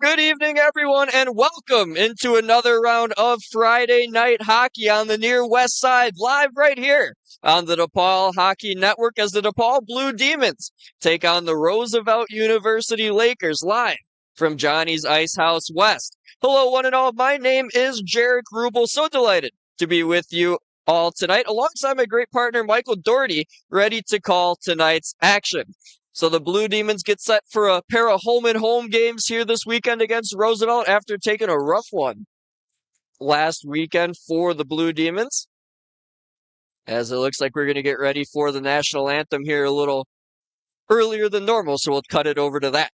Good evening, everyone, and welcome into another round of Friday Night Hockey on the Near West Side, live right here on the DePaul Hockey Network as the DePaul Blue Demons take on the Roosevelt University Lakers live from Johnny's Ice House West. Hello, one and all. My name is Jarek Rubel. So delighted to be with you all tonight, alongside my great partner, Michael Doherty, ready to call tonight's action. So the Blue Demons get set for a pair of home-and-home games here this weekend against Roosevelt after taking a rough one last weekend for the Blue Demons. As it looks like we're going to get ready for the national anthem here a little earlier than normal, so we'll cut it over to that.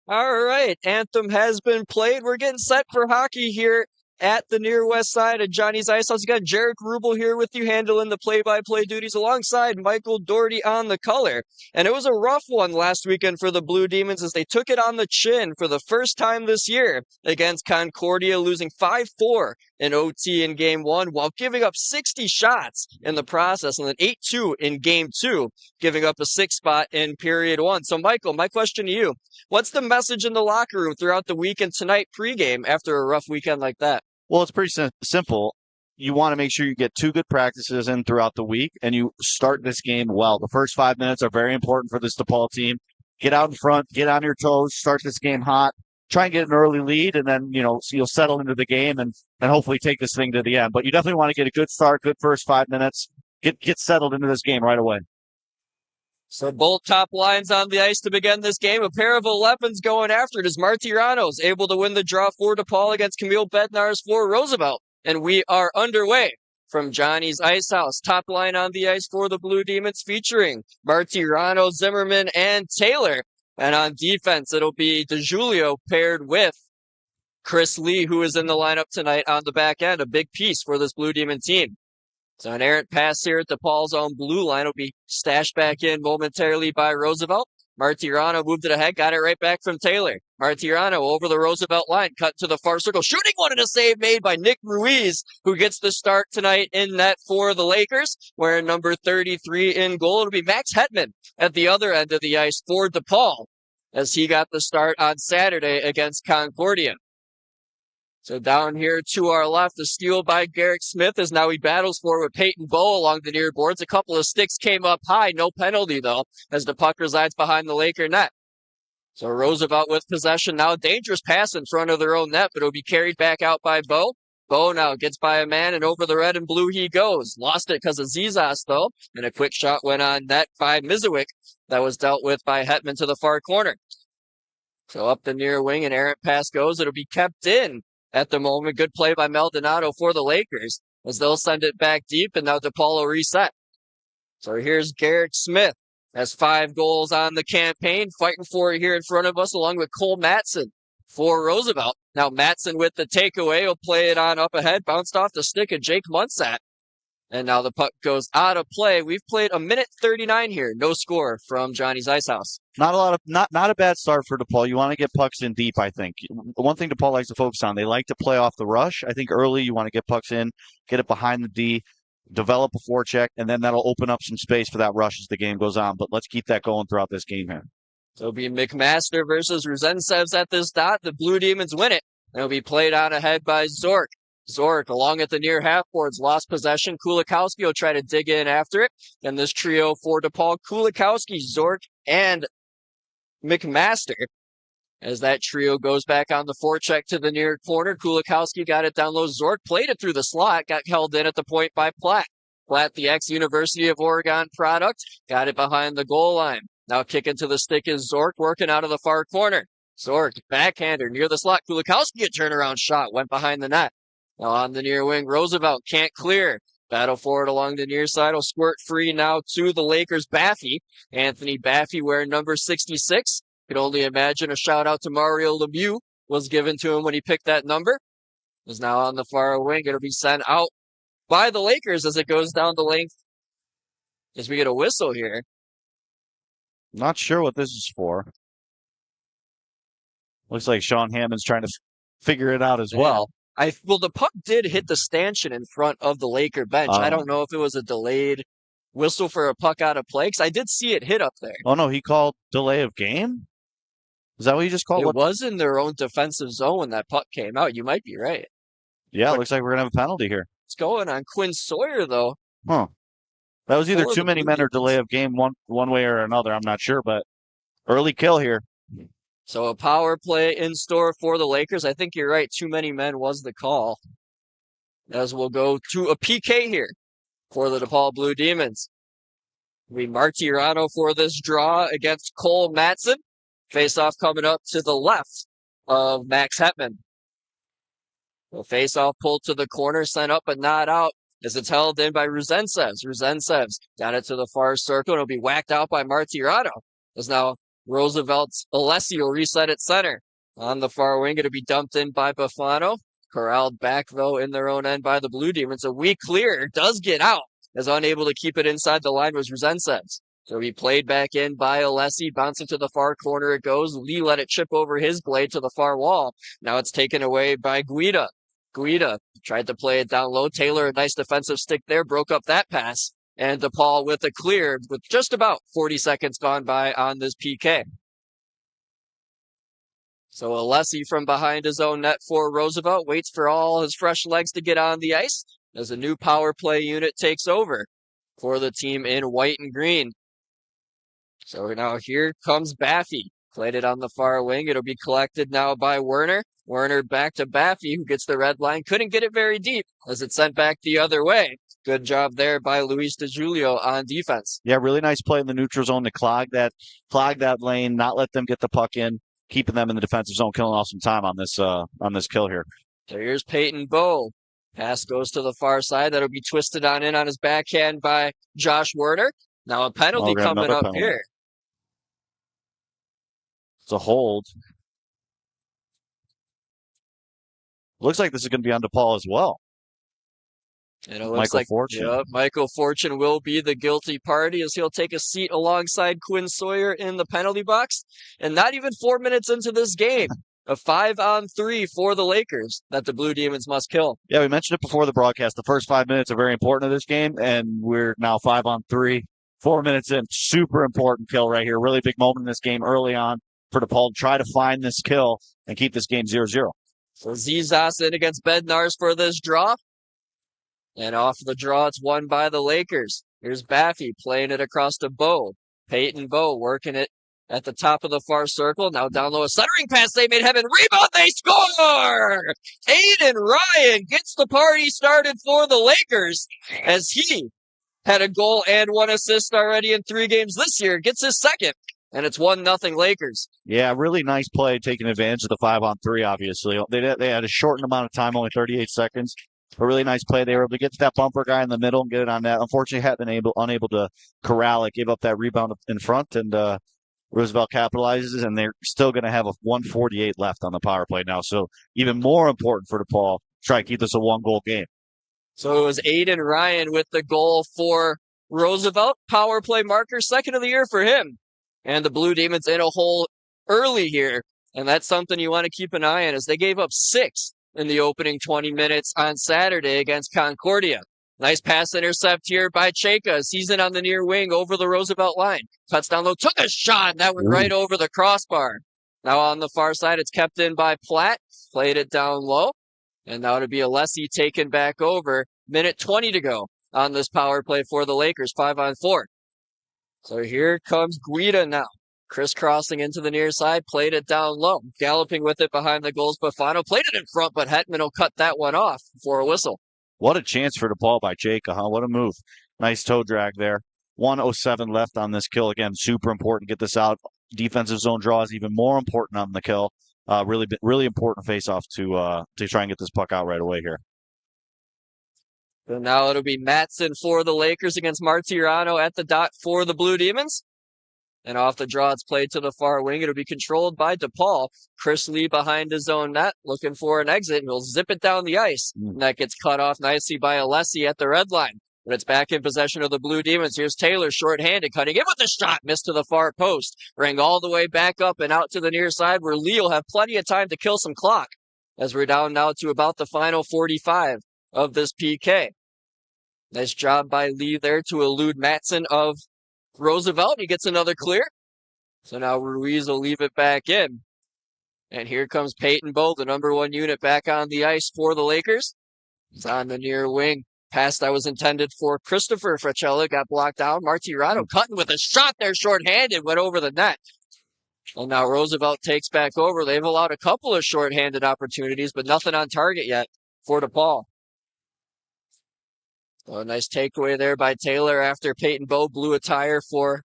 All right, anthem has been played. We're getting set for hockey here at the Near West Side of Johnny's Ice House. You got Jarek Rubel here with you, handling the play-by-play duties alongside Michael Doherty on the color. And it was a rough one last weekend for the Blue Demons as they took it on the chin for the first time this year against Concordia, losing 5-4 in OT in Game 1 while giving up 60 shots in the process, and then 8-2 in Game 2, giving up a 6th spot in Period 1. So, Michael, my question to you, what's the message in the locker room throughout the week and tonight pregame after a rough weekend like that? Well, it's pretty simple. You want to make sure you get two good practices in throughout the week, and you start this game well. The first 5 minutes are very important for this DePaul team. Get out in front, get on your toes, start this game hot, try and get an early lead, and then, so you'll settle into the game and hopefully take this thing to the end. But you definitely want to get a good start, good first 5 minutes, get settled into this game right away. So both top lines on the ice to begin this game. A pair of 11s going after it as Martirano's able to win the draw for DePaul against Camille Bednar's for Roosevelt. And we are underway from Johnny's Ice House. Top line on the ice for the Blue Demons featuring Martirano, Zimmerman, and Taylor. And on defense, it'll be DeJulio paired with Chris Lee, who is in the lineup tonight on the back end. A big piece for this Blue Demon team. So an errant pass here at DePaul's own blue line will be stashed back in momentarily by Roosevelt. Martirano moved it ahead, got it right back from Taylor. Martirano over the Roosevelt line, cut to the far circle, shooting one and a save made by Nick Ruiz, who gets the start tonight in net for the Lakers, wearing number 33 in goal. It'll be Max Hetman at the other end of the ice for DePaul, as he got the start on Saturday against Concordia. So down here to our left, the steal by Garrick Smith as now he battles for with Peyton Bowe along the near boards. A couple of sticks came up high, no penalty though, as the puck resides behind the Laker net. So Roosevelt with possession now. Dangerous pass in front of their own net, but it'll be carried back out by Bowe. Bowe now gets by a man and over the red and blue he goes. Lost it because of Zizas though, and a quick shot went on net by Mizowick that was dealt with by Hetman to the far corner. So up the near wing, an errant pass goes. It'll be kept in. At the moment, good play by Maldonado for the Lakers as they'll send it back deep, and now DePaul will reset. So here's Garrick Smith, has 5 goals on the campaign, fighting for it here in front of us, along with Cole Matson for Roosevelt. Now Matson with the takeaway will play it on up ahead, bounced off the stick of Jake Munsat. And now the puck goes out of play. We've played a minute 39 here. No score from Johnny's Ice House. Not a bad start for DePaul. You want to get pucks in deep, I think. The one thing DePaul likes to focus on, they like to play off the rush. I think early you want to get pucks in, get it behind the D, develop a forecheck, and then that'll open up some space for that rush as the game goes on. But let's keep that going throughout this game here. So it'll be McMaster versus Roosevelt at this dot. The Blue Demons win it. And it'll be played on ahead by Zork. Zork, along at the near half boards, lost possession. Kulikowski will try to dig in after it. And this trio for DePaul, Kulikowski, Zork, and McMaster. As that trio goes back on the forecheck to the near corner, Kulikowski got it down low. Zork played it through the slot, got held in at the point by Platt. Platt, the ex-University of Oregon product, got it behind the goal line. Now kicking to the stick is Zork, working out of the far corner. Zork, backhander, near the slot. Kulikowski, a turnaround shot, went behind the net. Now on the near wing, Roosevelt can't clear. Battle forward along the near side will squirt free now to the Lakers' Baffy. Anthony Baffy wearing number 66. Could only imagine a shout out to Mario Lemieux was given to him when he picked that number. Is now on the far wing. It'll be sent out by the Lakers as it goes down the length. As we get a whistle here. Not sure what this is for. Looks like Sean Hammond's trying to figure it out as well. Well, the puck did hit the stanchion in front of the Laker bench. I don't know if it was a delayed whistle for a puck out of play, because I did see it hit up there. Oh, no, he called delay of game? Is that what he just called? It was in their own defensive zone when that puck came out. You might be right. Yeah, it looks like we're going to have a penalty here. It's going on Quinn Sawyer, though. Huh. That was either too many men or delay of game one way or another. I'm not sure, but early kill here. So a power play in store for the Lakers. I think you're right. Too many men was the call. As we'll go to a PK here for the DePaul Blue Demons. We Martirano for this draw against Cole Matson. Face-off coming up to the left of Max Hetman. The face-off pulled to the corner, sent up but not out as it's held in by Roosevelt. Roosevelt got it to the far circle. It'll be whacked out by Martirano. As now Roosevelt's Alessi will reset at center. On the far wing, it'll be dumped in by Buffano. Corralled back, though, in their own end by the Blue Demons. A weak clear does get out, as unable to keep it inside the line was Roosevelt. So he played back in by Alessi, bouncing to the far corner it goes. Lee let it chip over his blade to the far wall. Now it's taken away by Guida. Guida tried to play it down low. Taylor, a nice defensive stick there, broke up that pass. And DePaul with a clear with just about 40 seconds gone by on this PK. So Alessi from behind his own net for Roosevelt waits for all his fresh legs to get on the ice as a new power play unit takes over for the team in white and green. So now here comes Baffy. Played it on the far wing. It'll be collected now by Werner. Werner back to Baffy, who gets the red line. Couldn't get it very deep as it's sent back the other way. Good job there by Luis DeJulio on defense. Yeah, really nice play in the neutral zone to clog that lane, not let them get the puck in, keeping them in the defensive zone, killing off some time on this kill here. So here's Peyton Bowe. Pass goes to the far side. That'll be twisted on in on his backhand by Josh Werner. Now a penalty coming up here. It's a hold. Looks like this is going to be on DePaul as well. And it looks like Michael Fortune will be the guilty party as he'll take a seat alongside Quinn Sawyer in the penalty box. And not even 4 minutes into this game, a 5-on-3 for the Lakers that the Blue Demons must kill. Yeah, we mentioned it before the broadcast. The first 5 minutes are very important to this game, and we're now 5-on-3. 4 minutes in, super important kill right here. Really big moment in this game early on for DePaul to try to find this kill and keep this game 0-0. So Zizas in against Bednars for this draw. And off the draw, it's won by the Lakers. Here's Baffy playing it across to Bowe. Peyton Bowe working it at the top of the far circle. Now down low, a centering pass. They made heaven. Rebound. They score! Aiden Ryan gets the party started for the Lakers as he had a goal and 1 assist already in 3 games this year. Gets his second. And it's 1-0 Lakers. Yeah, really nice play, taking advantage of the 5-on-3, obviously. They had a shortened amount of time, only 38 seconds. A really nice play. They were able to get to that bumper guy in the middle and get it on net. Unfortunately, had been unable to corral it, gave up that rebound in front, and Roosevelt capitalizes, and they're still going to have a 1:48 left on the power play now. So even more important for DePaul, try to keep this a 1-goal game. So it was Aiden Ryan with the goal for Roosevelt. Power play marker, second of the year for him. And the Blue Demons in a hole early here. And that's something you want to keep an eye on, as they gave up 6 in the opening 20 minutes on Saturday against Concordia. Nice pass intercept here by Cheka. He's in on the near wing over the Roosevelt line. Cuts down low, took a shot. That went right over the crossbar. Now on the far side, it's kept in by Platt. Played it down low. And now it'll be Alessi taken back over. Minute 20 to go on this power play for the Lakers, 5-on-4. So here comes Guida now. Crisscrossing into the near side, played it down low. Galloping with it behind the goals. Bafano played it in front, but Hetman will cut that one off for a whistle. What a chance for DePaul by Jacob, huh? What a move. Nice toe drag there. 1:07 left on this kill. Again, super important to get this out. Defensive zone draw is even more important on the kill. Really important face-off to try and get this puck out right away here. So now it'll be Matson for the Lakers against Martirano at the dot for the Blue Demons. And off the draw, it's played to the far wing. It'll be controlled by DePaul. Chris Lee behind his own net, looking for an exit, and he'll zip it down the ice. And that gets cut off nicely by Alessi at the red line. But it's back in possession of the Blue Demons. Here's Taylor, shorthanded, cutting in with the shot. Missed to the far post. Rang all the way back up and out to the near side, where Lee will have plenty of time to kill some clock, as we're down now to about the final 45 of this PK. Nice job by Lee there to elude Matson of Roosevelt. He gets another clear. So now Ruiz will leave it back in. And here comes Peyton Bowe, the number 1 unit, back on the ice for the Lakers. He's on the near wing. Pass that was intended for Christopher Frachella got blocked out. Martirano cutting with a shot there, shorthanded, went over the net. Well, now Roosevelt takes back over. They've allowed a couple of shorthanded opportunities, but nothing on target yet for DePaul. So a nice takeaway there by Taylor after Peyton Bowe blew a tire for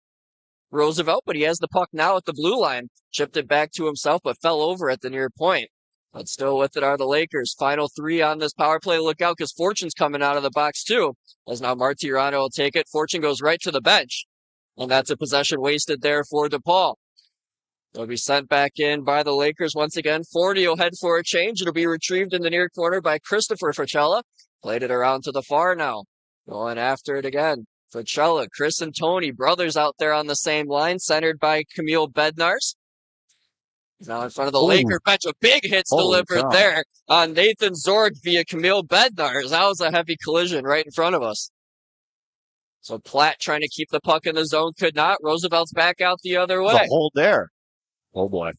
Roosevelt, but he has the puck now at the blue line. Chipped it back to himself, but fell over at the near point. But still with it are the Lakers. Final 3 on this power play. Look out, because Fortune's coming out of the box too. As now Martirano will take it. Fortune goes right to the bench. And that's a possession wasted there for DePaul. It'll be sent back in by the Lakers once again. 40 will head for a change. It'll be retrieved in the near corner by Christopher Frachella. Played it around to the far now. Going after it again. Frachella, Chris and Tony, brothers out there on the same line, centered by Camille Bednars. Now in front of the Laker bench, a big hit's delivered there on Nathan Zorg via Camille Bednars. That was a heavy collision right in front of us. So Platt trying to keep the puck in the zone, could not. Roosevelt's back out the other way. The hold there. Oh boy.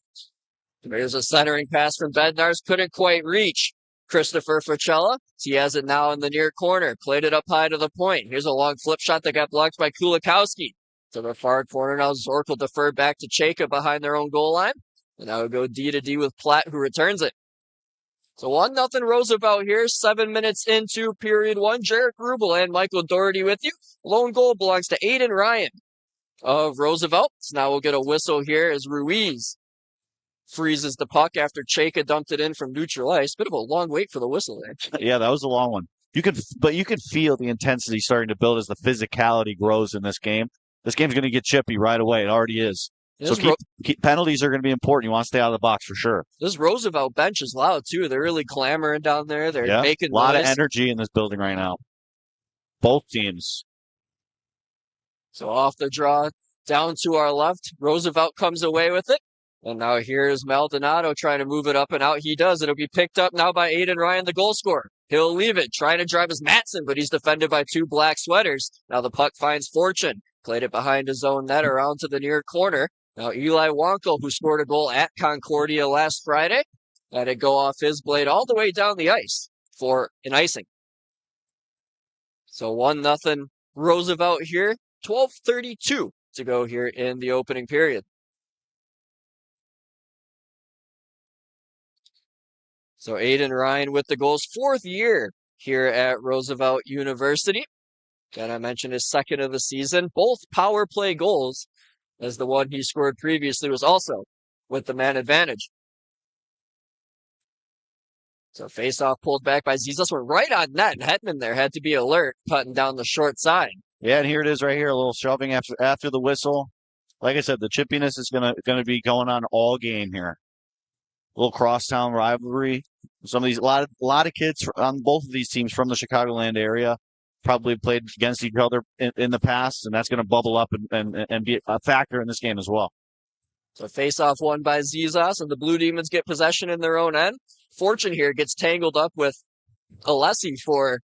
There's a centering pass from Bednars, couldn't quite reach Christopher Frachella. He has it now in the near corner. Played it up high to the point. Here's a long flip shot that got blocked by Kulikowski. To the far corner now, Zork will defer back to Cheka behind their own goal line. And now we go D to D with Platt, who returns it. So 1-0 Roosevelt here, 7 minutes into period 1. Jarek Rubel and Michael Doherty with you. Lone goal belongs to Aiden Ryan of Roosevelt. So now we'll get a whistle here as Ruiz freezes the puck after Cheka dumped it in from neutral ice. Bit of a long wait for the whistle there. Yeah, that was a long one. You could feel the intensity starting to build as the physicality grows in this game. This game's going to get chippy right away. It already is. So penalties are going to be important. You want to stay out of the box for sure. This Roosevelt bench is loud too. They're really clamoring down there. They're making a lot of energy in this building right now. Both teams. So off the draw, down to our left. Roosevelt comes away with it. And now here's Maldonado trying to move it up and out. He does. It'll be picked up now by Aiden Ryan, the goal scorer. He'll leave it, trying to drive his Matson, but he's defended by 2 black sweaters. Now the puck finds Fortune. Played it behind his own net around to the near corner. Now Eli Wonkel, who scored a goal at Concordia last Friday, had it go off his blade all the way down the ice for an icing. So 1-0 Roosevelt here. 12:32 to go here in the opening period. So Aiden Ryan with the goals, 4th year here at Roosevelt University. And I mentioned his 2nd of the season. Both power play goals, as the one he scored previously was also with the man advantage. So face-off pulled back by Zizas. Went right on net, and Hetman there had to be alert, cutting down the short side. Yeah, and here it is right here, a little shoving after the whistle. Like I said, the chippiness is gonna be going on all game here. little crosstown rivalry. Some of these, a lot of kids on both of these teams from the Chicagoland area probably played against each other in the past, and that's going to bubble up and be a factor in this game as well. So face-off won by Zizas, and the Blue Demons get possession in their own end. Fortune here gets tangled up with Alessi for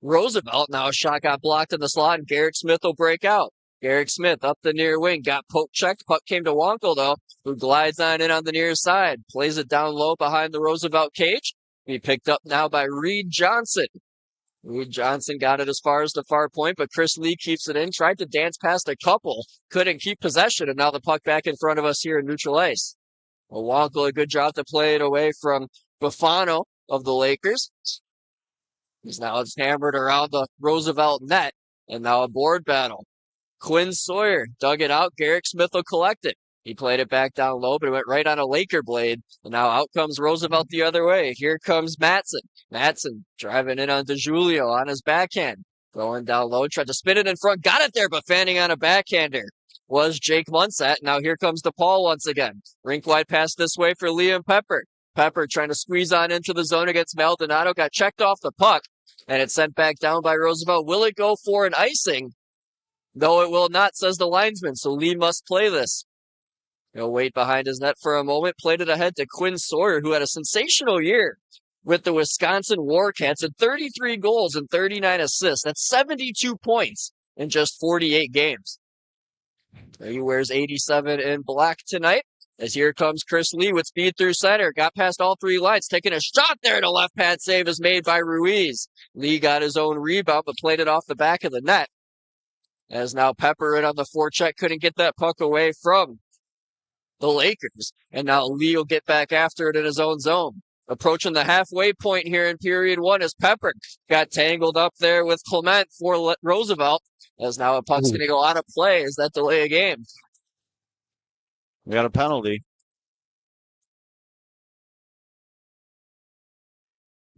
Roosevelt. Now a shot got blocked in the slot, and Garrick Smith will break out. Garrick Smith up the near wing, got poke checked. Puck came to Wonkel, though, who glides on in on the near side. Plays it down low behind the Roosevelt cage. Be picked up now by Reed Johnson. Reed Johnson got it as far as the far point, but Chris Lee keeps it in. Tried to dance past a couple. Couldn't keep possession, and now the puck back in front of us here in neutral ice. Well, Wonkel, a good job to play it away from Buffano of the Lakers. He's now hammered around the Roosevelt net, and now a board battle. Quinn Sawyer dug it out. Garrick Smith will collect it. He played it back down low, but it went right on a Laker blade. And now out comes Roosevelt the other way. Here comes Matson. Matson driving in on DeJulio on his backhand. Going down low, tried to spin it in front. Got it there, but fanning on a backhander was Jake Munsat. Now here comes DePaul once again. Rink wide pass this way for Liam Pepper. Pepper trying to squeeze on into the zone against Maldonado. Got checked off the puck, and it's sent back down by Roosevelt. Will it go for an icing? No, it will not, says the linesman, so Lee must play this. He'll wait behind his net for a moment, played it ahead to Quinn Sawyer, who had a sensational year with the Wisconsin Warcats at 33 goals and 39 assists. That's 72 points in just 48 games. He wears 87 in black tonight. As here comes Chris Lee with speed through center. Got past all three lines, taking a shot there, and a left pad save is made by Ruiz. Lee got his own rebound, but played it off the back of the net. As now Pepper in on the forecheck, couldn't get that puck away from the Lakers. And now Lee will get back after it in his own zone. Approaching the halfway point here in period one as Pepper got tangled up there with Clement for Roosevelt. As now a puck's going to go out of play as that delay a game. We got a penalty.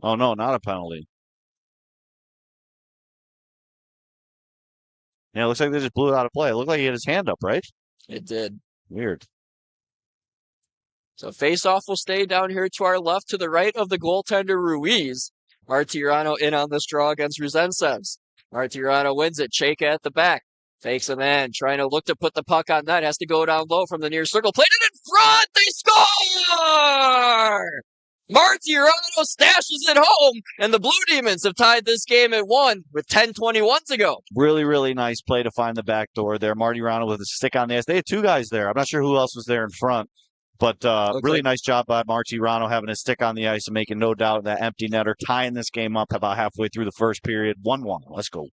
Oh, no, not a penalty. Yeah, it looks like they just blew it out of play. It looked like he had his hand up, right? It did. Weird. So face-off will stay down here to our left, to the right of the goaltender Ruiz. Martirano in on this draw against Ruzensevs. Martirano wins it. Chayka at the back. Fakes a man, trying to look to put the puck on net. Has to go down low from the near circle. Played it in front! They score! Martirano stashes it home, and the Blue Demons have tied this game at 1 with 10:21 to go. Really, really nice play to find the back door there. Martirano with a stick on the ice. They had two guys there. I'm not sure who else was there in front. But really nice job by Martirano having a stick on the ice and making no doubt that empty netter, tying this game up about halfway through the first period. 1-1. Let's go.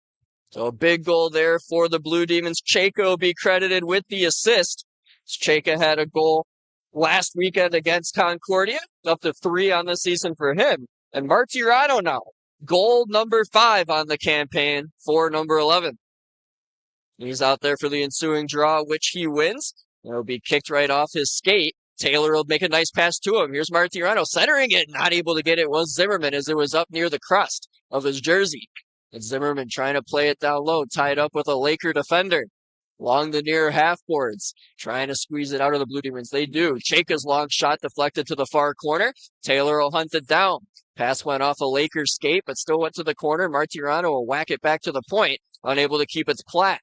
So a big goal there for the Blue Demons. Chayka will be credited with the assist. Chayka had a goal last weekend against Concordia, up to 3 on the season for him. And Martirano now, goal number 5 on the campaign for number 11. He's out there for the ensuing draw, which he wins. It'll be kicked right off his skate. Taylor will make a nice pass to him. Here's Martirano centering it. Not able to get it was Zimmerman as it was up near the crest of his jersey. And Zimmerman trying to play it down low, tied up with a Laker defender. Along the near half boards, trying to squeeze it out of the Blue Demons. They do. Chayka's long shot deflected to the far corner. Taylor will hunt it down. Pass went off a Lakers skate, but still went to the corner. Martirano will whack it back to the point, unable to keep its plat.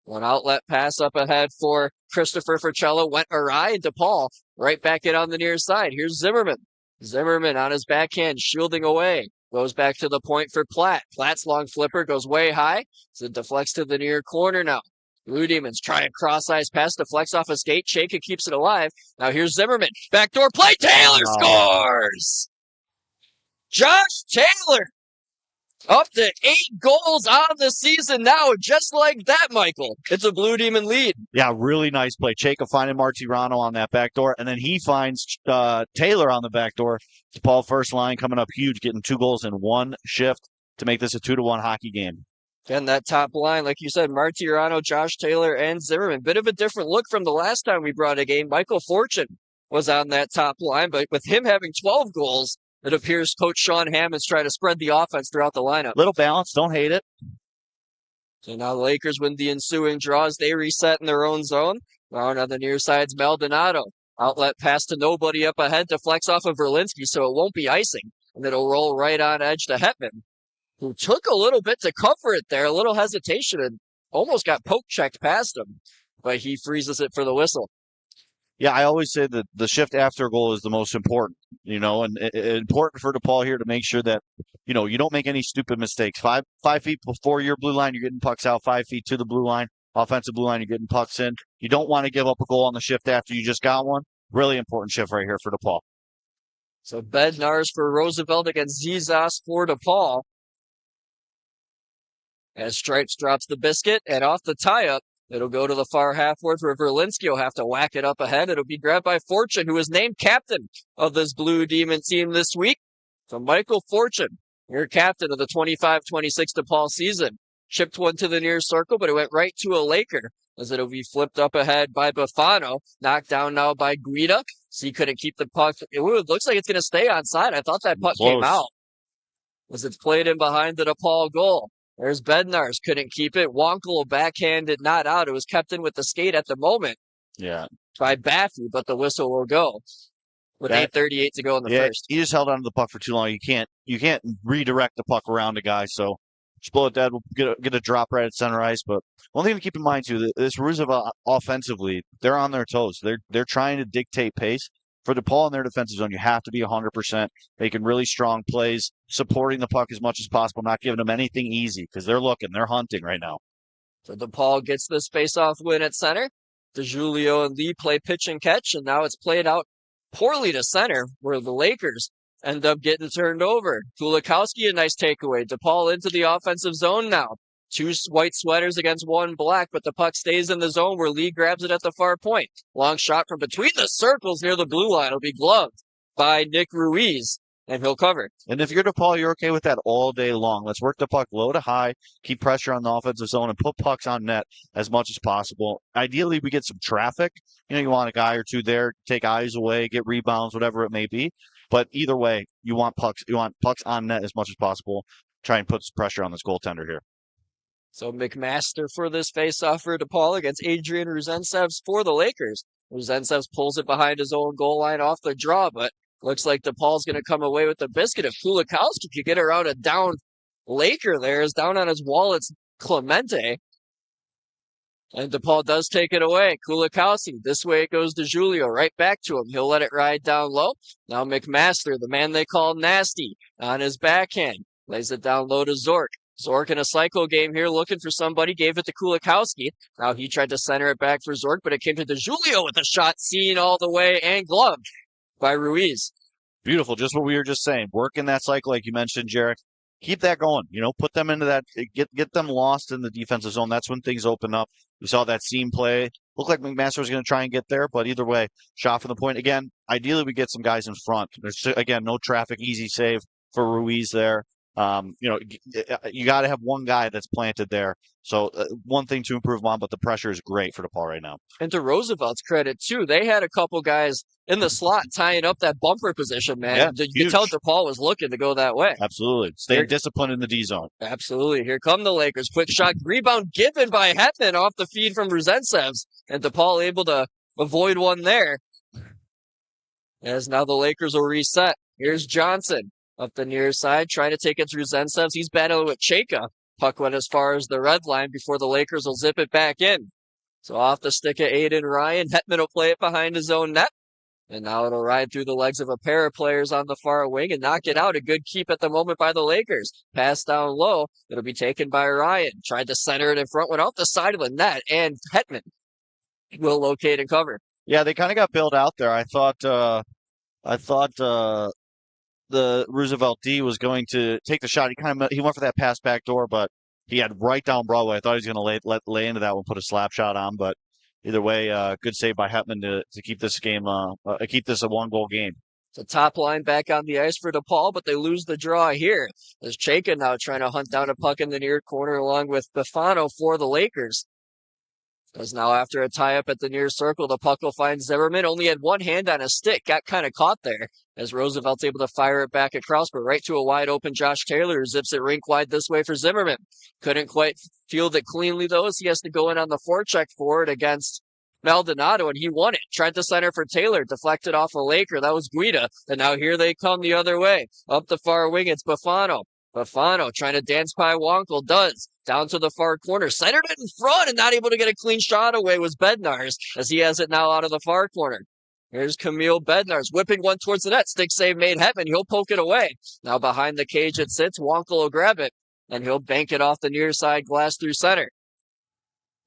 One outlet pass up ahead for Christopher Forcello went awry, and DePaul right back in on the near side. Here's Zimmerman. Zimmerman on his backhand, shielding away. Goes back to the point for Platt. Platt's long flipper goes way high. So it deflects to the near corner now. Blue Demons try a cross-ice pass, deflects off a skate. Chayka keeps it alive. Now here's Zimmerman. Backdoor play. Taylor scores! Josh Taylor up to 8 goals on the season now, just like that, Michael. It's a Blue Demon lead. Yeah, really nice play. Chayka finding Martirano on that back door, and then he finds Taylor on the back door. DePaul first line coming up huge, getting 2 goals in 1 shift to make this a 2-1 hockey game. And that top line, like you said, Martirano, Josh Taylor, and Zimmerman. Bit of a different look from the last time we brought a game. Michael Fortune was on that top line, but with him having 12 goals, it appears Coach Sean Hammond's trying to spread the offense throughout the lineup. Little balance, don't hate it. So now the Lakers win the ensuing draws. They reset in their own zone. Now on the near side's Maldonado. Outlet pass to nobody up ahead, deflects off of Verlinski, so it won't be icing. And it'll roll right on edge to Hetman, who took a little bit to cover it there, a little hesitation, and almost got poke checked past him. But he freezes it for the whistle. Yeah, I always say that the shift after goal is the most important, and important for DePaul here to make sure that, you don't make any stupid mistakes. 5 feet before your blue line, you're getting pucks out. 5 feet to the blue line, offensive blue line, you're getting pucks in. You don't want to give up a goal on the shift after you just got one. Really important shift right here for DePaul. So Bednarz for Roosevelt against Zizas for DePaul. As Stripes drops the biscuit, and off the tie-up, it'll go to the far half-ward where Verlinski will have to whack it up ahead. It'll be grabbed by Fortune, who is named captain of this Blue Demon team this week. So Michael Fortune, your captain of the 25-26 DePaul season, chipped one to the near circle, but it went right to a Laker as it'll be flipped up ahead by Bufano, knocked down now by Guida. So he couldn't keep the puck. It looks like it's going to stay onside. I thought that puck came out as it's played in behind the DePaul goal. There's Bednarz, couldn't keep it. Wonkel backhanded, not out. It was kept in with the skate at the moment. Yeah. By Baffy, but the whistle will go with 8:38 to go in the first. He just held onto the puck for too long. You can't redirect the puck around a guy. So just blow it dead. We'll get a drop right at center ice. But one thing to keep in mind too, this Roosevelt offensively, they're on their toes. They're trying to dictate pace. For DePaul in their defensive zone, you have to be 100%, making really strong plays, supporting the puck as much as possible, not giving them anything easy because they're hunting right now. So DePaul gets this face-off win at center. DeJulio and Lee play pitch and catch, and now it's played out poorly to center where the Lakers end up getting turned over. Kulikowski, a nice takeaway. DePaul into the offensive zone now. 2 white sweaters against 1 black, but the puck stays in the zone where Lee grabs it at the far point. Long shot from between the circles near the blue line. It'll be gloved by Nick Ruiz, and he'll cover. And if you're DePaul, you're okay with that all day long. Let's work the puck low to high, keep pressure on the offensive zone, and put pucks on net as much as possible. Ideally, we get some traffic. You want a guy or two there, take eyes away, get rebounds, whatever it may be. But either way, you want pucks on net as much as possible. Try and put some pressure on this goaltender here. So McMaster for this faceoff for DePaul against Adrian Ruzentsevs for the Lakers. Ruzentsevs pulls it behind his own goal line off the draw, but looks like DePaul's going to come away with the biscuit. If Kulikowski could get around a down Laker there, is down on his wall, it's Clemente. And DePaul does take it away. Kulikowski, this way it goes to Julio, right back to him. He'll let it ride down low. Now McMaster, the man they call Nasty, on his backhand, lays it down low to Zork. Zork in a cycle game here, looking for somebody, gave it to Kulikowski. Now he tried to center it back for Zork, but it came to DeJulio with a shot seen all the way and gloved by Ruiz. Beautiful, just what we were just saying. Work in that cycle, like you mentioned, Jarek. Keep that going. Put them into that. Get them lost in the defensive zone. That's when things open up. We saw that seam play. Looked like McMaster was going to try and get there, but either way, shot from the point. Again, ideally we get some guys in front. There's, again, no traffic, easy save for Ruiz there. You got to have one guy that's planted there. So one thing to improve on, but the pressure is great for DePaul right now. And to Roosevelt's credit, too, they had a couple guys in the slot tying up that bumper position, man. Yeah, you could tell DePaul was looking to go that way. Absolutely. Stay disciplined in the D zone. Absolutely. Here come the Lakers. Quick shot, rebound given by Hetman off the feed from Ruzentsevs. And DePaul able to avoid one there. As now the Lakers will reset. Here's Johnson. Up the near side, trying to take it through Zentsevs. He's battling with Chayka. Puck went as far as the red line before the Lakers will zip it back in. So off the stick of Aiden Ryan, Hetman will play it behind his own net. And now it'll ride through the legs of a pair of players on the far wing and knock it out. A good keep at the moment by the Lakers. Pass down low. It'll be taken by Ryan. Tried to center it in front, went off the side of the net, and Hetman will locate and cover. Yeah, they kind of got bailed out there. I thought the Roosevelt D was going to take the shot. He went for that pass back door, but he had right down Broadway. I thought he was going to lay into that one, put a slap shot on. But either way, good save by Hetman to keep this game, keep this a 1-goal game. The top line back on the ice for DePaul, but they lose the draw here. There's Chayka now trying to hunt down a puck in the near corner along with Bufano for the Lakers. As now after a tie-up at the near circle, the puck will find Zimmerman. Only had one hand on a stick. Got kind of caught there as Roosevelt's able to fire it back across, but right to a wide-open Josh Taylor who zips it rink wide this way for Zimmerman. Couldn't quite field it cleanly, though, as he has to go in on the forecheck for it against Maldonado, and he won it. Tried to center for Taylor, deflected off a Laker. That was Guida. And now here they come the other way. Up the far wing, it's Buffano. Buffano trying to dance by Wonkel, does. Down to the far corner, centered it in front, and not able to get a clean shot away was Bednarz, as he has it now out of the far corner. Here's Camille Bednarz whipping one towards the net. Stick save made happen. He'll poke it away. Now behind the cage it sits. Wonkel will grab it, and he'll bank it off the near side glass through center.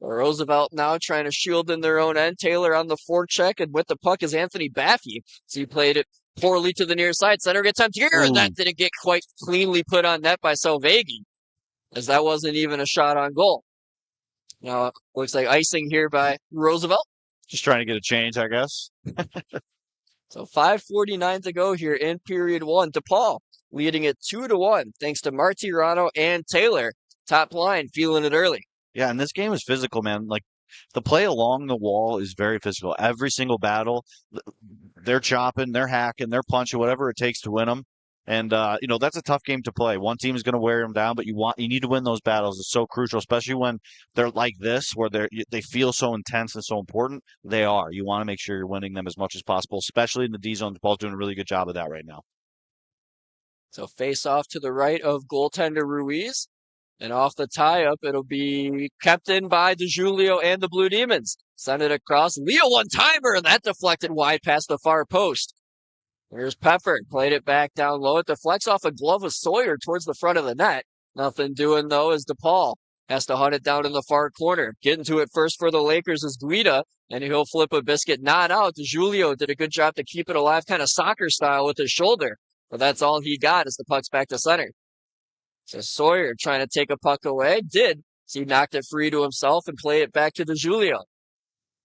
Roosevelt now trying to shield in their own end. Taylor on the forecheck, and with the puck is Anthony Baffy. So he played it poorly to the near side. Center gets empty here, and that didn't get quite cleanly put on net by Selvagi, as that wasn't even a shot on goal. Now it looks like icing here by Roosevelt. Just trying to get a change, I guess. So 5:49 to go here in period one. DePaul leading it 2-1 thanks to Martirano and Taylor. Top line feeling it early. Yeah, and this game is physical, man. Like, the play along the wall is very physical. Every single battle, they're chopping, they're hacking, they're punching, whatever it takes to win them. And that's a tough game to play. One team is going to wear them down, but you need to win those battles. It's so crucial, especially when they're like this, where they feel so intense and so important. They are. You want to make sure you're winning them as much as possible, especially in the D zone. DePaul's doing a really good job of that right now. So face off to the right of goaltender Ruiz. And off the tie-up, it'll be kept in by DeJulio and the Blue Demons. Send it across. Leo one-timer, and that deflected wide past the far post. Here's Pepper. Played it back down low. It deflects off a glove of Sawyer towards the front of the net. Nothing doing, though, as DePaul has to hunt it down in the far corner. Getting to it first for the Lakers is Guida, and he'll flip a biscuit. Not out. DeJulio did a good job to keep it alive, kind of soccer style with his shoulder. But that's all he got as the puck's back to center. So Sawyer trying to take a puck away. Did. So he knocked it free to himself and played it back to DeJulio.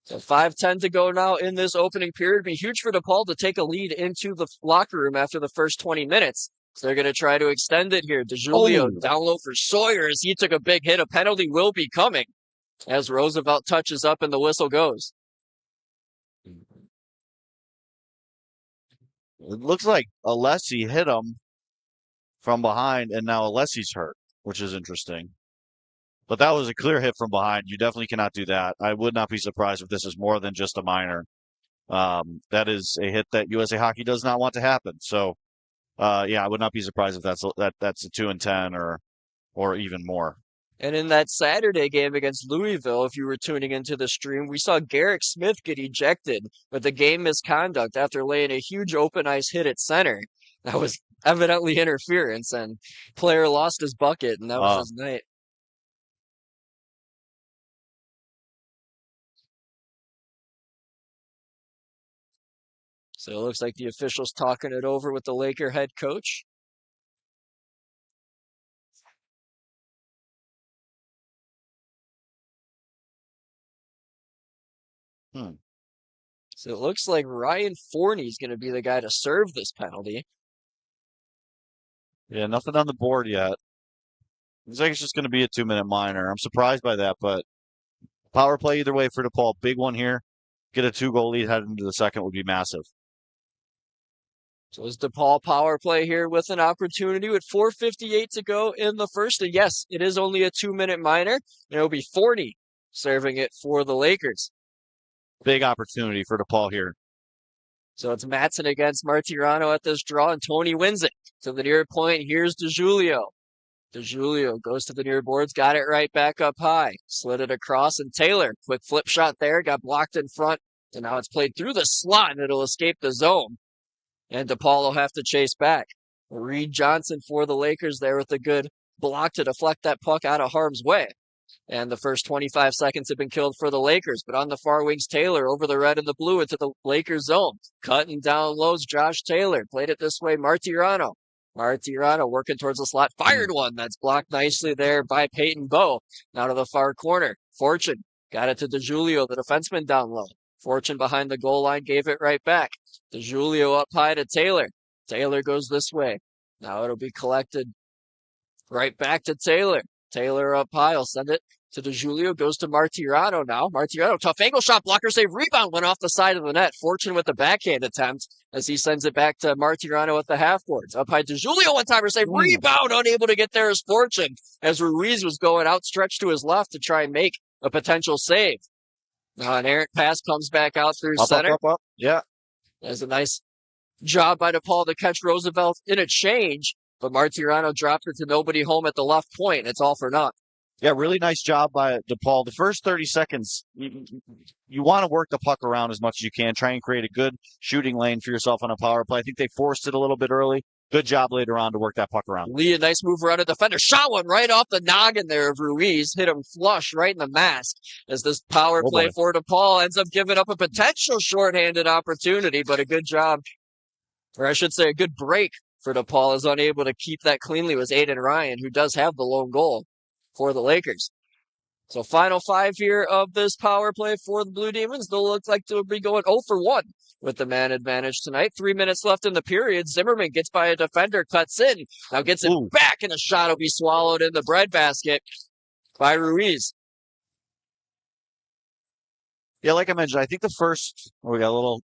So 5:10 to go now in this opening period. It'd be huge for DePaul to take a lead into the locker room after the first 20 minutes. So they're going to try to extend it here. DeJulio down low for Sawyer as he took a big hit. A penalty will be coming as Roosevelt touches up and the whistle goes. It looks like Alessi hit him from behind, and now Alessi's hurt, which is interesting. But that was a clear hit from behind. You definitely cannot do that. I would not be surprised if this is more than just a minor. That is a hit that USA Hockey does not want to happen. So, I would not be surprised if that's a 2-10 or even more. And in that Saturday game against Louisville, if you were tuning into the stream, we saw Garrick Smith get ejected with the game misconduct after laying a huge open ice hit at center. That was evidently interference, and player lost his bucket, and that was his night. So it looks like the official's talking it over with the Laker head coach. So it looks like Ryan Forney's going to be the guy to serve this penalty. Yeah, nothing on the board yet. Looks like it's just going to be a 2-minute minor. I'm surprised by that, but power play either way for DePaul. Big one here. Get a 2-goal lead heading into the second would be massive. So is DePaul power play here with an opportunity with 4:58 to go in the first? And yes, it is only a 2-minute minor. And it'll be Forney serving it for the Lakers. Big opportunity for DePaul here. So it's Matson against Martirano at this draw, and Tony wins it. To the near point, here's DeJulio. DeJulio goes to the near boards, got it right back up high. Slid it across, and Taylor, quick flip shot there, got blocked in front. And now it's played through the slot, and it'll escape the zone. And DePaul will have to chase back. Reed Johnson for the Lakers there with a good block to deflect that puck out of harm's way. And the first 25 seconds have been killed for the Lakers. But on the far wings, Taylor over the red and the blue into the Lakers zone. Cutting down lows, Josh Taylor. Played it this way, Martirano. Martirano working towards the slot. Fired one. That's blocked nicely there by Peyton Bowe. Now to the far corner. Fortune got it to DeJulio, the defenseman down low. Fortune behind the goal line gave it right back. DeJulio up high to Taylor. Taylor goes this way. Now it'll be collected right back to Taylor. Taylor up high. He'll send it to DeJulio. Goes to Martirano now. Martirano, tough angle shot, blocker save, rebound, went off the side of the net. Fortune with the backhand attempt as he sends it back to Martirano at the half boards. Up high, DeJulio, one-timer save, rebound, unable to get there as Fortune as Ruiz was going outstretched to his left to try and make a potential save. Now an errant pass comes back out through Up, up, center. up, up. Yeah. There's a nice job by DePaul to catch Roosevelt in a change, but Martirano dropped it to nobody home at the left point. It's all for naught. Yeah, really nice job by DePaul. The first 30 seconds, you want to work the puck around as much as you can. Try and create a good shooting lane for yourself on a power play. I think they forced it a little bit early. Good job later on to work that puck around. Lee, a nice move around a defender. Shot one right off the noggin there of Ruiz. Hit him flush right in the mask as this power play for DePaul ends up giving up a potential shorthanded opportunity, but a good job, or I should say a good break for DePaul is unable to keep that cleanly was Aiden Ryan, who does have the lone goal for the Lakers. So final 5 here of this power play for the Blue Demons. They'll look like they'll be going 0 for 1 with the man advantage tonight. 3 minutes left in the period. Zimmerman gets by a defender, cuts in. Now gets it back, and a shot will be swallowed in the breadbasket by Ruiz. Yeah, like I mentioned, I think the first, we got a little...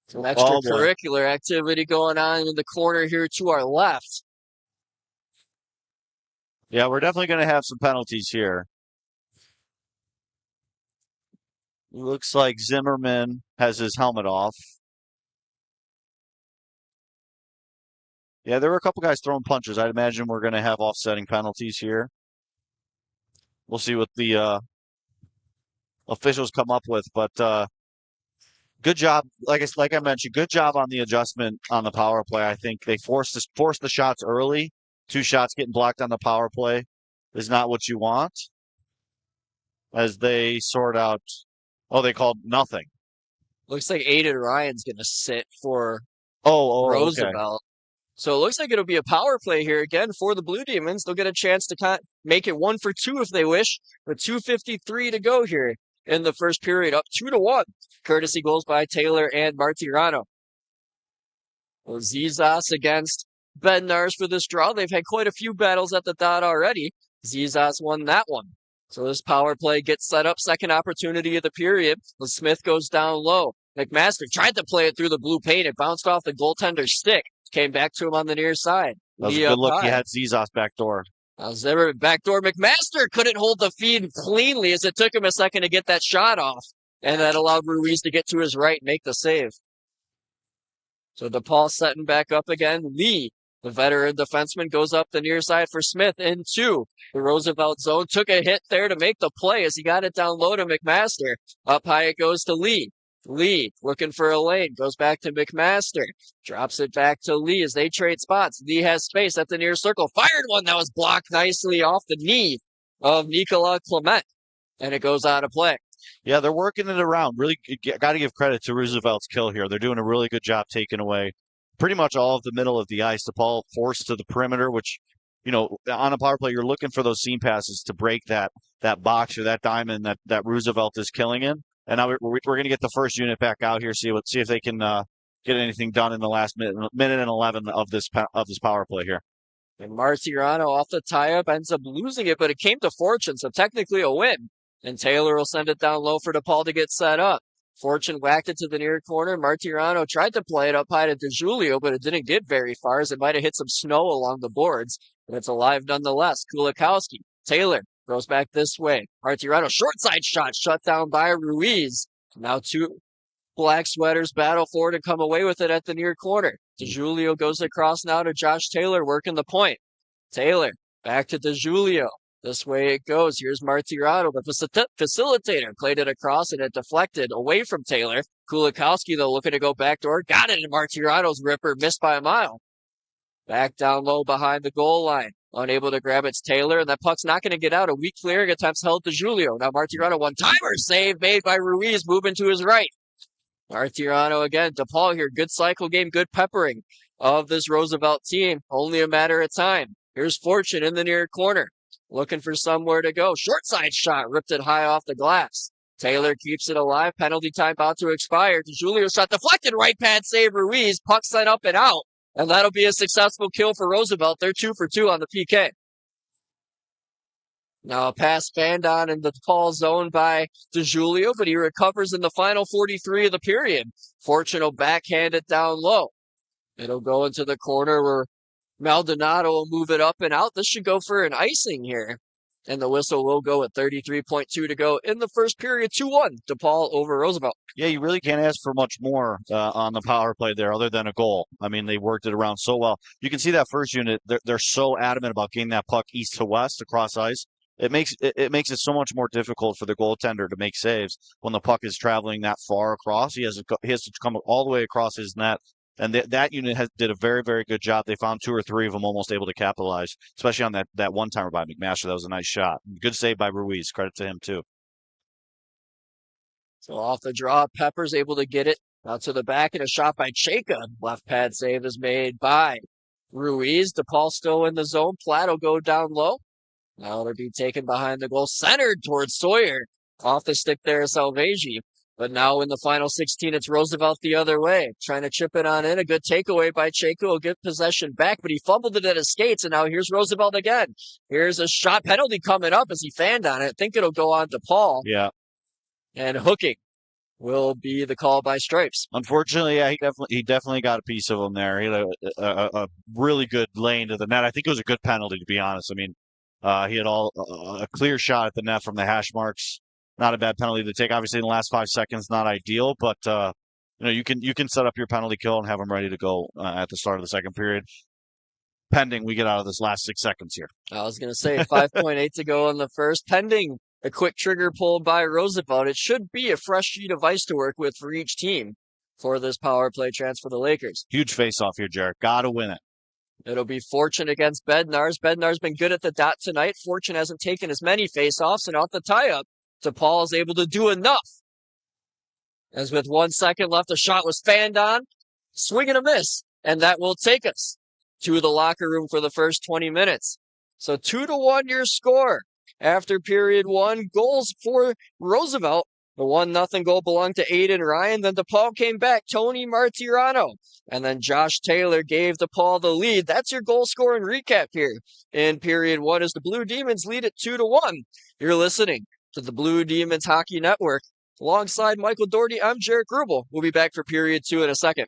Some extracurricular activity going on in the corner here to our left. Yeah, we're definitely going to have some penalties here. Looks like Zimmerman has his helmet off. Yeah, there were a couple guys throwing punches. I'd imagine we're going to have offsetting penalties here. We'll see what the officials come up with, but good job. Like I mentioned, good job on the adjustment on the power play. I think they forced the shots early. 2 shots getting blocked on the power play is not what you want. As they sort out. Oh, they called nothing. Looks like Aiden Ryan's going to sit for Roosevelt. Okay. So it looks like it'll be a power play here again for the Blue Demons. They'll get a chance to make it 1 for 2 if they wish, with 2:53 to go here in the first period, up 2-1. Courtesy goals by Taylor and Martirano. Well, Zizas against Bednarz for this draw. They've had quite a few battles at the dot already. Zizas won that one. So this power play gets set up. Second opportunity of the period. Smith goes down low. McMaster tried to play it through the blue paint. It bounced off the goaltender's stick. Came back to him on the near side. That was a good look. He had Zizas backdoor. Backdoor. McMaster couldn't hold the feed cleanly as it took him a second to get that shot off. And that allowed Ruiz to get to his right and make the save. So DePaul setting back up again. Lee, the veteran defenseman, goes up the near side for Smith into the Roosevelt zone. Took a hit there to make the play as he got it down low to McMaster. Up high it goes to Lee. Lee looking for a lane. Goes back to McMaster. Drops it back to Lee as they trade spots. Lee has space at the near circle. Fired one that was blocked nicely off the knee of Nicolas Clement. And it goes out of play. Yeah, they're working it around. Really got to give credit to Roosevelt's kill here. They're doing a really good job taking away pretty much all of the middle of the ice. DePaul forced to the perimeter, which, on a power play, you're looking for those seam passes to break that box or that diamond that Roosevelt is killing in. And now we're going to get the first unit back out here, see if they can get anything done in the last minute and 11 of this power play here. And Martirano off the tie-up ends up losing it, but it came to Fortune, so technically a win. And Taylor will send it down low for DePaul to get set up. Fortune whacked it to the near corner. Martirano tried to play it up high to DeJulio, but it didn't get very far as it might have hit some snow along the boards. But it's alive nonetheless. Kulikowski. Taylor goes back this way. Martirano, short side shot, shut down by Ruiz. Now 2 black sweaters battle for it and come away with it at the near corner. DeJulio goes across now to Josh Taylor working the point. Taylor back to DeJulio. This way it goes. Here's Martirano, the facilitator. Played it across and it deflected away from Taylor. Kulikowski, though, looking to go backdoor. Got it in Martirano's ripper. Missed by a mile. Back down low behind the goal line. Unable to grab it's Taylor, and that puck's not going to get out. A weak clearing attempts held to Julio. Now Martirano, one-timer save made by Ruiz, moving to his right. Martirano again. DePaul here. Good cycle game, good peppering of this Roosevelt team. Only a matter of time. Here's Fortune in the near corner. Looking for somewhere to go. Short side shot. Ripped it high off the glass. Taylor keeps it alive. Penalty time about to expire. Julio shot deflected. Right pad save Ruiz. Puck sent up and out. And that'll be a successful kill for Roosevelt. They're 2 for 2 on the PK. Now a pass fanned on in the DePaul zone by DeJulio, but he recovers in the final 43 of the period. Fortune will backhand it down low. It'll go into the corner where Maldonado will move it up and out. This should go for an icing here. And the whistle will go at 33.2 to go in the first period. 2-1, DePaul over Roosevelt. Yeah, you really can't ask for much more on the power play there other than a goal. I mean, they worked it around so well. You can see that first unit, they're so adamant about getting that puck east to west across ice. It makes it so much more difficult for the goaltender to make saves when the puck is traveling that far across. He has to come all the way across his net. And that unit did a very, very good job. They found two or three of them almost able to capitalize, especially on that one timer by McMaster. That was a nice shot. Good save by Ruiz. Credit to him, too. So off the draw, Pepper's able to get it out to the back, and a shot by Chayka. Left pad save is made by Ruiz. DePaul still in the zone. Platt will go down low. Now they'll be taken behind the goal, centered towards Sawyer. Off the stick there, Salvaggi. But now in the final 16, it's Roosevelt the other way, trying to chip it on in. A good takeaway by Chayka will get possession back, but he fumbled it at his skates, and now here's Roosevelt again. Here's a shot penalty coming up as he fanned on it. I think it'll go on to Paul. Yeah. And hooking will be the call by Stripes. Unfortunately, yeah, he definitely got a piece of him there. He had a really good lane to the net. I think it was a good penalty, to be honest. I mean, he had a clear shot at the net from the hash marks. Not a bad penalty to take. Obviously, in the last 5 seconds, not ideal, but you can set up your penalty kill and have them ready to go at the start of the second period, pending we get out of this last 6 seconds here. I was going to say 5.8 to go in the first, pending a quick trigger pull by Roosevelt. It should be a fresh sheet of ice to work with for each team for this power play chance for the Lakers. Huge face-off here, Jared. Got to win it. It'll be Fortune against Bednar's. Bednar's been good at the dot tonight. Fortune hasn't taken as many face-offs, and off the tie-up, DePaul is able to do enough. As with 1 second left, a shot was fanned on. Swing and a miss. And that will take us to the locker room for the first 20 minutes. So 2-1 your score after period one. Goals for Roosevelt. The 1-0 goal belonged to Aiden Ryan. Then DePaul came back. Tony Martirano. And then Josh Taylor gave DePaul the lead. That's your goal scoring recap here in period one as the Blue Demons lead it 2-1. You're listening to the Blue Demons Hockey Network. Alongside Michael Doherty, I'm Jarek Grubel. We'll be back for period two in a second.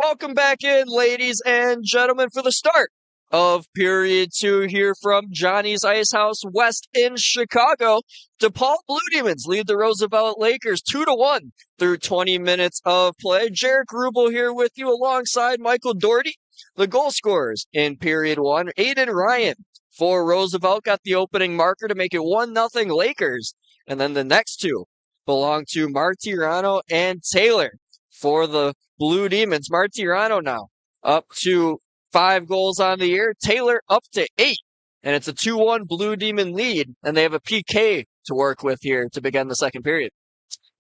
Welcome back in, ladies and gentlemen, for the start of period 2 here from Johnny's Ice House West in Chicago. DePaul Blue Demons lead the Roosevelt Lakers 2-1 through 20 minutes of play. Jarek Rubel here with you alongside Michael Doherty. The goal scorers in period 1, Aiden Ryan for Roosevelt got the opening marker to make it 1-0 Lakers. And then the next two belong to Martirano and Taylor for the Blue Demons. Martirano now up to 5 goals on the year. Taylor up to 8. And it's a 2-1 Blue Demon lead. And they have a PK to work with here to begin the second period.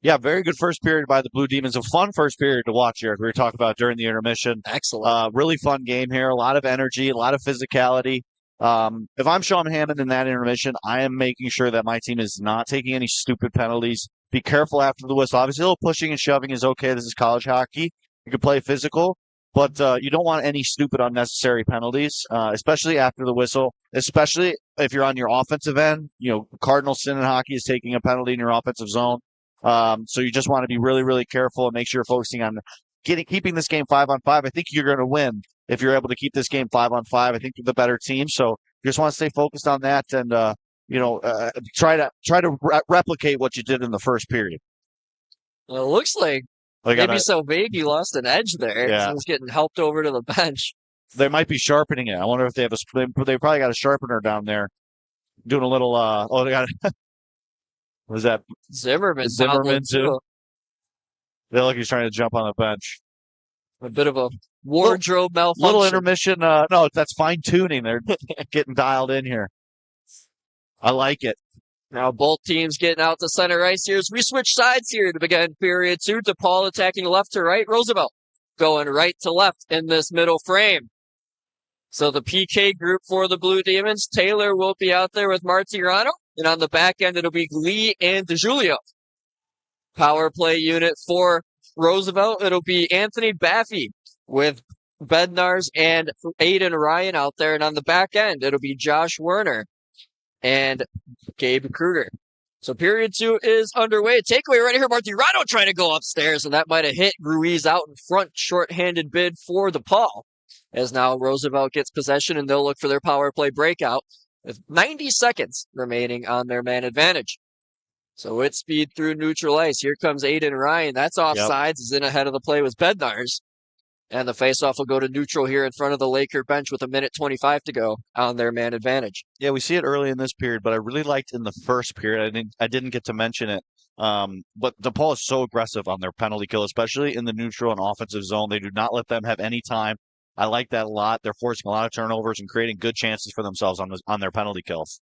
Yeah, very good first period by the Blue Demons. A fun first period to watch, Eric. We were talking about during the intermission. Excellent. Really fun game here. A lot of energy, a lot of physicality. If I'm Sean Hammond in that intermission, I am making sure that my team is not taking any stupid penalties. Be careful after the whistle. Obviously, a little pushing and shoving is okay. This is college hockey. You can play physical, but you don't want any stupid, unnecessary penalties, especially after the whistle, especially if you're on your offensive end. You know, cardinal sin in hockey is taking a penalty in your offensive zone. So you just want to be really, really careful and make sure you're focusing on keeping this game 5-on-5. I think you're going to win if you're able to keep this game 5-on-5. I think you're the better team. So you just want to stay focused on that and, try to replicate what you did in the first period. Well, it looks like maybe Salvegi lost an edge there. Yeah. So he's getting helped over to the bench. They might be sharpening it. I wonder if they have they probably got a sharpener down there doing a little, they got was that Zimmerman too? They look like he's trying to jump on the bench. A bit of a wardrobe malfunction. Little intermission. No, that's fine tuning. They're getting dialed in here. I like it. Now both teams getting out to center ice here as we switch sides here to begin period 2. DePaul attacking left to right. Roosevelt going right to left in this middle frame. So the PK group for the Blue Demons, Taylor will be out there with Martirano. And on the back end, it'll be Lee and DeJulio. Power play unit for Roosevelt, it'll be Anthony Baffy with Bednarz and Aiden Ryan out there. And on the back end, it'll be Josh Werner and Gabe Kruger. So period 2 is underway. Takeaway right here, Martirano trying to go upstairs, and that might have hit Ruiz out in front. Short-handed bid for DePaul. As now Roosevelt gets possession, and they'll look for their power play breakout with 90 seconds remaining on their man advantage. So it's speed through neutral ice. Here comes Aiden Ryan. That's offsides. He's in ahead of the play with Bednarz. And the faceoff will go to neutral here in front of the Laker bench with 1:25 to go on their man advantage. Yeah, we see it early in this period, but I really liked in the first period. I didn't get to mention it. But DePaul is so aggressive on their penalty kill, especially in the neutral and offensive zone. They do not let them have any time. I like that a lot. They're forcing a lot of turnovers and creating good chances for themselves on their penalty kills.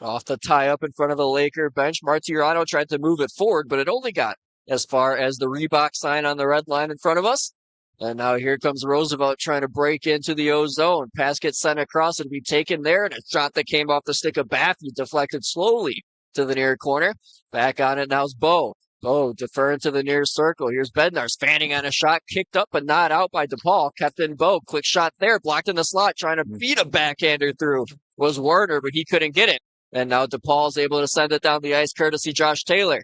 Off the tie up in front of the Laker bench, Martirano tried to move it forward, but it only got as far as the Reebok sign on the red line in front of us. And now here comes Roosevelt trying to break into the O zone. Pass gets sent across and be taken there, and a shot that came off the stick of Baffy deflected slowly to the near corner. Back on it now's Bo. Bo deferring to the near circle. Here's Bednarz fanning on a shot, kicked up but not out by DePaul. Kept in Bo. Quick shot there, blocked in the slot, trying to beat a backhander through. Was Werner, but he couldn't get it. And now DePaul's able to send it down the ice, courtesy Josh Taylor.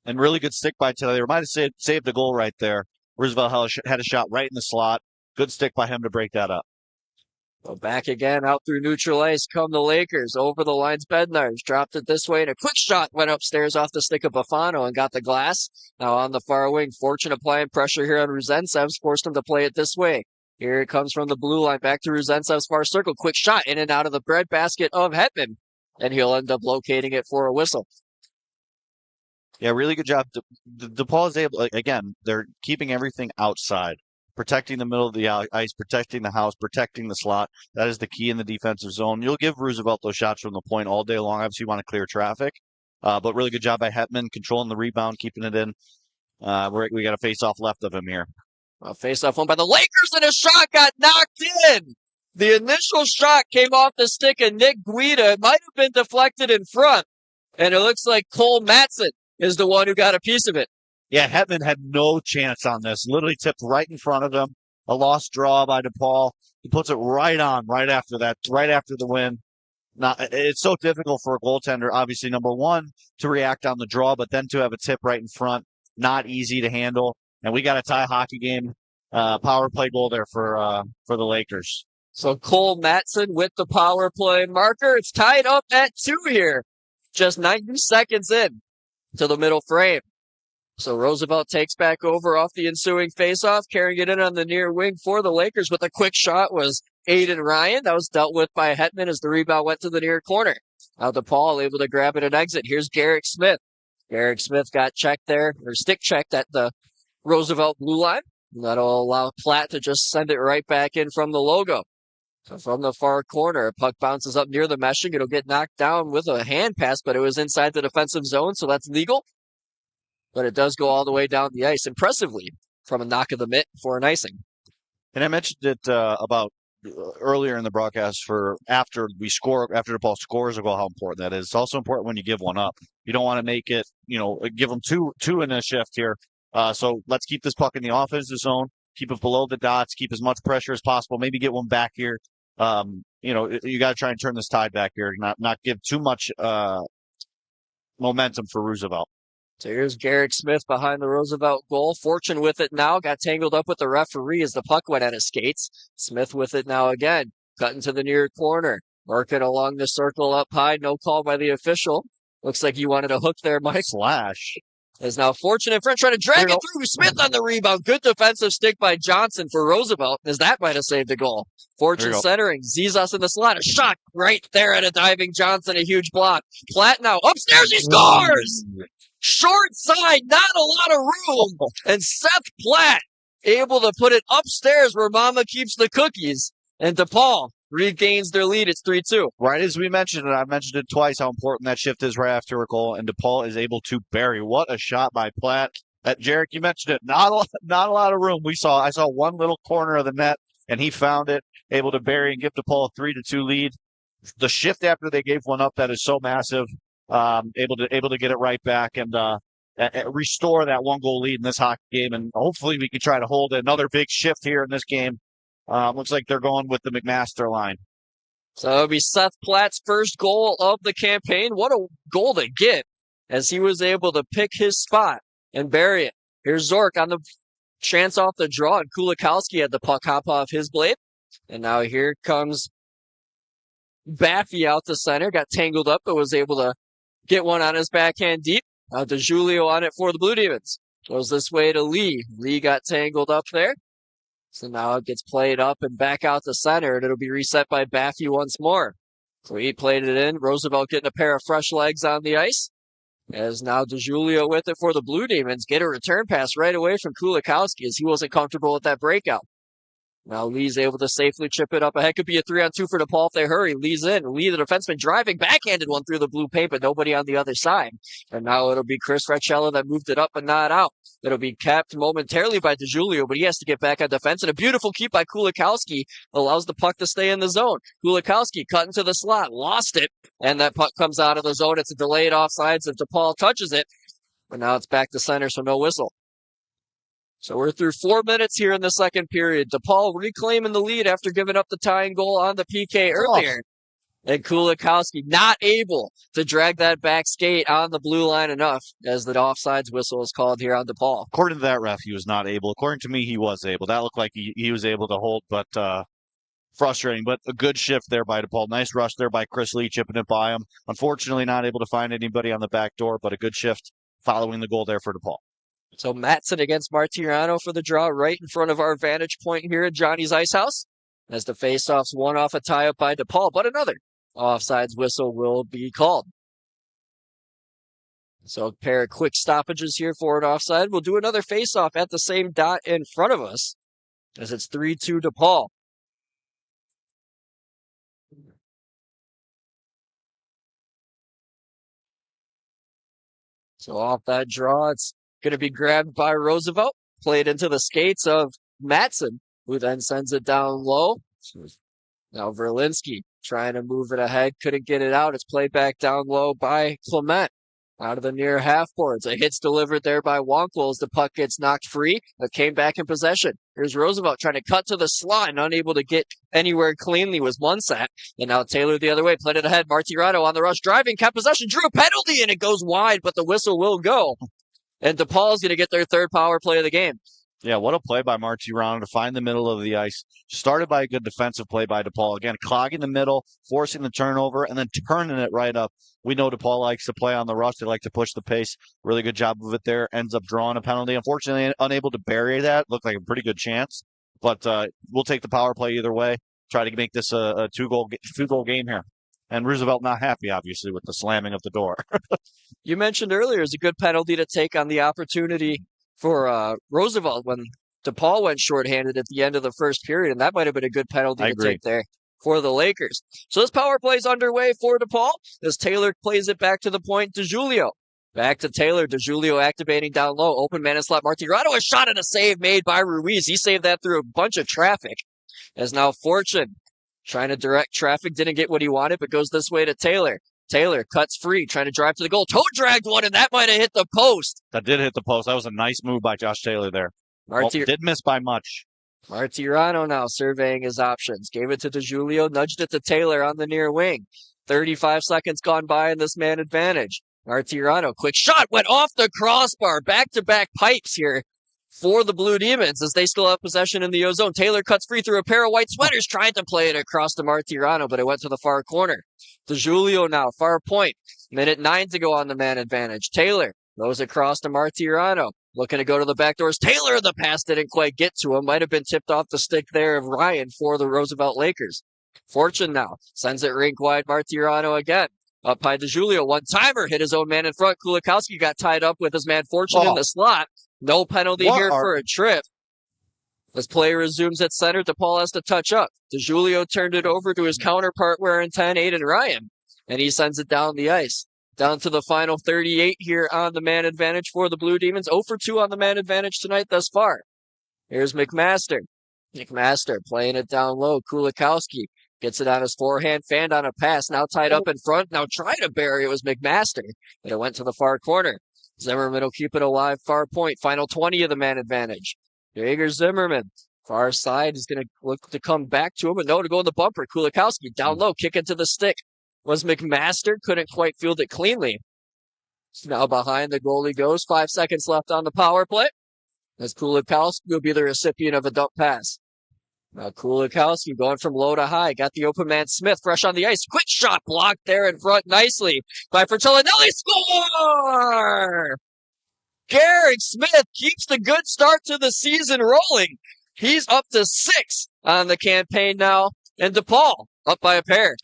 And really good stick by Taylor. Might have saved the goal right there. Roosevelt had a shot right in the slot. Good stick by him to break that up. So back again, out through neutral ice come the Lakers. Over the lines, Bednarz dropped it this way, and a quick shot went upstairs off the stick of Bafano and got the glass. Now on the far wing, Fortune applying pressure here on Ruzentsevs, forced him to play it this way. Here it comes from the blue line, back to Ruzentsevs' far circle. Quick shot in and out of the breadbasket of Hetman, and he'll end up locating it for a whistle. Yeah, really good job. DePaul is able, again, they're keeping everything outside, protecting the middle of the ice, protecting the house, protecting the slot. That is the key in the defensive zone. You'll give Roosevelt those shots from the point all day long. Obviously, you want to clear traffic, but really good job by Hetman, controlling the rebound, keeping it in. We got a face-off left of him here. A face-off won by the Lakers, and a shot got knocked in. The initial shot came off the stick of Nick Guida. It might have been deflected in front, and it looks like Cole Matson is the one who got a piece of it. Yeah, Hetman had no chance on this. Literally tipped right in front of him. A lost draw by DePaul. He puts it right on right after that, right after the win. Now, it's so difficult for a goaltender, obviously, number one, to react on the draw, but then to have a tip right in front, not easy to handle. And we got a tie hockey game. power play goal there for the Lakers. So Cole Matson with the power play marker. It's tied up at 2 here. Just 90 seconds in to the middle frame. So Roosevelt takes back over off the ensuing faceoff, carrying it in on the near wing for the Lakers with a quick shot was Aiden Ryan. That was dealt with by Hetman as the rebound went to the near corner. Now DePaul able to grab it and exit. Here's Garrick Smith. Garrick Smith got checked there, or stick checked at the Roosevelt blue line. That'll allow Platt to just send it right back in from the logo. So from the far corner, puck bounces up near the meshing. It'll get knocked down with a hand pass, but it was inside the defensive zone, so that's legal. But it does go all the way down the ice impressively from a knock of the mitt for an icing. And I mentioned it about earlier in the broadcast for after DePaul scores a goal, how important that is. It's also important when you give one up. You don't want to make it, give them two in a shift here. So let's keep this puck in the offensive zone, keep it below the dots, keep as much pressure as possible, maybe get one back here. You got to try and turn this tide back here, not give too much momentum for Roosevelt. So here's Garrick Smith behind the Roosevelt goal. Fortune with it now. Got tangled up with the referee as the puck went out of skates. Smith with it now again. Cutting to the near corner. Working along the circle up high. No call by the official. Looks like you wanted a hook there, Mike. Slash. Is now Fortune in front trying to drag it through. Smith on the rebound. Good defensive stick by Johnson for Roosevelt, as that might have saved the goal. Fortune centering. Zizas in the slot. A shot right there at a diving Johnson. A huge block. Platt now upstairs. He scores! Short side, not a lot of room. And Seth Platt able to put it upstairs where Mama keeps the cookies. And DePaul regains their lead. It's 3-2. Right as we mentioned it, I mentioned it twice how important that shift is right after a goal. And DePaul is able to bury. What a shot by Platt. Jarek, you mentioned it. Not a lot of room. I saw one little corner of the net, and he found it, able to bury and give DePaul a 3-2 lead. The shift after they gave one up, that is so massive. Able to get it right back and restore that 1-goal lead in this hockey game, and hopefully we can try to hold another big shift here in this game. Looks like they're going with the McMaster line. So it'll be Seth Platt's first goal of the campaign. What a goal to get, as he was able to pick his spot and bury it. Here's Zork on the chance off the draw, and Kulikowski had the puck hop off his blade. And now here comes Baffy out to center, got tangled up, but was able to get one on his backhand deep. DeJulio on it for the Blue Demons. Goes this way to Lee. Lee got tangled up there. So now it gets played up and back out to center, and it'll be reset by Baffy once more. So he played it in. Roosevelt getting a pair of fresh legs on the ice. As now DeJulio with it for the Blue Demons. Get a return pass right away from Kulikowski as he wasn't comfortable with that breakout. Now Lee's able to safely chip it up ahead. Could be a 3-on-2 for DePaul if they hurry. Lee's in. Lee, the defenseman, driving, backhanded one through the blue paint, but nobody on the other side. And now it'll be Chris Raccello that moved it up and not out. It'll be capped momentarily by DeJulio, but he has to get back on defense. And a beautiful keep by Kulikowski allows the puck to stay in the zone. Kulikowski cut into the slot, lost it, and that puck comes out of the zone. It's a delayed offsides if DePaul touches it. But now it's back to center, so no whistle. So we're through 4 minutes here in the second period. DePaul reclaiming the lead after giving up the tying goal on the PK earlier. And Kulikowski not able to drag that back skate on the blue line enough as the offsides whistle is called here on DePaul. According to that ref, he was not able. According to me, he was able. That looked like he was able to hold, but frustrating. But a good shift there by DePaul. Nice rush there by Chris Lee, chipping it by him. Unfortunately, not able to find anybody on the back door, but a good shift following the goal there for DePaul. So Matson against Martirano for the draw right in front of our vantage point here at Johnny's Ice House. As the faceoff's one off a tie-up by DePaul, but another offsides whistle will be called. So a pair of quick stoppages here for an offside. We'll do another faceoff at the same dot in front of us as it's 3-2 DePaul. So off that draw, it's going to be grabbed by Roosevelt, played into the skates of Matson, who then sends it down low. Now Verlinski trying to move it ahead, couldn't get it out. It's played back down low by Clement. Out of the near half boards. A hit's delivered there by Wonkel as the puck gets knocked free, but came back in possession. Here's Roosevelt trying to cut to the slot and unable to get anywhere cleanly was Munsat. And now Taylor the other way, played it ahead. Martirano on the rush, driving, kept possession, drew a penalty, and it goes wide, but the whistle will go. And DePaul's going to get their third power play of the game. Yeah, what a play by Martirano to find the middle of the ice. Started by a good defensive play by DePaul. Again, clogging the middle, forcing the turnover, and then turning it right up. We know DePaul likes to play on the rush. They like to push the pace. Really good job of it there. Ends up drawing a penalty. Unfortunately, unable to bury that. Looked like a pretty good chance. But we'll take the power play either way. Try to make this a two-goal game here. And Roosevelt not happy, obviously, with the slamming of the door. You mentioned earlier it's a good penalty to take on the opportunity for Roosevelt when DePaul went shorthanded at the end of the first period, and that might have been a good penalty I to agree. take there for the Lakers. So this power play is underway for DePaul as Taylor plays it back to the point to Julio. Back to Taylor. DeJulio activating down low. Open man and slot. Martirano, a shot and a save made by Ruiz. He saved that through a bunch of traffic. As now Fortune trying to direct traffic. Didn't get what he wanted, but goes this way to Taylor. Taylor cuts free, trying to drive to the goal. Toe dragged one, and that might have hit the post. That did hit the post. That was a nice move by Josh Taylor there. Did miss by much. Martirano now surveying his options. Gave it to DeJulio, nudged it to Taylor on the near wing. 35 seconds gone by in this man advantage. Martirano, quick shot, went off the crossbar. Back-to-back pipes here for the Blue Demons as they still have possession in the O-zone. Taylor cuts free through a pair of white sweaters, tried to play it across to Martirano, but it went to the far corner. DeJulio now, far point. Minute 9 to go on the man advantage. Taylor goes across to Martirano. Looking to go to the back doors. Taylor, the pass didn't quite get to him. Might have been tipped off the stick there of Ryan for the Roosevelt Lakers. Fortune now sends it rink wide. Martirano again. Up by DeJulio. One-timer hit his own man in front. Kulikowski got tied up with his man Fortune in the slot. No penalty here for a trip. As play resumes at center, DePaul has to touch up. DeJulio turned it over to his counterpart wearing 10, Aiden Ryan, and he sends it down the ice. Down to the final 38 here on the man advantage for the Blue Demons. 0 for 2 on the man advantage tonight thus far. Here's McMaster. McMaster playing it down low. Kulikowski gets it on his forehand, fanned on a pass, now tied up in front. Now trying to bury it was McMaster, but it went to the far corner. Zimmerman will keep it alive, far point. Final 20 of the man advantage. Jaeger Zimmerman, far side, is going to look to come back to him, but no, to go in the bumper. Kulikowski down low, kick into the stick. Was McMaster, couldn't quite field it cleanly. Now behind the goalie goes. 5 seconds left on the power play. As Kulikowski will be the recipient of a dump pass. Now Kulikowski going from low to high. Got the open man Smith fresh on the ice. Quick shot blocked there in front nicely by Fratellinelli. Score! Garrick Smith keeps the good start to the season rolling. He's up to 6 on the campaign now. And DePaul up by a pair.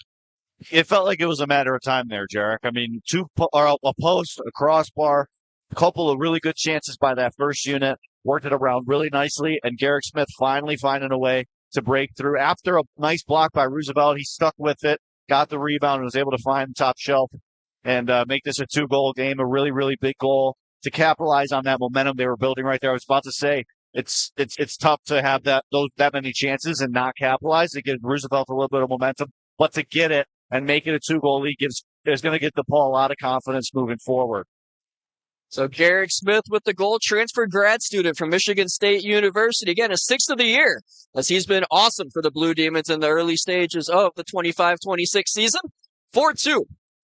It felt like it was a matter of time there, Jarek. I mean, a post, a crossbar, a couple of really good chances by that first unit. Worked it around really nicely. And Garrick Smith finally finding a way to break through. After a nice block by Roosevelt, he stuck with it, got the rebound, and was able to find the top shelf and make this a 2-goal game, a really, really big goal to capitalize on that momentum they were building right there. I was about to say, it's tough to have that many chances and not capitalize. It gives Roosevelt a little bit of momentum, but to get it and make it a 2-goal lead is going to get DePaul a lot of confidence moving forward. So Garrick Smith with the goal, transfer grad student from Michigan State University. Again, a 6th of the year, as he's been awesome for the Blue Demons in the early stages of the 25-26 season. 4-2.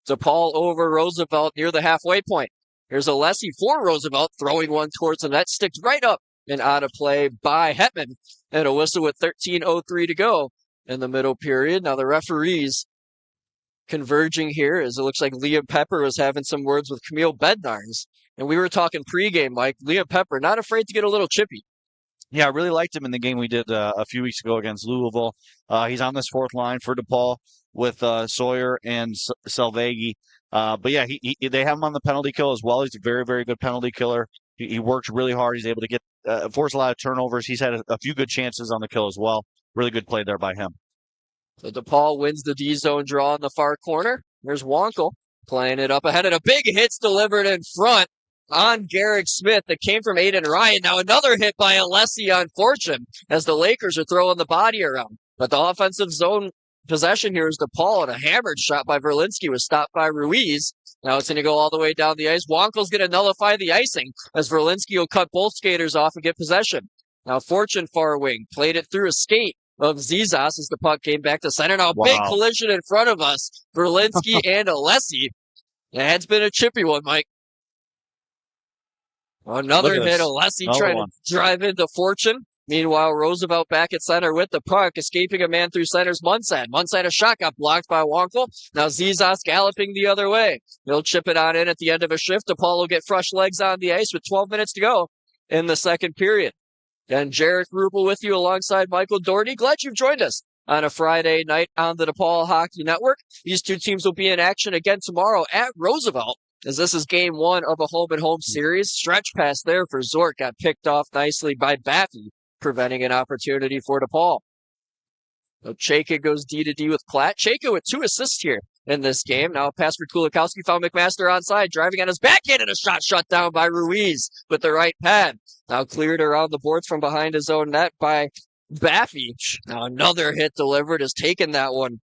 DePaul over Roosevelt near the halfway point. Here's Alessi for Roosevelt, throwing one towards the net, sticks right up and out of play by Hetman. And a whistle with 13:03 to go in the middle period. Now the referees converging here as it looks like Liam Pepper was having some words with Camille Bednarz. And we were talking pregame, Mike. Liam Pepper, not afraid to get a little chippy. Yeah, I really liked him in the game we did a few weeks ago against Louisville. He's on this fourth line for DePaul with Sawyer and Selvagi. But yeah, they have him on the penalty kill as well. He's a very, very good penalty killer. He works really hard. He's able to get force a lot of turnovers. He's had a few good chances on the kill as well. Really good play there by him. So DePaul wins the D-zone draw in the far corner. There's Wankel playing it up ahead, and a big hit's delivered in front on Garrick Smith that came from Aiden Ryan. Now another hit by Alessi on Fortune as the Lakers are throwing the body around. But the offensive zone possession here is DePaul, and a hammered shot by Verlinski was stopped by Ruiz. Now it's going to go all the way down the ice. Wankel's going to nullify the icing as Verlinski will cut both skaters off and get possession. Now Fortune far wing played it through a skate of Zizas as the puck came back to center. Now big collision in front of us. Verlinski and Alessi. Yeah, it's been a chippy one, Mike. Another at hit. this. Alessi Another trying to one. drive into Fortune. Meanwhile, Roosevelt back at center with the puck, escaping a man through center's Munson. Munson a shot got blocked by Wonkel. Now Zizas galloping the other way. He'll chip it on in at the end of a shift. DePaul will get fresh legs on the ice with 12 minutes to go in the second period. And Jarek Rupel with you alongside Michael Doherty. Glad you've joined us on a Friday night on the DePaul Hockey Network. These two teams will be in action again tomorrow at Roosevelt, as this is game one of a home-and-home series. Stretch pass there for Zort got picked off nicely by Baffy, preventing an opportunity for DePaul. So Chayka goes D-to-D with Platt. Chayka with 2 assists here in this game. Now a pass for Kulikowski, found McMaster onside, driving on his backhand, and a shot shut down by Ruiz with the right pad. Now cleared around the boards from behind his own net by Baffy. Now another hit delivered, has taken that one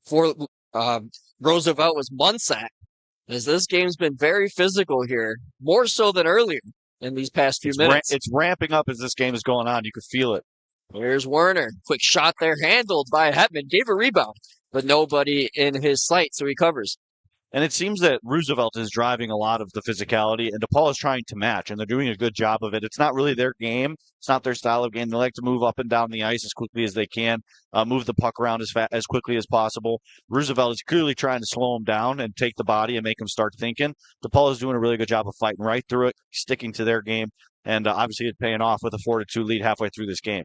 for Roosevelt was Munsak. As this game's been very physical here, more so than earlier in these past few minutes. It's ramping up as this game is going on. You can feel it. Here's Werner. Quick shot there, handled by Hetman. Gave a rebound, but nobody in his sight, so he covers. And it seems that Roosevelt is driving a lot of the physicality, and DePaul is trying to match, and they're doing a good job of it. It's not really their game. It's not their style of game. They like to move up and down the ice as quickly as they can, move the puck around as quickly as possible. Roosevelt is clearly trying to slow them down and take the body and make them start thinking. DePaul is doing a really good job of fighting right through it, sticking to their game, and obviously it's paying off with a 4-2 lead halfway through this game.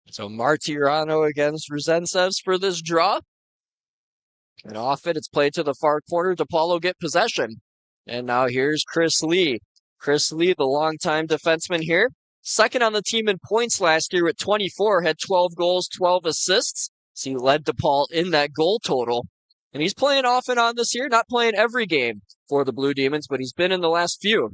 So Martirano against Ruzensevs for this draw. And off it, it's played to the far corner. DePaul will get possession. And now here's Chris Lee. Chris Lee, the longtime defenseman here. Second on the team in points last year at 24, had 12 goals, 12 assists. So he led DePaul in that goal total. And he's playing off and on this year, not playing every game for the Blue Demons, but he's been in the last few.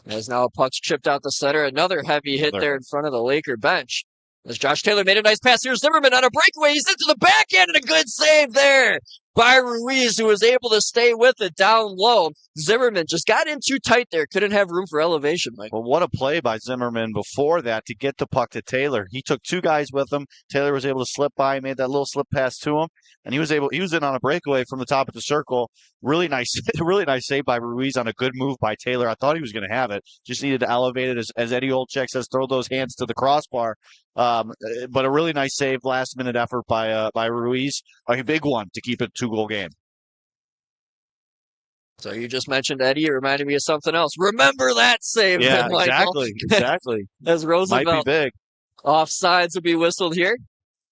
As now a puck's chipped out the center. Another heavy hit there in front of the Laker bench. As Josh Taylor made a nice pass, here's Zimmerman on a breakaway. He's into the backhand, and a good save there by Ruiz, who was able to stay with it down low. Zimmerman just got in too tight there. Couldn't have room for elevation, Mike. Well, what a play by Zimmerman before that to get the puck to Taylor. He took 2 guys with him. Taylor was able to slip by, made that little slip pass to him, and he was in on a breakaway from the top of the circle. Really nice save by Ruiz on a good move by Taylor. I thought he was going to have it. Just needed to elevate it, as Eddie Olczyk says, throw those hands to the crossbar. But a really nice save, last-minute effort by Ruiz. A big one to keep it a 2-goal game. So you just mentioned Eddie. It reminded me of something else. Remember that save, yeah, Michael. Exactly. As Roosevelt might be big. Offsides will be whistled here.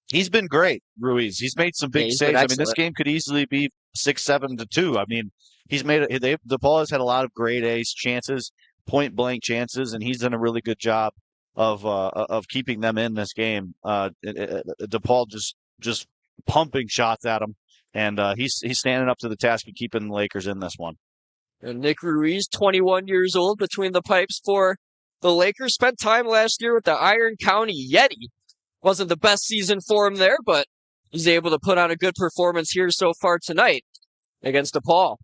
He's been great, Ruiz. He's made some big saves. I mean, this game could easily be 6-7-2. I mean, DePaul has had a lot of grade A's chances, point blank chances, and he's done a really good job of keeping them in this game. DePaul just pumping shots at him, and he's standing up to the task of keeping the Lakers in this one. And Nick Ruiz, 21 years old, between the pipes for the Lakers. Spent time last year with the Iron County Yeti. Wasn't the best season for him there, but he's able to put on a good performance here so far tonight against DePaul.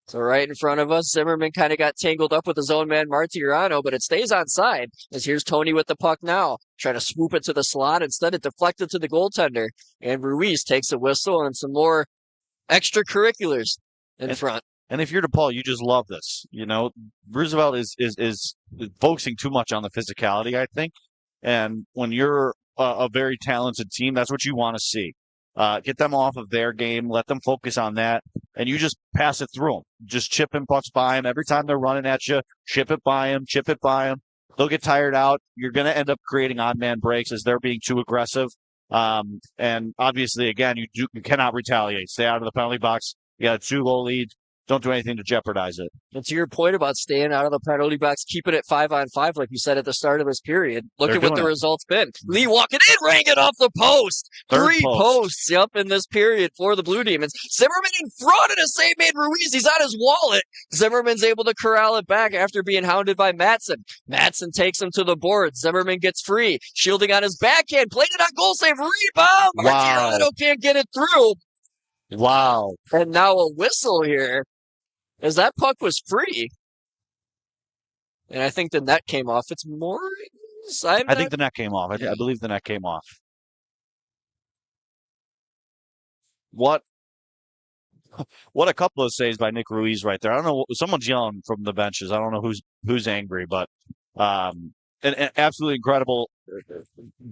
So right in front of us, Zimmerman kind of got tangled up with his own man, Martirano, but it stays onside. As here's Tony with the puck now, trying to swoop it to the slot. Instead, it deflected to the goaltender. And Ruiz takes a whistle and some more extracurriculars in front. And if you're DePaul, you just love this. You know, Roosevelt is focusing too much on the physicality, I think. And when you're a very talented team, that's what you want to see. Get them off of their game, let them focus on that, and you just pass it through them. Just chipping pucks by them. Every time they're running at you, chip it by them. They'll get tired out. You're going to end up creating odd man breaks as they're being too aggressive. And obviously, again, you cannot retaliate. Stay out of the penalty box. You got a 2-goal lead. Don't do anything to jeopardize it. And to your point about staying out of the penalty box, keeping it 5-on-5, like you said at the start of this period. Look at what the result's been. Lee walking in, rang it off the post. Three posts, in this period for the Blue Demons. Zimmerman in front, and a save made Ruiz. He's on his wallet. Zimmerman's able to corral it back after being hounded by Matson. Matson takes him to the board. Zimmerman gets free, shielding on his backhand, played it on goal save, rebound. Martirano can't get it through. Wow. And now a whistle here, as that puck was free. And I think the net came off. It's more. I think the net came off. I believe the net came off. What What a couple of saves by Nick Ruiz right there. I don't know. Someone's yelling from the benches. I don't know who's angry, but an absolutely incredible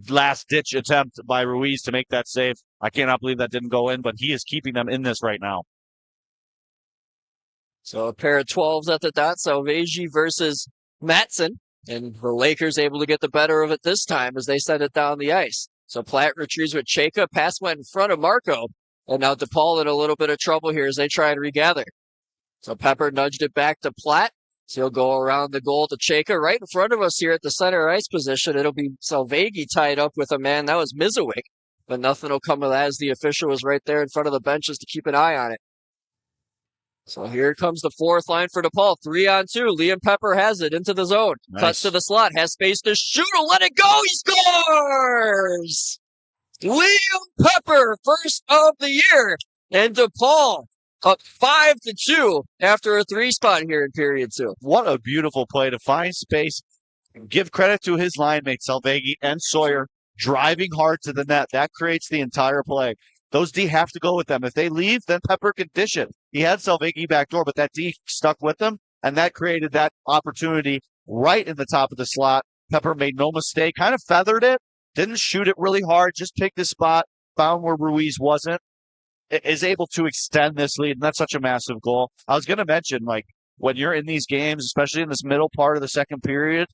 last ditch attempt by Ruiz to make that save. I cannot believe that didn't go in, but he is keeping them in this right now. So a pair of 12s at the dot. Salvegi versus Matson. And the Lakers able to get the better of it this time as they send it down the ice. So Platt retrieves with Chayka. Pass went in front of Marco. And now DePaul in a little bit of trouble here as they try and regather. So Pepper nudged it back to Platt. So he'll go around the goal to Chayka right in front of us here at the center ice position. It'll be Salvegi tied up with a man. That was Mizowick. But nothing will come of that as the official was right there in front of the benches to keep an eye on it. So here comes the fourth line for DePaul. 3-on-2. Liam Pepper has it into the zone. Nice. Cuts to the slot. Has space to shoot. Will let it go. He scores! Liam Pepper, first of the year. And DePaul up 5-2 after a 3-spot here in period 2. What a beautiful play to find space. Give credit to his line mates, Salvegi and Sawyer, driving hard to the net. That creates the entire play. Those D have to go with them. If they leave, then Pepper can dish it. He had Salvegi backdoor, but that D stuck with him, and that created that opportunity right in the top of the slot. Pepper made no mistake, kind of feathered it, didn't shoot it really hard, just picked the spot, found where Ruiz wasn't, is able to extend this lead, and that's such a massive goal. I was going to mention, like, when you're in these games, especially in this middle part of the second period,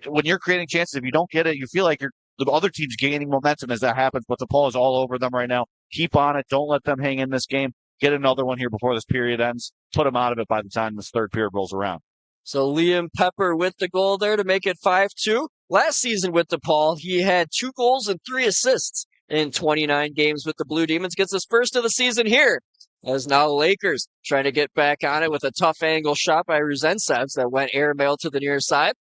when you're creating chances, if you don't get it, you feel like the other team's gaining momentum as that happens, but DePaul is all over them right now. Keep on it. Don't let them hang in this game. Get another one here before this period ends. Put them out of it by the time this third period rolls around. So Liam Pepper with the goal there to make it 5-2. Last season with DePaul, he had 2 goals and 3 assists in 29 games with the Blue Demons. Gets his first of the season here. As now Lakers trying to get back on it with a tough angle shot by Roosevelt that went airmail to the near side.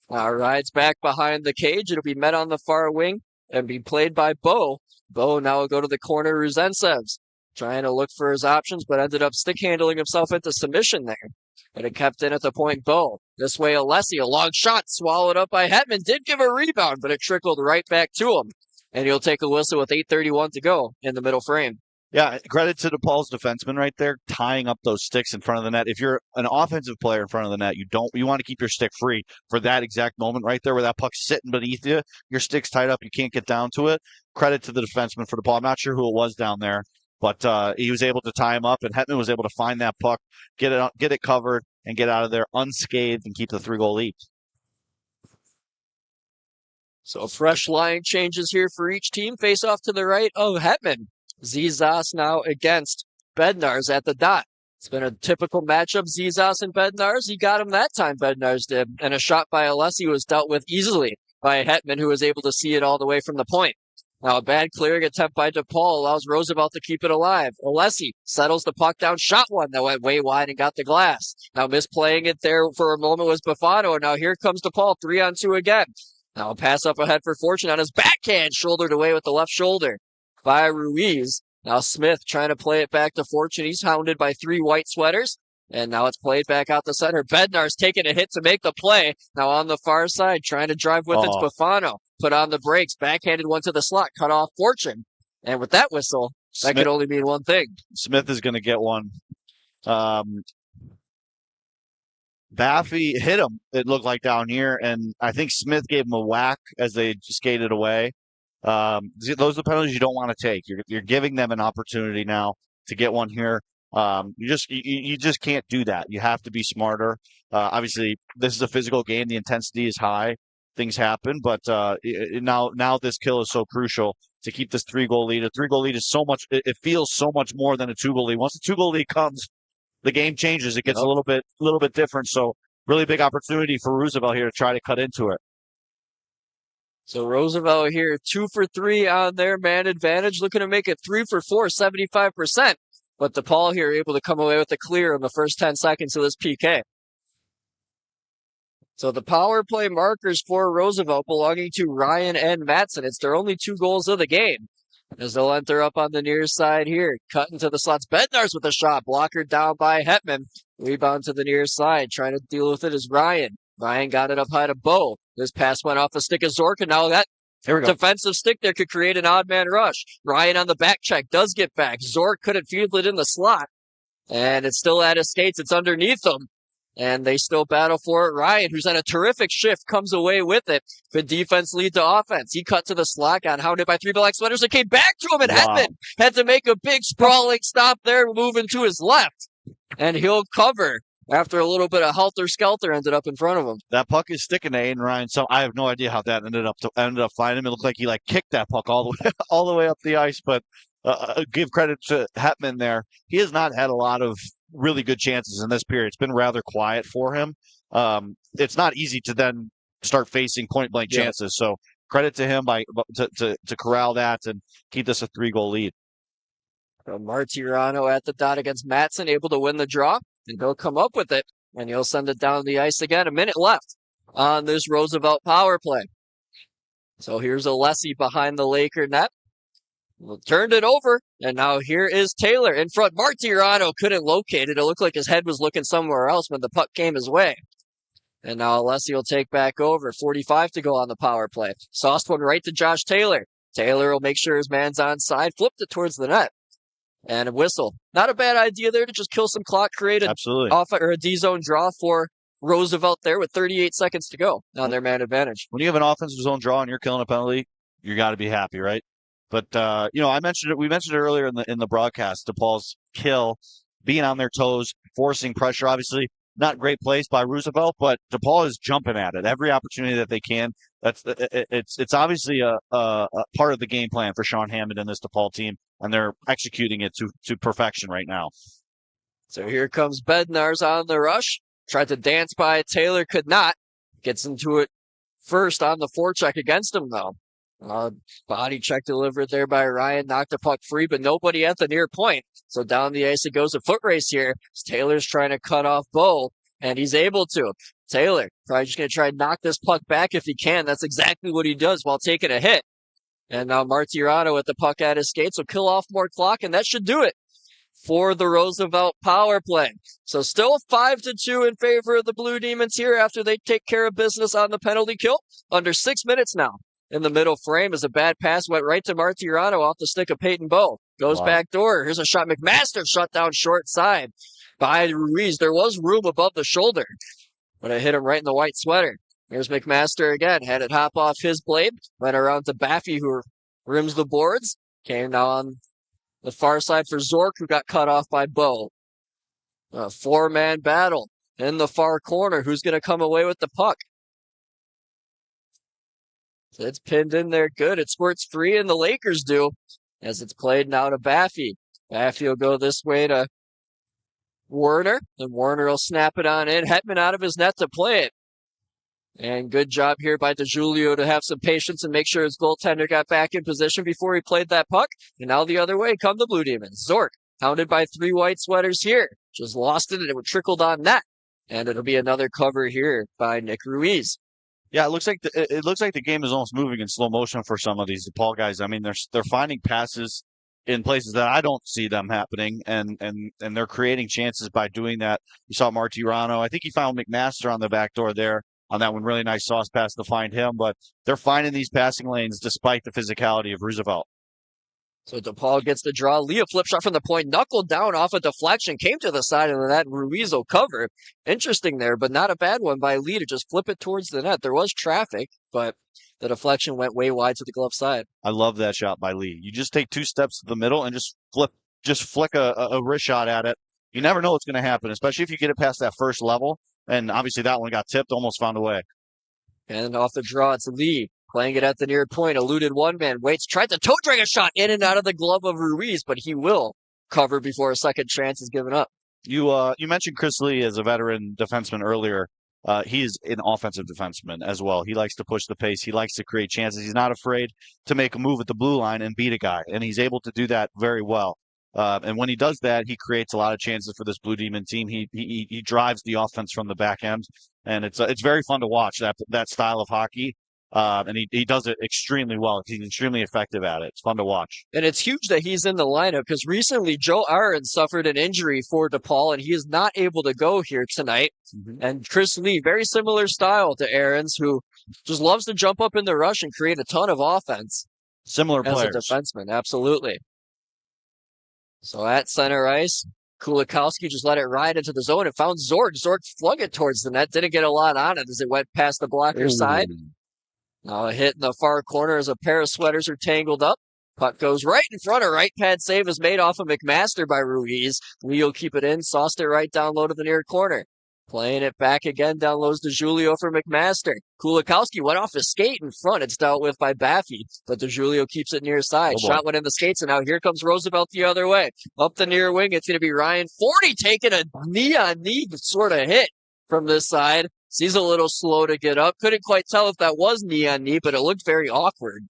Rides back behind the cage. It'll be met on the far wing and be played by Bo. Bo now will go to the corner. Roosevelt trying to look for his options, but ended up stick handling himself into submission there. And it kept in at the point. Bo. This way, Alessi, a long shot swallowed up by Hetman. Did give a rebound, but it trickled right back to him. And he'll take a whistle with 8:31 to go in the middle frame. Yeah, credit to DePaul's defenseman right there, tying up those sticks in front of the net. If you're an offensive player in front of the net, you want to keep your stick free for that exact moment right there where that puck's sitting beneath you. Your stick's tied up, you can't get down to it. Credit to the defenseman for DePaul. I'm not sure who it was down there, but he was able to tie him up, and Hetman was able to find that puck, get it covered, and get out of there unscathed and keep the 3-goal lead. So fresh line changes here for each team. Face off to the right of Hetman. Zizas now against Bednarz at the dot. It's been a typical matchup, Zizas and Bednarz. He got him that time, Bednarz did. And a shot by Alessi was dealt with easily by Hetman, who was able to see it all the way from the point. Now a bad clearing attempt by DePaul allows Roosevelt to keep it alive. Alessi settles the puck down, shot one that went way wide and got the glass. Now misplaying it there for a moment was Buffano, and now here comes DePaul, 3-on-2 again. Now a pass up ahead for Fortune on his backhand, shouldered away with the left shoulder by Ruiz. Now Smith trying to play it back to Fortune. He's hounded by 3 white sweaters. And now it's played back out the center. Bednar's taking a hit to make the play. Now on the far side, trying to drive with it's Buffano. Put on the brakes. Backhanded one to the slot. Cut off Fortune. And with that whistle, that could only mean one thing. Smith is going to get one. Baffy hit him, it looked like, down here. And I think Smith gave him a whack as they skated away. Those are the penalties you don't want to take. You're giving them an opportunity now to get one here. You just can't do that. You have to be smarter. Obviously, this is a physical game. The intensity is high. Things happen, but now this kill is so crucial to keep this 3-goal lead. A 3-goal lead is so much. It feels so much more than a 2-goal lead. Once the 2-goal lead comes, the game changes. It gets a little bit different. So really big opportunity for Roosevelt here to try to cut into it. So Roosevelt here, 2 for 3 on their man advantage, looking to make it 3 for 4, 75%. But DePaul here able to come away with the clear in the first 10 seconds of this PK. So the power play markers for Roosevelt belonging to Ryan and Matson. It's their only 2 goals of the game. As they'll enter up on the near side here. Cut into the slots. Bednarz with a shot. Blocker down by Hetman. Rebound to the near side. Trying to deal with it is Ryan. Ryan got it up high to Bo. This pass went off the stick of Zork, and now that defensive stick there could create an odd man rush. Ryan on the back check does get back. Zork couldn't field it in the slot. And it's still at his skates. It's underneath them. And they still battle for it. Ryan, who's on a terrific shift, comes away with it. Good defense lead to offense. He cut to the slot, got hounded by three black sweaters, and came back to him. And Wow. Hetman had to make a big sprawling stop there, moving to his left. And he'll cover after a little bit of helter-skelter ended up in front of him. That puck is sticking to Aiden Ryan, so I have no idea how that ended up flying him. It looked like he kicked that puck all the way up the ice, but give credit to Hetman there. He has not had a lot of really good chances in this period. It's been rather quiet for him. It's not easy to then start facing point blank chances. So credit to him to corral that and keep this a 3-goal lead. So Martirano at the dot against Matson, able to win the draw, and he'll come up with it, and he'll send it down the ice again. A minute left on this Roosevelt power play. So here's Alessi behind the Laker net. Turned it over, and now here is Taylor in front. Martirano couldn't locate it. It looked like his head was looking somewhere else when the puck came his way. And now Alessi will take back over. 45 to go on the power play. Sauced one right to Josh Taylor. Taylor will make sure his man's on side. Flipped it towards the net. And a whistle. Not a bad idea there to just kill some clock, create a D-zone draw for Roosevelt there with 38 seconds to go on their man advantage. When you have an offensive zone draw and you're killing a penalty, you got to be happy, right? But I mentioned it. We mentioned it earlier in the broadcast. DePaul's kill, being on their toes, forcing pressure. Obviously, not great plays by Roosevelt, but DePaul is jumping at it every opportunity that they can. It's obviously a part of the game plan for Sean Hammond and this DePaul team, and they're executing it to perfection right now. So here comes Bednar's on the rush. Tried to dance by Taylor, could not. Gets into it first on the forecheck against him, though. Body check delivered there by Ryan, knocked the puck free, but nobody at the near point. So down the ice it goes, a foot race here. Taylor's trying to cut off Bo, and he's able to. Taylor probably just going to try and knock this puck back if he can. That's exactly what he does while taking a hit. And now Martirano with the puck at his skates will kill off more clock, and that should do it for the Roosevelt power play. So still 5-2 in favor of the Blue Demons here after they take care of business on the penalty kill. Under 6 minutes now. In the middle frame as a bad pass went right to Martirano off the stick of Peyton Bowe. Goes back door. Here's a shot. McMaster shut down short side by Ruiz. There was room above the shoulder, but it hit him right in the white sweater. Here's McMaster again. Had it hop off his blade. Went around to Baffy, who rims the boards. Came now on the far side for Zork, who got cut off by Bowe. A 4-man battle in the far corner. Who's going to come away with the puck? It's pinned in there good. It squirts free, and the Lakers do, as it's played now to Baffy. Baffy will go this way to Werner, and Werner will snap it on in. Hetman out of his net to play it. And good job here by DeJulio to have some patience and make sure his goaltender got back in position before he played that puck. And now the other way come the Blue Demons. Zork, hounded by 3 white sweaters here. Just lost it, and it trickled on net. And it'll be another cover here by Nick Ruiz. Yeah, it looks like the game is almost moving in slow motion for some of these DePaul guys. I mean, they're finding passes in places that I don't see them happening, and they're creating chances by doing that. You saw Martirano. I think he found McMaster on the back door there on that one. Really nice sauce pass to find him, but they're finding these passing lanes despite the physicality of Roosevelt. So DePaul gets the draw. Leah flip shot from the point, knuckled down off a deflection, came to the side of the net. Ruiz will cover. Interesting there, but not a bad one by Lee to just flip it towards the net. There was traffic, but the deflection went way wide to the glove side. I love that shot by Lee. You just take 2 steps to the middle and just flick a wrist shot at it. You never know what's going to happen, especially if you get it past that first level. And obviously that one got tipped, almost found a way. And off the draw, it's Lee. Playing it at the near point, eluded one man, waits, tried to toe drag a shot in and out of the glove of Ruiz, but he will cover before a second chance is given up. You mentioned Chris Lee as a veteran defenseman earlier. He's an offensive defenseman as well. He likes to push the pace. He likes to create chances. He's not afraid to make a move at the blue line and beat a guy, and he's able to do that very well. And when he does that, he creates a lot of chances for this Blue Demon team. He drives the offense from the back end, and it's very fun to watch that style of hockey. And he does it extremely well. He's extremely effective at it. It's fun to watch. And it's huge that he's in the lineup because recently Joe Ahrens suffered an injury for DePaul, and he is not able to go here tonight. Mm-hmm. And Chris Lee, very similar style to Ahrens, who just loves to jump up in the rush and create a ton of offense. Similar players. As a defenseman, absolutely. So at center ice, Kulikowski just let it ride into the zone and found Zorg. Zorg flung it towards the net. Didn't get a lot on it as it went past the blocker's side. Now a hit in the far corner as a pair of sweaters are tangled up. Puck goes right in front. A right pad save is made off of McMaster by Ruiz. Lee'll keep it in. Sauced it right down low to the near corner. Playing it back again, down lows to Julio for McMaster. Kulikowski went off his skate in front. It's dealt with by Baffy, but DeJulio keeps it near side. Shot went in the skates, and now here comes Roosevelt the other way. Up the near wing, it's going to be Ryan 40 taking a knee-on-knee sort of hit from this side. He's a little slow to get up. Couldn't quite tell if that was knee-on-knee, but it looked very awkward.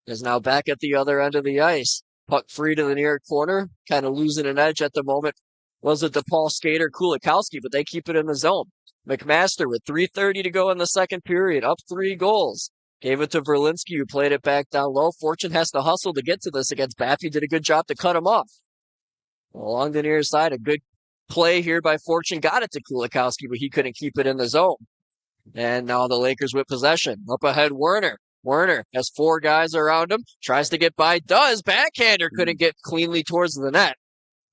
Is now back at the other end of the ice. Puck free to the near corner, kind of losing an edge at the moment. Was it DePaul skater Kulikowski, but they keep it in the zone. McMaster with 3:30 to go in the second period, up 3 goals. Gave it to Verlinski, who played it back down low. Fortune has to hustle to get to this against Baffy. Did a good job to cut him off. Along the near side, a good play here by Fortune. Got it to Kulikowski, but he couldn't keep it in the zone. And now the Lakers with possession. Up ahead, Werner. Werner has 4 guys around him. Tries to get by. Does. Backhander couldn't get cleanly towards the net.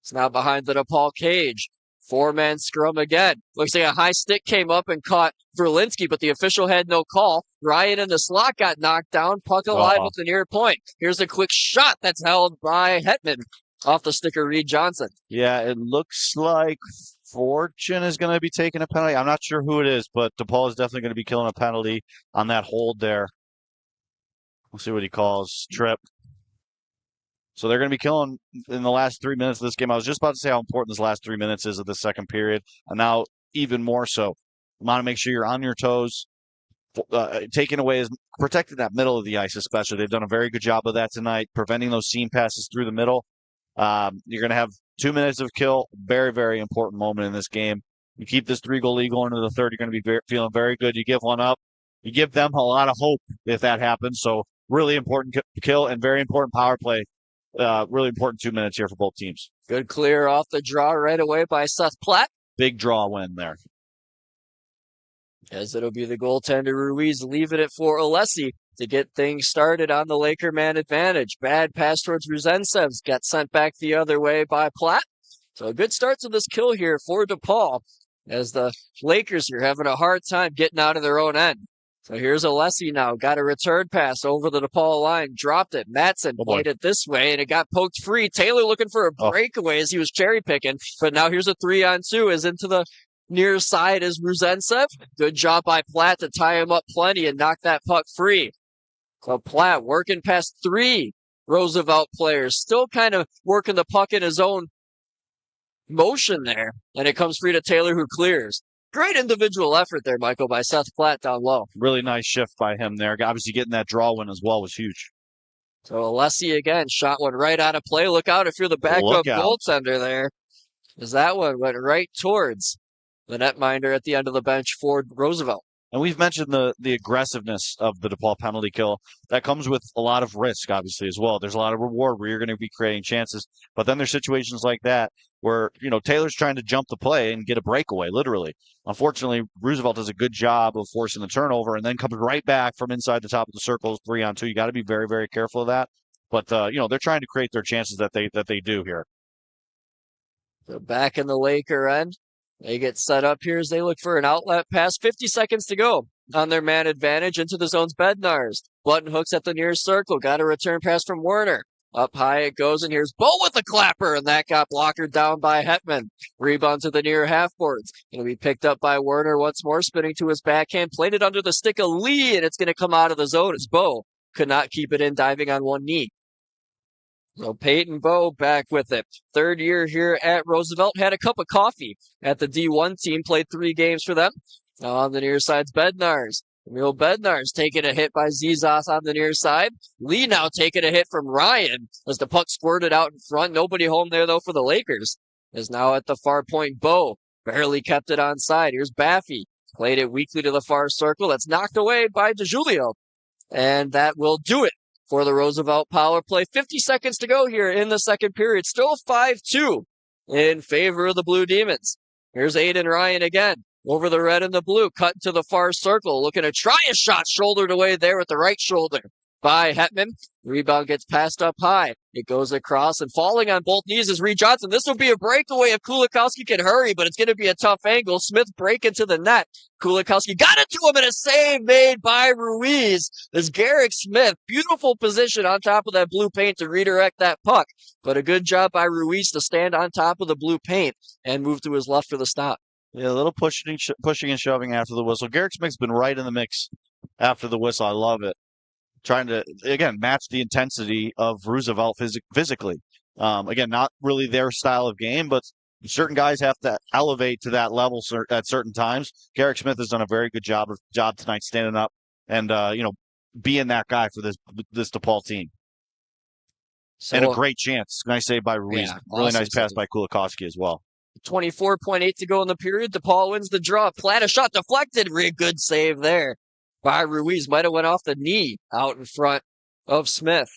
It's now behind the DePaul cage. 4-man scrum again. Looks like a high stick came up and caught Verlinski, but the official had no call. Ryan in the slot got knocked down. Puck alive at the near point. Here's a quick shot that's held by Hetman off the stick of Reed Johnson. Yeah, it looks like Fortune is going to be taking a penalty. I'm not sure who it is, but DePaul is definitely going to be killing a penalty on that hold there. We'll see what he calls. Trip. So they're going to be killing in the last 3 minutes of this game. I was just about to say how important this last 3 minutes is of the second period, and now even more so. You want to make sure you're on your toes, taking away, protecting that middle of the ice especially. They've done a very good job of that tonight, preventing those seam passes through the middle. You're going to have 2 minutes of kill. Very, very important moment in this game. You keep this 3-goal lead going into the third, you're going to be feeling very good. You give one up. You give them a lot of hope if that happens. So really important kill and very important power play. Really important 2 minutes here for both teams. Good clear off the draw right away by Seth Platt. Big draw win there. As it'll be the goaltender Ruiz leaving it for Alessi to get things started on the Laker man advantage. Bad pass towards Ruzensevs got sent back the other way by Platt. So a good start to this kill here for DePaul as the Lakers are having a hard time getting out of their own end. So here's Alessi now. Got a return pass over the DePaul line. Dropped it. Matson played it this way, and it got poked free. Taylor looking for a breakaway as he was cherry picking. But now here's a 3-on-2 as into the near side is Ruzentsev. Good job by Platt to tie him up plenty and knock that puck free. So Platt working past 3 Roosevelt players. Still kind of working the puck in his own motion there. And it comes free to Taylor, who clears. Great individual effort there, Michael, by Seth Platt down low. Really nice shift by him there. Obviously getting that draw win as well was huge. So Alessi again, shot one right out of play. Look out if you're the backup goaltender there. As that one went right towards the netminder at the end of the bench for Roosevelt. And we've mentioned the aggressiveness of the DePaul penalty kill. That comes with a lot of risk, obviously, as well. There's a lot of reward where you're going to be creating chances. But then there's situations like that where, Taylor's trying to jump the play and get a breakaway, literally. Unfortunately, Roosevelt does a good job of forcing the turnover and then comes right back from inside the top of the circles, 3-on-2. You got to be very, very careful of that. But, they're trying to create their chances that they do here. So back in the Laker end. They get set up here as they look for an outlet pass. 50 seconds to go on their man advantage into the zone's Bednarz. Button hooks at the near circle. Got a return pass from Werner. Up high it goes, and here's Bo with the clapper, and that got blockered down by Hetman. Rebound to the near half boards. Going to be picked up by Werner once more, spinning to his backhand. Played it under the stick of Lee, and it's going to come out of the zone. It's Bo. Could not keep it in, diving on one knee. So Peyton Bowe back with it. 3rd year here at Roosevelt. Had a cup of coffee at the D1 team. Played 3 games for them. Now on the near side's Bednarz. Emil Bednarz taking a hit by Zizas on the near side. Lee now taking a hit from Ryan as the puck squirted out in front. Nobody home there, though, for the Lakers. Is now at the far point. Bowe barely kept it on side. Here's Baffy. Played it weakly to the far circle. That's knocked away by DeJulio. And that will do it for the Roosevelt power play. 50 seconds to go here in the second period. Still 5-2 in favor of the Blue Demons. Here's Aiden Ryan again. Over the red and the blue. Cut to the far circle. Looking to try a shot. Shouldered away there with the right shoulder. by Hetman. Rebound gets passed up high. It goes across and falling on both knees is Reed Johnson. This will be a breakaway if Kulikowski can hurry, but it's going to be a tough angle. Smith break into the net. Kulikowski got it to him and a save made by Ruiz. There's Garrick Smith. Beautiful position on top of that blue paint to redirect that puck, but a good job by Ruiz to stand on top of the blue paint and move to his left for the stop. Yeah, a little pushing and shoving after the whistle. Garrick Smith's been right in the mix after the whistle. I love it. Trying to, again, match the intensity of Roosevelt physically. Again, not really their style of game, but certain guys have to elevate to that level at certain times. Garrick Smith has done a very good job tonight, standing up and being that guy for this DePaul team. And a great chance. Nice save by Ruiz. Yeah, really awesome nice pass save. by Kulikowski as well. 24.8 to go in the period. DePaul wins the draw. Plata shot deflected. Really good save there by Ruiz. Might have went off the knee out in front of Smith.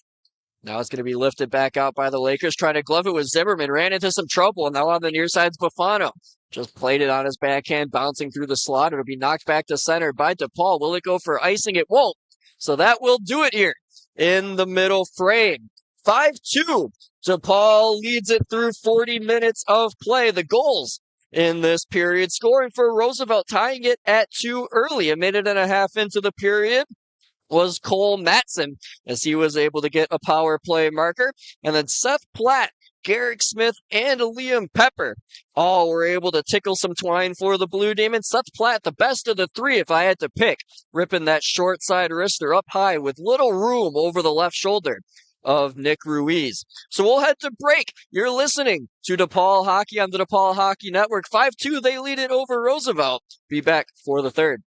Now it's going to be lifted back out by the Lakers. Trying to glove it with Zimmerman. Ran into some trouble. And now on the near side's Bufano. Just played it on his backhand, bouncing through the slot. It'll be knocked back to center by DePaul. Will it go for icing? It won't. So that will do it here in the middle frame. 5-2. DePaul leads it through 40 minutes of play. The goals in this period, scoring for Roosevelt, tying it at 2 early. A minute and a half into the period was Cole Matson, as he was able to get a power play marker. And then Seth Platt, Garrick Smith, and Liam Pepper all were able to tickle some twine for the Blue Demons. Seth Platt, the best of the three, if I had to pick, ripping that short side wrister up high with little room over the left shoulder of Nick Ruiz. So we'll head to break. You're listening to DePaul Hockey on the DePaul Hockey Network. 5-2, they lead it over Roosevelt. Be back for the third.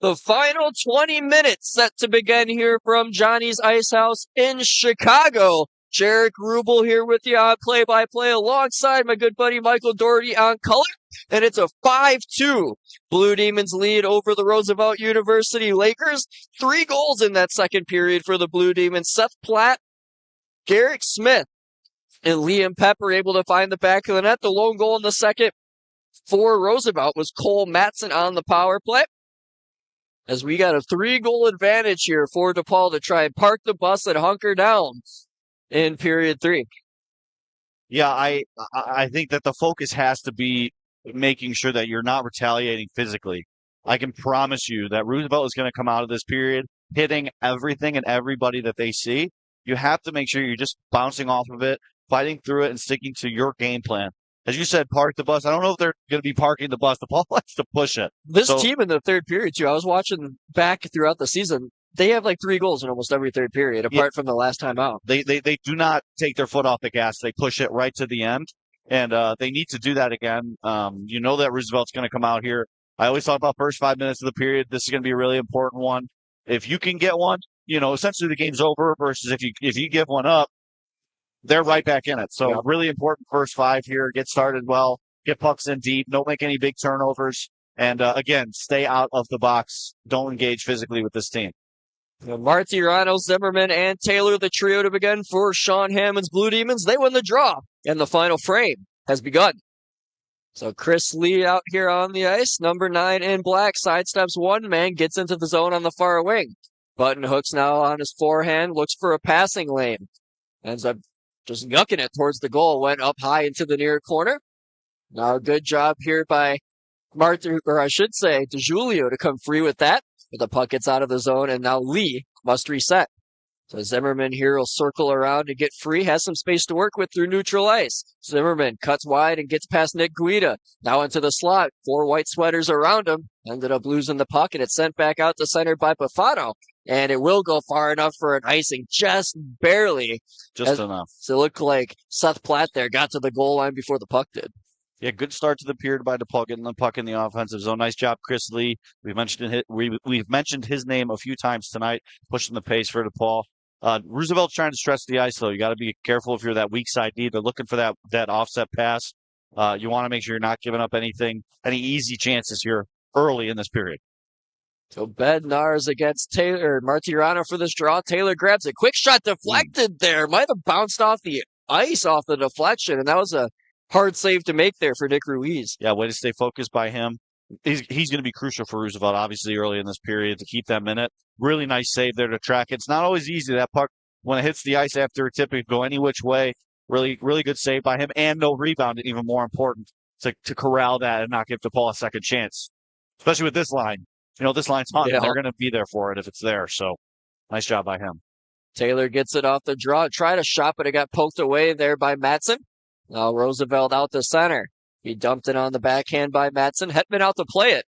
The final 20 minutes set to begin here from Johnny's Ice House in Chicago. Jarek Rubel here with you on play-by-play alongside my good buddy Michael Doherty on color. And it's a 5-2 Blue Demons lead over the Roosevelt University Lakers. 3 goals in that second period for the Blue Demons. Seth Platt, Garrick Smith, and Liam Pepper able to find the back of the net. The lone goal in the second for Roosevelt was Cole Matson on the power play. As we got a 3-goal advantage here for DePaul to try and park the bus and hunker down in period 3. Yeah, I think that the focus has to be making sure that you're not retaliating physically. I can promise you that Roosevelt is going to come out of this period hitting everything and everybody that they see. You have to make sure you're just bouncing off of it, fighting through it, and sticking to your game plan. As you said, park the bus. I don't know if they're going to be parking the bus. DePaul likes to push it. This team in the third period, too, I was watching back throughout the season. They have like 3 goals in almost every third period, apart from the last time out. They do not take their foot off the gas. They push it right to the end, and they need to do that again. You know that Roosevelt's going to come out here. I always talk about first 5 minutes of the period. This is going to be a really important one. If you can get one, essentially the game's over, versus if you give one up, they're right back in it. So really important first 5 here. Get started well. Get pucks in deep. Don't make any big turnovers. And, again, stay out of the box. Don't engage physically with this team. Martirano, Zimmerman, and Taylor, the trio to begin for Sean Hammond's Blue Demons. They win the draw, and the final frame has begun. So Chris Lee out here on the ice. Number 9 in black sidesteps one man, gets into the zone on the far wing. Button hooks now on his forehand, looks for a passing lane. Ends up just yucking it towards the goal, went up high into the near corner. Now a good job here by DeJulio to come free with that. But the puck gets out of the zone, and now Lee must reset. So Zimmerman here will circle around to get free, has some space to work with through neutral ice. Zimmerman cuts wide and gets past Nick Guida. Now into the slot. 4 white sweaters around him. Ended up losing the puck, and it's sent back out to center by Bufano. And it will go far enough for an icing, just barely. Just enough. So it looked like Seth Platt there got to the goal line before the puck did. Yeah, good start to the period by DePaul, getting the puck in the offensive zone. Nice job, Chris Lee. We've mentioned his name a few times tonight, pushing the pace for DePaul. Roosevelt's trying to stretch the ice, though. You got to be careful if you're that weak side D. They're looking for that offset pass. You want to make sure you're not giving up any easy chances here early in this period. So Bednar's against Taylor. Martirano for this draw. Taylor grabs it. Quick shot deflected there. Might have bounced off the ice off the deflection, and that was a hard save to make there for Nick Ruiz. Yeah, way to stay focused by him. He's going to be crucial for Roosevelt, obviously, early in this period to keep them in it. Really nice save there to track it. It's not always easy. That puck, when it hits the ice after a tip, it can go any which way. Really, really good save by him, and no rebound, even more important, to corral that and not give DePaul a second chance, especially with this line. This line's hot, and they're going to be there for it if it's there. So, nice job by him. Taylor gets it off the draw. Tried a shot, but it got poked away there by Matson. Now Roosevelt out to center. He dumped it on the backhand by Matson. Hetman out to play it.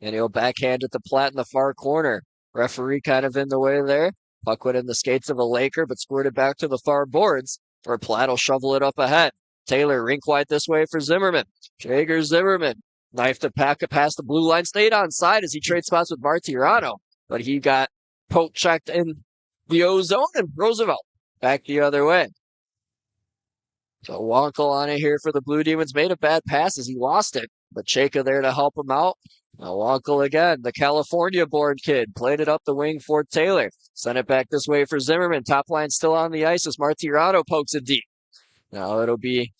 And he'll backhand it to Platt in the far corner. Referee kind of in the way there. Puck went in the skates of a Laker, but squirted back to the far boards, where Platt will shovel it up ahead. Taylor rink wide this way for Zimmerman. Jaeger Zimmerman. Knife to pack it past the blue line. Stayed on side as he trades spots with Martirano. But he got poke checked in the O-zone, and Roosevelt back the other way. So Wonkel on it here for the Blue Demons. Made a bad pass as he lost it. But Cheka there to help him out. Now Wonkel again, the California-born kid. Played it up the wing for Taylor. Sent it back this way for Zimmerman. Top line still on the ice as Martirano pokes it deep. Now it'll be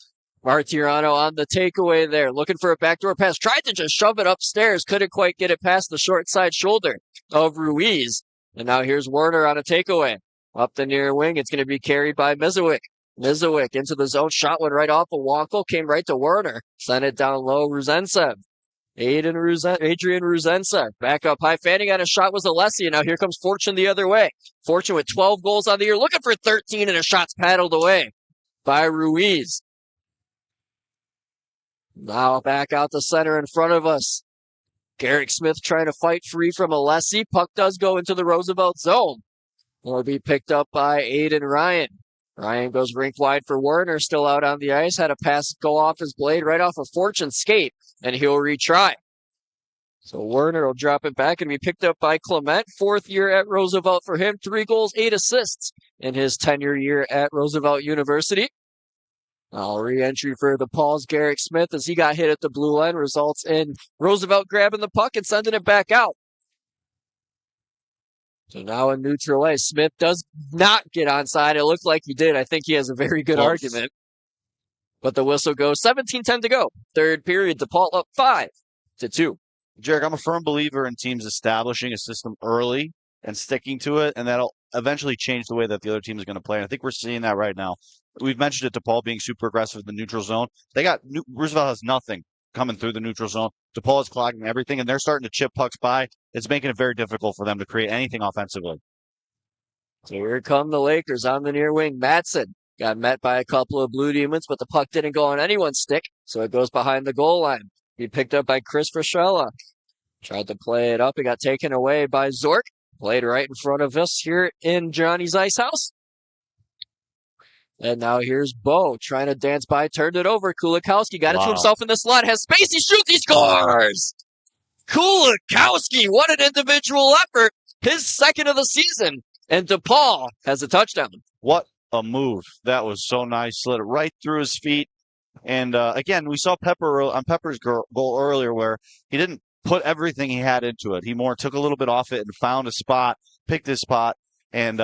Martirano on the takeaway there. Looking for a backdoor pass. Tried to just shove it upstairs. Couldn't quite get it past the short side shoulder of Ruiz. And now here's Werner on a takeaway. Up the near wing. It's going to be carried by Mizowick. Mizowick into the zone. Shot went right off of Wonkel. Came right to Werner. Sent it down low. Ruzentsev. Adrian Ruzentsev. Back up high. Fanning on a shot was Alessi. And now here comes Fortune the other way. Fortune with 12 goals on the year. Looking for 13, and a shot's paddled away by Ruiz. Now back out the center in front of us. Garrick Smith trying to fight free from Alessi. Puck does go into the Roosevelt zone. Will be picked up by Aiden Ryan. Ryan goes rink wide for Werner, still out on the ice. Had a pass go off his blade right off of Fortune's skate, and he'll retry. So Werner will drop it back and be picked up by Clement. 4th year at Roosevelt for him. 3 goals, 8 assists in his tenure year at Roosevelt University. Re-entry for DePaul's Garrick Smith as he got hit at the blue line results in Roosevelt grabbing the puck and sending it back out. So now in neutral ice, Smith does not get onside. It looked like he did. I think he has a very good argument. But the whistle goes. 17-10 to go. 3rd period, DePaul up 5-2. Jarek, I'm a firm believer in teams establishing a system early and sticking to it, and that'll eventually change the way that the other team is going to play. And I think we're seeing that right now. We've mentioned it, DePaul being super aggressive in the neutral zone. Roosevelt has nothing coming through the neutral zone. DePaul is clogging everything, and they're starting to chip pucks by. It's making it very difficult for them to create anything offensively. So here come the Lakers on the near wing. Matson got met by a couple of Blue Demons, but the puck didn't go on anyone's stick, so it goes behind the goal line. He picked up by Chris Frashella. Tried to play it up. It got taken away by Zork. Played right in front of us here in Johnny's Ice House. And now here's Bo trying to dance by, turned it over. Kulikowski got it to himself in the slot, has space, he shoots, he scores! Kulikowski, what an individual effort. His 2nd of the season. And DePaul has a touchdown. What a move. That was so nice. Slid it right through his feet. And again, we saw Pepper's goal earlier where he didn't put everything he had into it. He more took a little bit off it and found a spot, picked his spot. And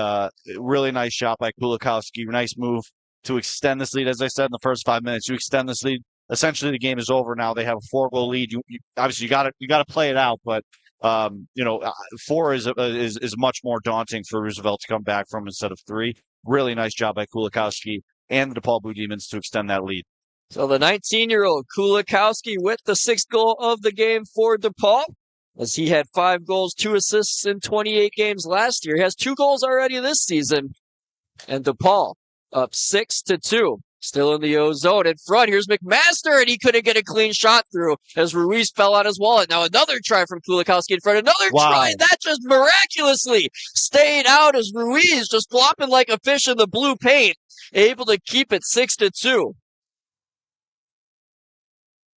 really nice shot by Kulikowski. Nice move to extend this lead. As I said in the first 5 minutes, you extend this lead. Essentially, the game is over now. They have a 4-goal lead. Obviously you got to play it out, but 4 is much more daunting for Roosevelt to come back from instead of 3. Really nice job by Kulikowski and the DePaul Blue Demons to extend that lead. So the 19-year-old Kulikowski with the 6th goal of the game for DePaul, as he had 5 goals, 2 assists in 28 games last year. He has 2 goals already this season. And DePaul up 6-2. Still in the O zone. In front, here's McMaster, and he couldn't get a clean shot through as Ruiz fell on his wallet. Now another try from Kulikowski in front. Another try. That just miraculously stayed out as Ruiz just flopping like a fish in the blue paint. Able to keep it 6-2.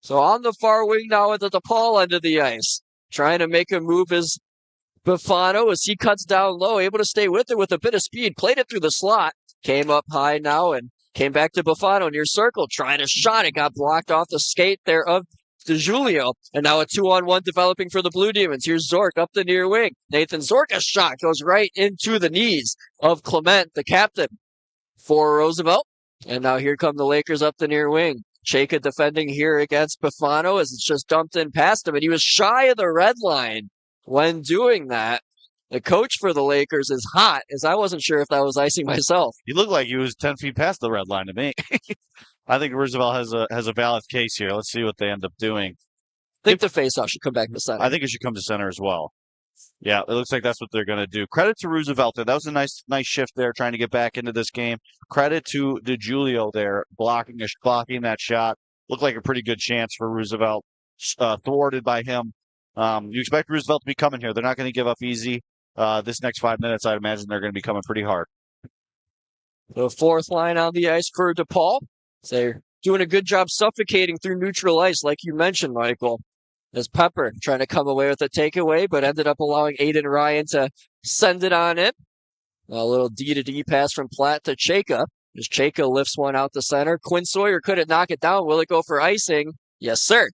So on the far wing now at the DePaul end of the ice. Trying to make a move is Bufano as he cuts down low, able to stay with it with a bit of speed. Played it through the slot. Came up high now and came back to Bufano near circle. Trying to shot. It got blocked off the skate there of DeJulio. And now a 2-on-1 developing for the Blue Demons. Here's Zork up the near wing. Nathan Zork, a shot goes right into the knees of Clement, the captain for Roosevelt. And now here come the Lakers up the near wing. Chayka defending here against Bufano as it's just dumped in past him, and he was shy of the red line when doing that. The coach for the Lakers is hot, as I wasn't sure if that was icing myself. He looked like he was 10 feet past the red line to me. I think Roosevelt has a valid case here. Let's see what they end up doing. I think the faceoff should come back to center. I think it should come to center as well. Yeah, it looks like that's what they're going to do. Credit to Roosevelt there. That was a nice shift there, trying to get back into this game. Credit to DeJulio there, blocking that shot. Looked like a pretty good chance for Roosevelt, thwarted by him. You expect Roosevelt to be coming here. They're not going to give up easy. This next 5 minutes, I'd imagine they're going to be coming pretty hard. The 4th line on the ice for DePaul. They're doing a good job suffocating through neutral ice, like you mentioned, Michael. As Pepper trying to come away with a takeaway, but ended up allowing Aiden Ryan to send it on in. A little D-to-D pass from Platt to Chayka. As Chayka lifts one out the center. Quinn Sawyer couldn't knock it down. Will it go for icing? Yes, sir.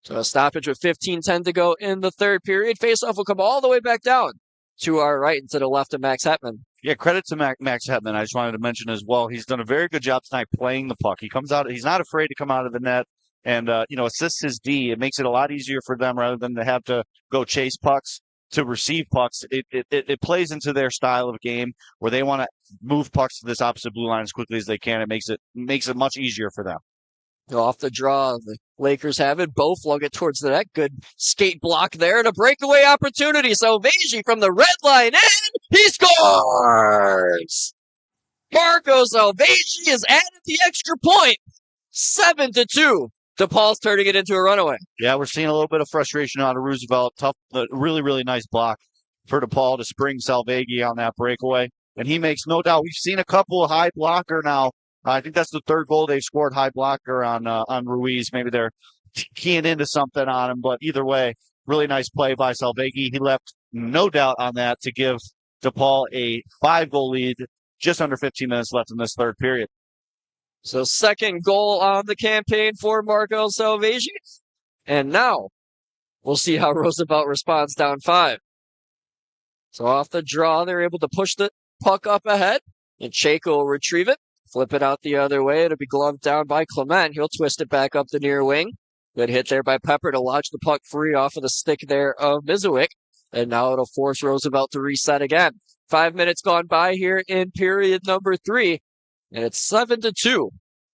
So a stoppage with 15-10 to go in the 3rd period. Faceoff will come all the way back down to our right and to the left of Max Hetman. Yeah, credit to Max Hetman. I just wanted to mention as well, he's done a very good job tonight playing the puck. He comes out, he's not afraid to come out of the net and, assists his D. It makes it a lot easier for them rather than to have to go chase pucks to receive pucks. It plays into their style of game where they want to move pucks to this opposite blue line as quickly as they can. It makes it much easier for them. Off the draw, the Lakers have it. Both lug it towards the net. Good skate block there and a breakaway opportunity. So Veji from the red line in, he scores! Marco Salvaggi has added the extra point. 7-2. DePaul's turning it into a runaway. Yeah, we're seeing a little bit of frustration out of Roosevelt. Tough, really, really nice block for DePaul to spring Salvaggi on that breakaway. And he makes no doubt. We've seen a couple of high blocker now. I think that's the 3rd goal they've scored high blocker on Ruiz. Maybe they're keying into something on him. But either way, really nice play by Salvegi. He left no doubt on that to give DePaul a 5-goal lead, just under 15 minutes left in this third period. So second goal on the campaign for Marco Salvegi. And now we'll see how Roosevelt responds down 5. So off the draw, they're able to push the puck up ahead, and Chaco will retrieve it, flip it out the other way. It'll be gloved down by Clement. He'll twist it back up the near wing. Good hit there by Pepper to launch the puck free off of the stick there of Mizowick. And now it'll force Roosevelt to reset again. 5 minutes gone by here in period number 3. And it's 7-2.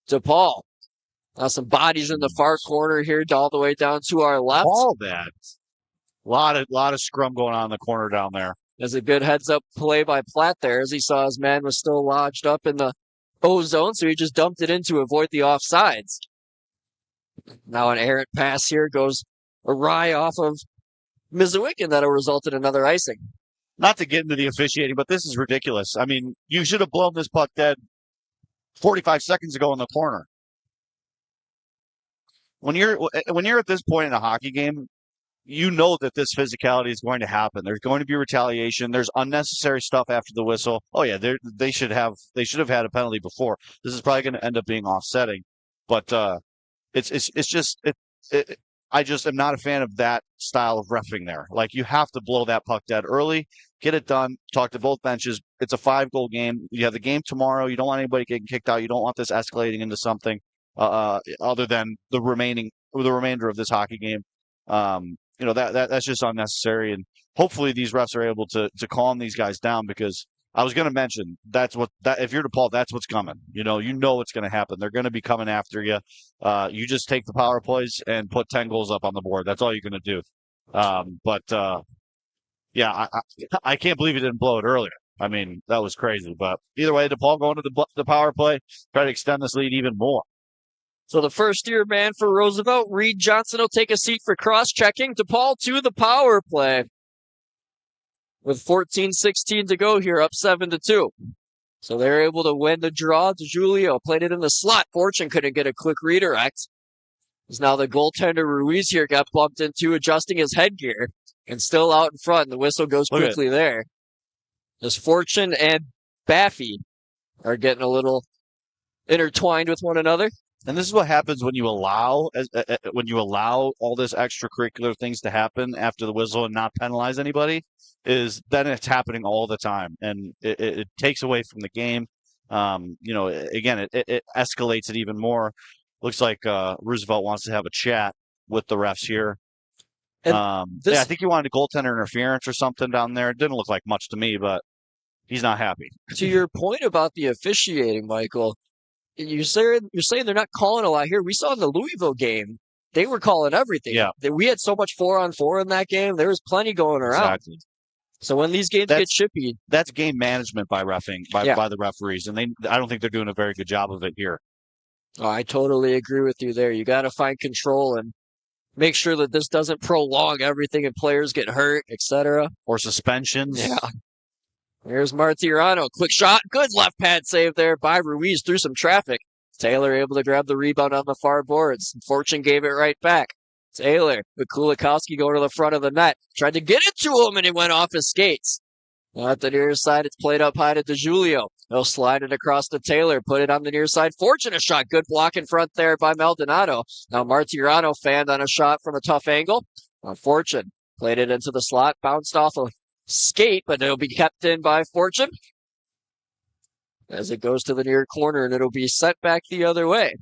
DePaul. Now some bodies in the far corner here, all the way down to our left. All that. Lot of scrum going on in the corner down there. There's a good heads-up play by Platt there, as he saw his man was still lodged up in the O zone, so he just dumped it in to avoid the offsides. Now an errant pass here goes awry off of Mizowick, and that'll result in another icing. Not to get into the officiating, but this is ridiculous. I mean, you should have blown this puck dead 45 seconds ago in the corner. When you're at this point in a hockey game, you know that this physicality is going to happen. There's going to be retaliation. There's unnecessary stuff after the whistle. Oh yeah, they should have had a penalty before. This is probably going to end up being offsetting, but I just am not a fan of that style of reffing there. Like, you have to blow that puck dead early, get it done, talk to both benches. It's a 5-goal game. You have the game tomorrow. You don't want anybody getting kicked out. You don't want this escalating into something other than the remainder of this hockey game. That's just unnecessary. And hopefully these refs are able to calm these guys down, because I was going to mention if you're DePaul, that's what's coming. You know what's going to happen. They're going to be coming after you. You just take the power plays and put 10 goals up on the board. That's all you're going to do. I can't believe he didn't blow it earlier. I mean, that was crazy. But either way, DePaul going to the power play, try to extend this lead even more. So the first-year man for Roosevelt, Reed Johnson, will take a seat for cross-checking. DePaul to the power play. With 14-16 to go here, up 7-2. So they're able to win the draw. DeJulio played it in the slot. Fortune couldn't get a quick redirect. As now the goaltender Ruiz here got bumped into, adjusting his headgear, and still out in front. The whistle goes quickly there. As Fortune and Baffy are getting a little intertwined with one another. And this is what happens when you allow all this extracurricular things to happen after the whistle and not penalize anybody. Is then it's happening all the time, and it takes away from the game. Again, it escalates it even more. Looks like Roosevelt wants to have a chat with the refs here. I think he wanted a goaltender interference or something down there. It didn't look like much to me, but he's not happy. To your point about the officiating, Michael, you're saying they're not calling a lot here. We saw in the Louisville game, they were calling everything. Yeah. We had so much 4-on-4 in that game. There was plenty going around. Exactly. So when these games get chippy, that's game management by reffing, by the referees, and I don't think they're doing a very good job of it here. Oh, I totally agree with you there. You got to find control and make sure that this doesn't prolong everything and players get hurt, etc. Or suspensions. Yeah. Here's Martirano. Quick shot. Good left pad save there by Ruiz through some traffic. Taylor able to grab the rebound on the far boards. Fortune gave it right back. Taylor, with Kulikowski going to the front of the net. Tried to get it to him, and it went off his skates. Now at the near side, it's played up high to DeJulio. He'll slide it across to Taylor, put it on the near side. Fortune a shot. Good block in front there by Maldonado. Now Martirano fanned on a shot from a tough angle. Fortune played it into the slot, bounced off a skate, but it'll be kept in by Fortune as it goes to the near corner, and it'll be sent back the other way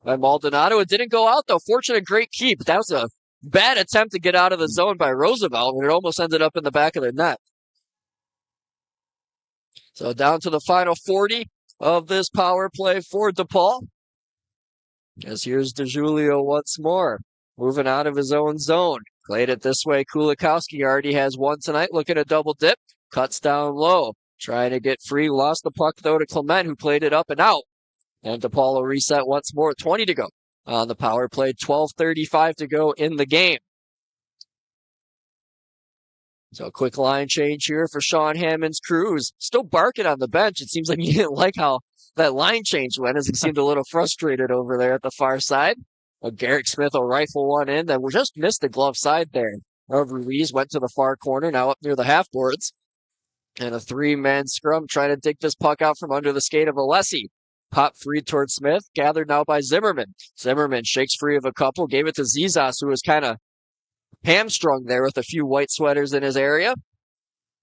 by Maldonado. It didn't go out, though. Fortune, a great keep. That was a bad attempt to get out of the zone by Roosevelt, and it almost ended up in the back of the net. So down to the final 40 of this power play for DePaul. As here's DeJulio once more, moving out of his own zone. Played it this way. Kulikowski already has one tonight, looking to double dip. Cuts down low, trying to get free. Lost the puck, though, to Clement, who played it up and out. And DePaul will reset once more. 20 to go on the power play. 12:35 to go in the game. So a quick line change here for Sean Hammond's crew, who's still barking on the bench. It seems like he didn't like how that line change went, as he seemed a little frustrated over there at the far side. Garrett Smith will rifle one in that we just missed the glove side there. Ruiz went to the far corner, now up near the half boards. And a three-man scrum trying to dig this puck out from under the skate of Alessi. Pop free towards Smith, gathered now by Zimmerman. Zimmerman shakes free of a couple, gave it to Zizas, who was kind of hamstrung there with a few white sweaters in his area.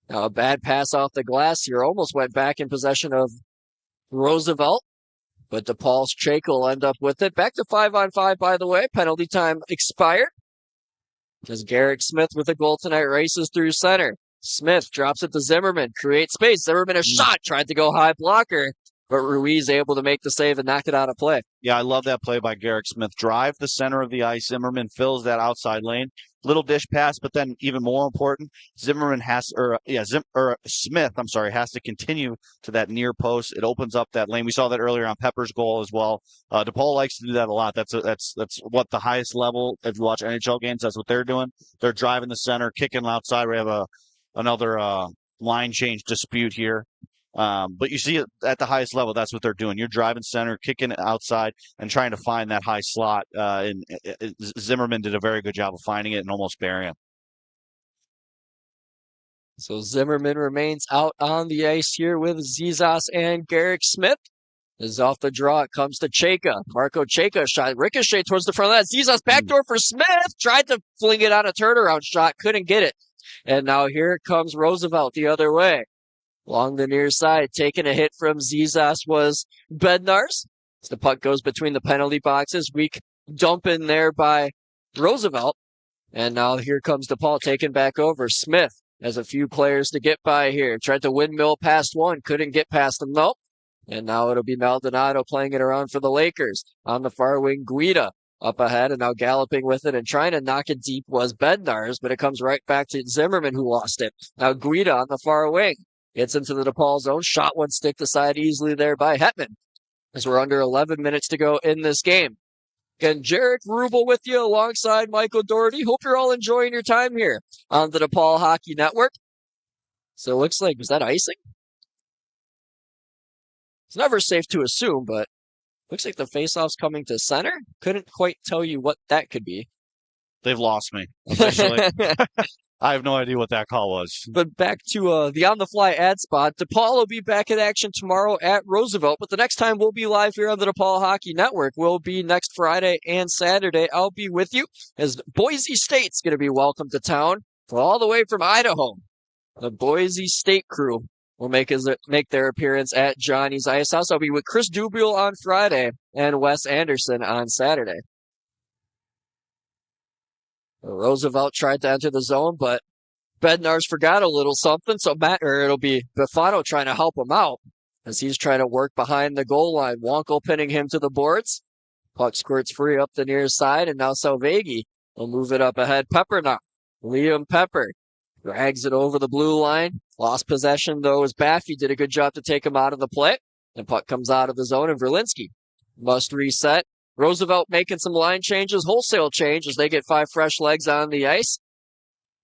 Now a bad pass off the glass here, almost went back in possession of Roosevelt. But DePaul's Chake will end up with it. Back to 5-on-5, by the way. Penalty time expired. As Garrett Smith with a goal tonight races through center. Smith drops it to Zimmerman, creates space. Zimmerman a shot, tried to go high blocker, but Ruiz able to make the save and knock it out of play. Yeah, I love that play by Garrett Smith. Drive the center of the ice. Zimmerman fills that outside lane. Little dish pass, but then even more important, Smith, has to continue to that near post. It opens up that lane. We saw that earlier on Pepper's goal as well. DePaul likes to do that a lot. That's what the highest level. If you watch NHL games, that's what they're doing. They're driving the center, kicking outside. We have another line change dispute here. But you see it at the highest level, that's what they're doing. You're driving center, kicking outside, and trying to find that high slot. And Zimmerman did a very good job of finding it and almost burying him. So Zimmerman remains out on the ice here with Zizas and Garrett Smith. Is off the draw. It comes to Cheka. Marco Cheka shot ricochet towards the front of that. Zizas backdoor for Smith. Tried to fling it on a turnaround shot. Couldn't get it. And now here comes Roosevelt the other way. Along the near side, taking a hit from Zizas was Bednarz. As the puck goes between the penalty boxes, weak dump in there by Roosevelt. And now here comes DePaul taking back over. Smith has a few players to get by here. Tried to windmill past one, couldn't get past them, though. And now it'll be Maldonado playing it around for the Lakers. On the far wing, Guida up ahead and now galloping with it and trying to knock it deep was Bednarz, but it comes right back to Zimmerman who lost it. Now Guida on the far wing. Gets into the DePaul zone. Shot one stick to side easily there by Hetman. As we're under 11 minutes to go in this game. Again, Jarek Rubel with you alongside Michael Doherty. Hope you're all enjoying your time here on the DePaul Hockey Network. So it looks like, was that icing? It's never safe to assume, but looks like the faceoff's coming to center. Couldn't quite tell you what that could be. They've lost me, officially. I have no idea what that call was. But back to the on-the-fly ad spot. DePaul will be back in action tomorrow at Roosevelt, but the next time we'll be live here on the DePaul Hockey Network will be next Friday and Saturday. I'll be with you as Boise State's going to be welcome to town all the way from Idaho. The Boise State crew will make their appearance at Johnny's Ice House. I'll be with Chris Dubiel on Friday and Wes Anderson on Saturday. Roosevelt tried to enter the zone, but Bednarz forgot a little something, so it'll be Bufano trying to help him out as he's trying to work behind the goal line. Wonkel pinning him to the boards. Puck squirts free up the near side, and now Salvegi will move it up ahead. Pepper now. Liam Pepper drags it over the blue line. Lost possession, though, as Baffy did a good job to take him out of the play. The puck comes out of the zone, and Verlinski must reset. Roosevelt making some line changes, wholesale change as they get 5 fresh legs on the ice.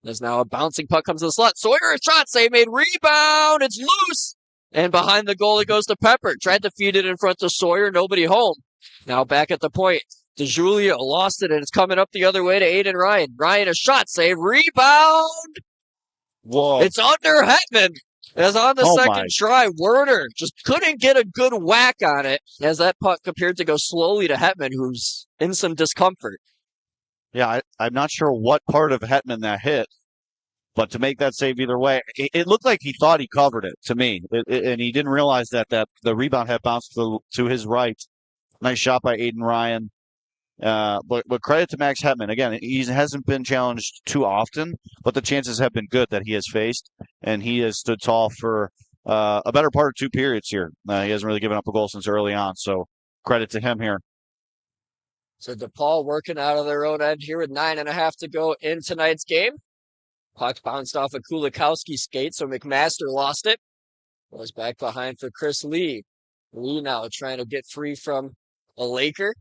There's now a bouncing puck comes to the slot. Sawyer, a shot save made, rebound, it's loose. And behind the goal, it goes to Pepper. Tried to feed it in front of Sawyer, nobody home. Now back at the point. DeJulio lost it, and it's coming up the other way to Aiden Ryan. Ryan, a shot save, rebound. Whoa. It's under Hetman. As on the second try, Werner just couldn't get a good whack on it as that puck appeared to go slowly to Hetman, who's in some discomfort. Yeah, I'm not sure what part of Hetman that hit, but to make that save either way, it looked like he thought he covered it to me, and he didn't realize that the rebound had bounced to his right. Nice shot by Aiden Ryan. But credit to Max Hetman. Again, he hasn't been challenged too often, but the chances have been good that he has faced, and he has stood tall for a better part of 2 periods here. He hasn't really given up a goal since early on, so credit to him here. So DePaul working out of their own end here with 9.5 to go in tonight's game. Puck bounced off a Kulikowski skate, so McMaster lost it. Was back behind for Chris Lee. Lee now trying to get free from a Laker.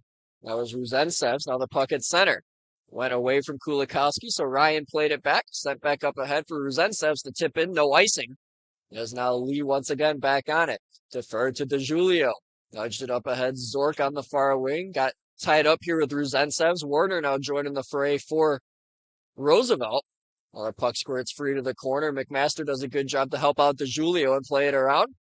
That was Ruzentsevs. Now the puck at center. Went away from Kulikowski, so Ryan played it back. Sent back up ahead for Ruzentsevs to tip in. No icing. As now Lee once again back on it. Deferred to DeJulio. Nudged it up ahead. Zork on the far wing. Got tied up here with Roosevelt. Warner now joining the fray for Roosevelt. Well, our puck squirts free to the corner. McMaster does a good job to help out DeJulio and play it around.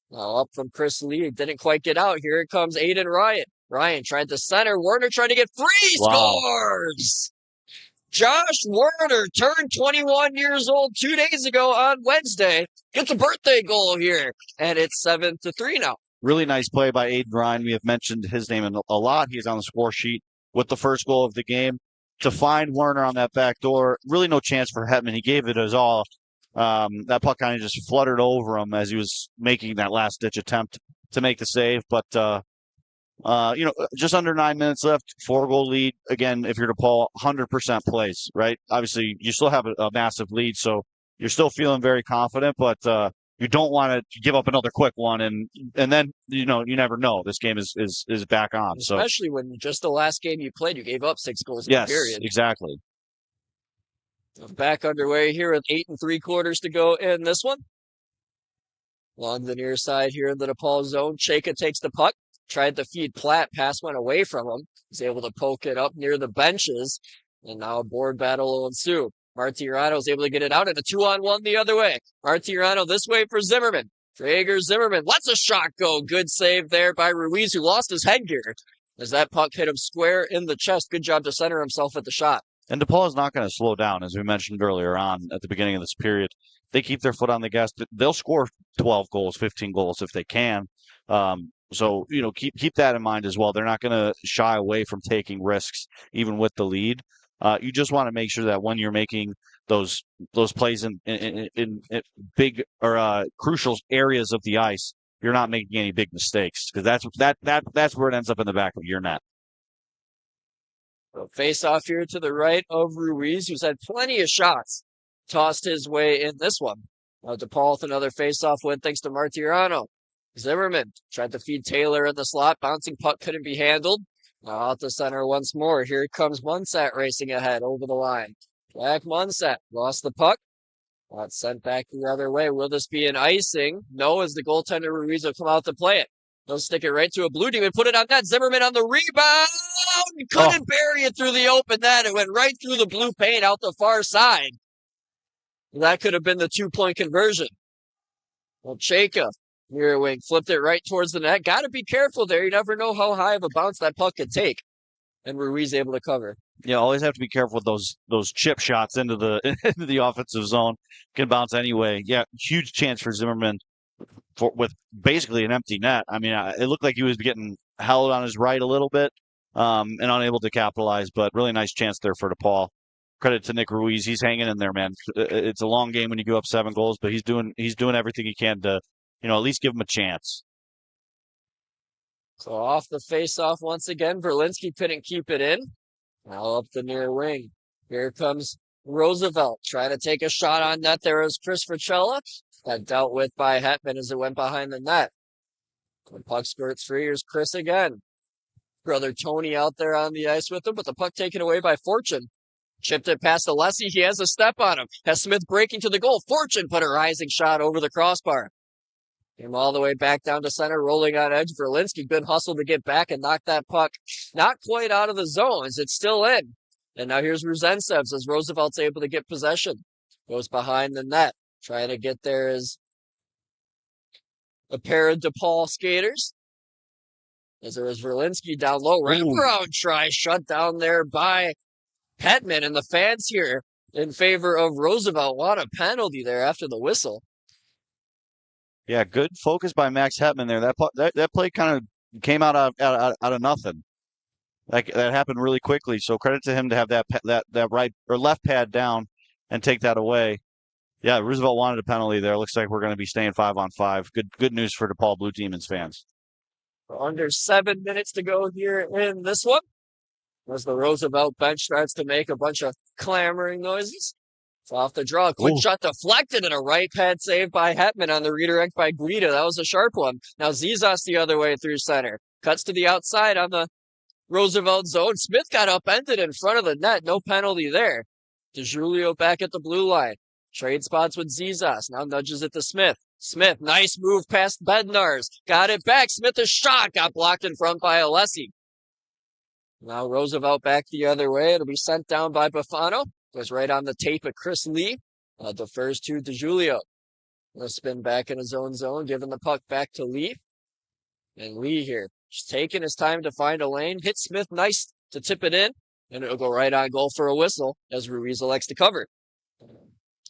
Now up from Chris Lee. Didn't quite get out. Here it comes Aiden Ryan. Ryan tried to center. Warner tried to get free. Wow. Scores! Josh Warner turned 21 years old 2 days ago on Wednesday. Gets a birthday goal here. And it's 7-3 now. Really nice play by Aiden Ryan. We have mentioned his name a lot. He's on the score sheet with the first goal of the game. To find Warner on that back door, really no chance for Hetman. He gave it his all. That puck kind of just fluttered over him as he was making that last-ditch attempt to make the save. But, just under 9 minutes left, 4-goal lead. Again, if you're DePaul, 100% plays, right? Obviously, you still have a massive lead, so you're still feeling very confident, but you don't want to give up another quick one, and then you never know. This game is back on. Especially when just the last game you played, you gave up 6 goals in the period. Yes, exactly. Back underway here with 8 3/4 to go in this one. Along the near side here in the DePaul zone, Chayka takes the puck, tried to feed Platt, pass went away from him. He's able to poke it up near the benches, and now a board battle will ensue. Martirano is able to get it out in a 2-on-1 the other way. Martirano this way for Zimmerman. Traeger Zimmerman lets a shot go. Good save there by Ruiz, who lost his headgear as that puck hit him square in the chest. Good job to center himself at the shot. And DePaul is not going to slow down, as we mentioned earlier on at the beginning of this period. They keep their foot on the gas. They'll score 12 goals, 15 goals if they can. So keep that in mind as well. They're not going to shy away from taking risks, even with the lead. You just want to make sure that when you're making those plays in big or crucial areas of the ice, you're not making any big mistakes, because that's where it ends up in the back of your net. So face off here to the right of Ruiz, who's had plenty of shots tossed his way in this one. DePaul with another face-off win thanks to Martirano. Zimmerman tried to feed Taylor in the slot. Bouncing puck couldn't be handled. Now out the center once more. Here comes Munsat racing ahead over the line. Jack Munsat lost the puck. That's sent back the other way. Will this be an icing? No, as the goaltender Ruiz will come out to play it. They'll stick it right to a blue team and put it on net. Zimmerman on the rebound. Couldn't bury it through the open net. It went right through the blue paint out the far side. That could have been the 2-point conversion. Well, Chayka, near wing, flipped it right towards the net. Got to be careful there. You never know how high of a bounce that puck could take. And Ruiz able to cover. Yeah, always have to be careful with those chip shots into the offensive zone. Can bounce anyway. Yeah, huge chance for Zimmerman with basically an empty net. I mean, it looked like he was getting held on his right a little bit and unable to capitalize, but really nice chance there for DePaul. Credit to Nick Ruiz. He's hanging in there, man. It's a long game when you give up 7 goals, but he's doing everything he can to, at least give him a chance. So off the face-off once again. Verlinski couldn't keep it in. Now up the near wing. Here comes Roosevelt trying to take a shot on net. There is Chris Fricella. Got dealt with by Hetman as it went behind the net. The puck skirts free. Here's Chris again. Brother Tony out there on the ice with him, but the puck taken away by Fortune. Chipped it past Alessi. He has a step on him. Has Smith breaking to the goal. Fortune put a rising shot over the crossbar. Came all the way back down to center, rolling on edge. Verlinski, good hustle to get back and knock that puck not quite out of the zone as it's still in. And now here's Ruzentsevs as Roosevelt's able to get possession. Goes behind the net. Trying to get there is a pair of DePaul skaters. As there was Verlinski down low. Wraparound try shut down there by Hetman, and the fans here in favor of Roosevelt want a penalty there after the whistle. Yeah, good focus by Max Hetman there. That play kind of came out of nothing. That happened really quickly. So credit to him to have that right or left pad down and take that away. Yeah, Roosevelt wanted a penalty there. Looks like we're going to be staying 5-on-5. Good news for DePaul Blue Demons fans. Under 7 minutes to go here in this one. As the Roosevelt bench starts to make a bunch of clamoring noises. It's off the draw. Quick shot deflected and a right pad save by Hetman on the redirect by Guida. That was a sharp one. Now Zizas the other way through center. Cuts to the outside on the Roosevelt zone. Smith got upended in front of the net. No penalty there. DeJulio back at the blue line. Trade spots with Zizas. Now nudges it to Smith. Smith, nice move past Bednarz. Got it back. Smith, a shot. Got blocked in front by Alessi. Now Roosevelt back the other way. It'll be sent down by Buffano. Goes right on the tape of Chris Lee. Defers to DeJulio. Gonna spin back in his own zone, giving the puck back to Lee. And Lee here, just taking his time to find a lane. Hit Smith nice to tip it in, and it'll go right on goal for a whistle as Ruiz elects to cover.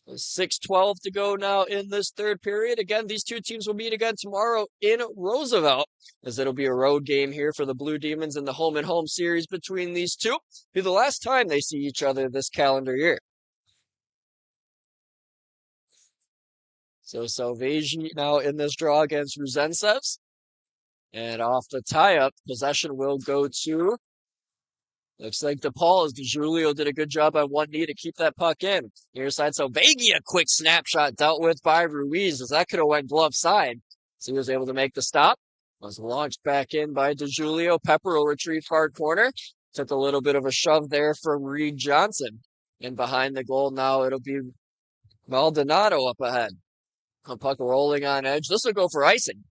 6:12 to go now in this third period. Again, these two teams will meet again tomorrow in Roosevelt, as it'll be a road game here for the Blue Demons in the home and home series between these two. Be the last time they see each other this calendar year. So Salvegi now in this draw against Ruzensevs. And off the tie-up, possession will go to, looks like DePaul, as DeJulio did a good job on one knee to keep that puck in. Near side, Salvegi, a quick snapshot dealt with by Ruiz, as that could have went glove side. So he was able to make the stop. Was launched back in by DeJulio. Pepper will retrieve hard corner. Took a little bit of a shove there from Reed Johnson. And behind the goal now, it'll be Maldonado up ahead. A puck rolling on edge. This will go for icing,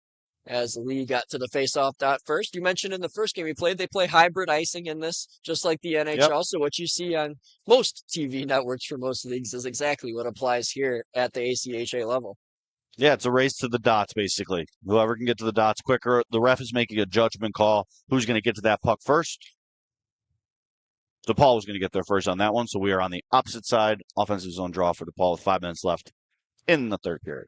as Lee got to the face-off dot first. You mentioned in the first game we played, they play hybrid icing in this, just like the NHL. Yep. So what you see on most TV networks for most leagues is exactly what applies here at the ACHA level. Yeah, it's a race to the dots, basically. Whoever can get to the dots quicker. The ref is making a judgment call. Who's going to get to that puck first? DePaul was going to get there first on that one, so we are on the opposite side. Offensive zone draw for DePaul with 5 minutes left in the third period.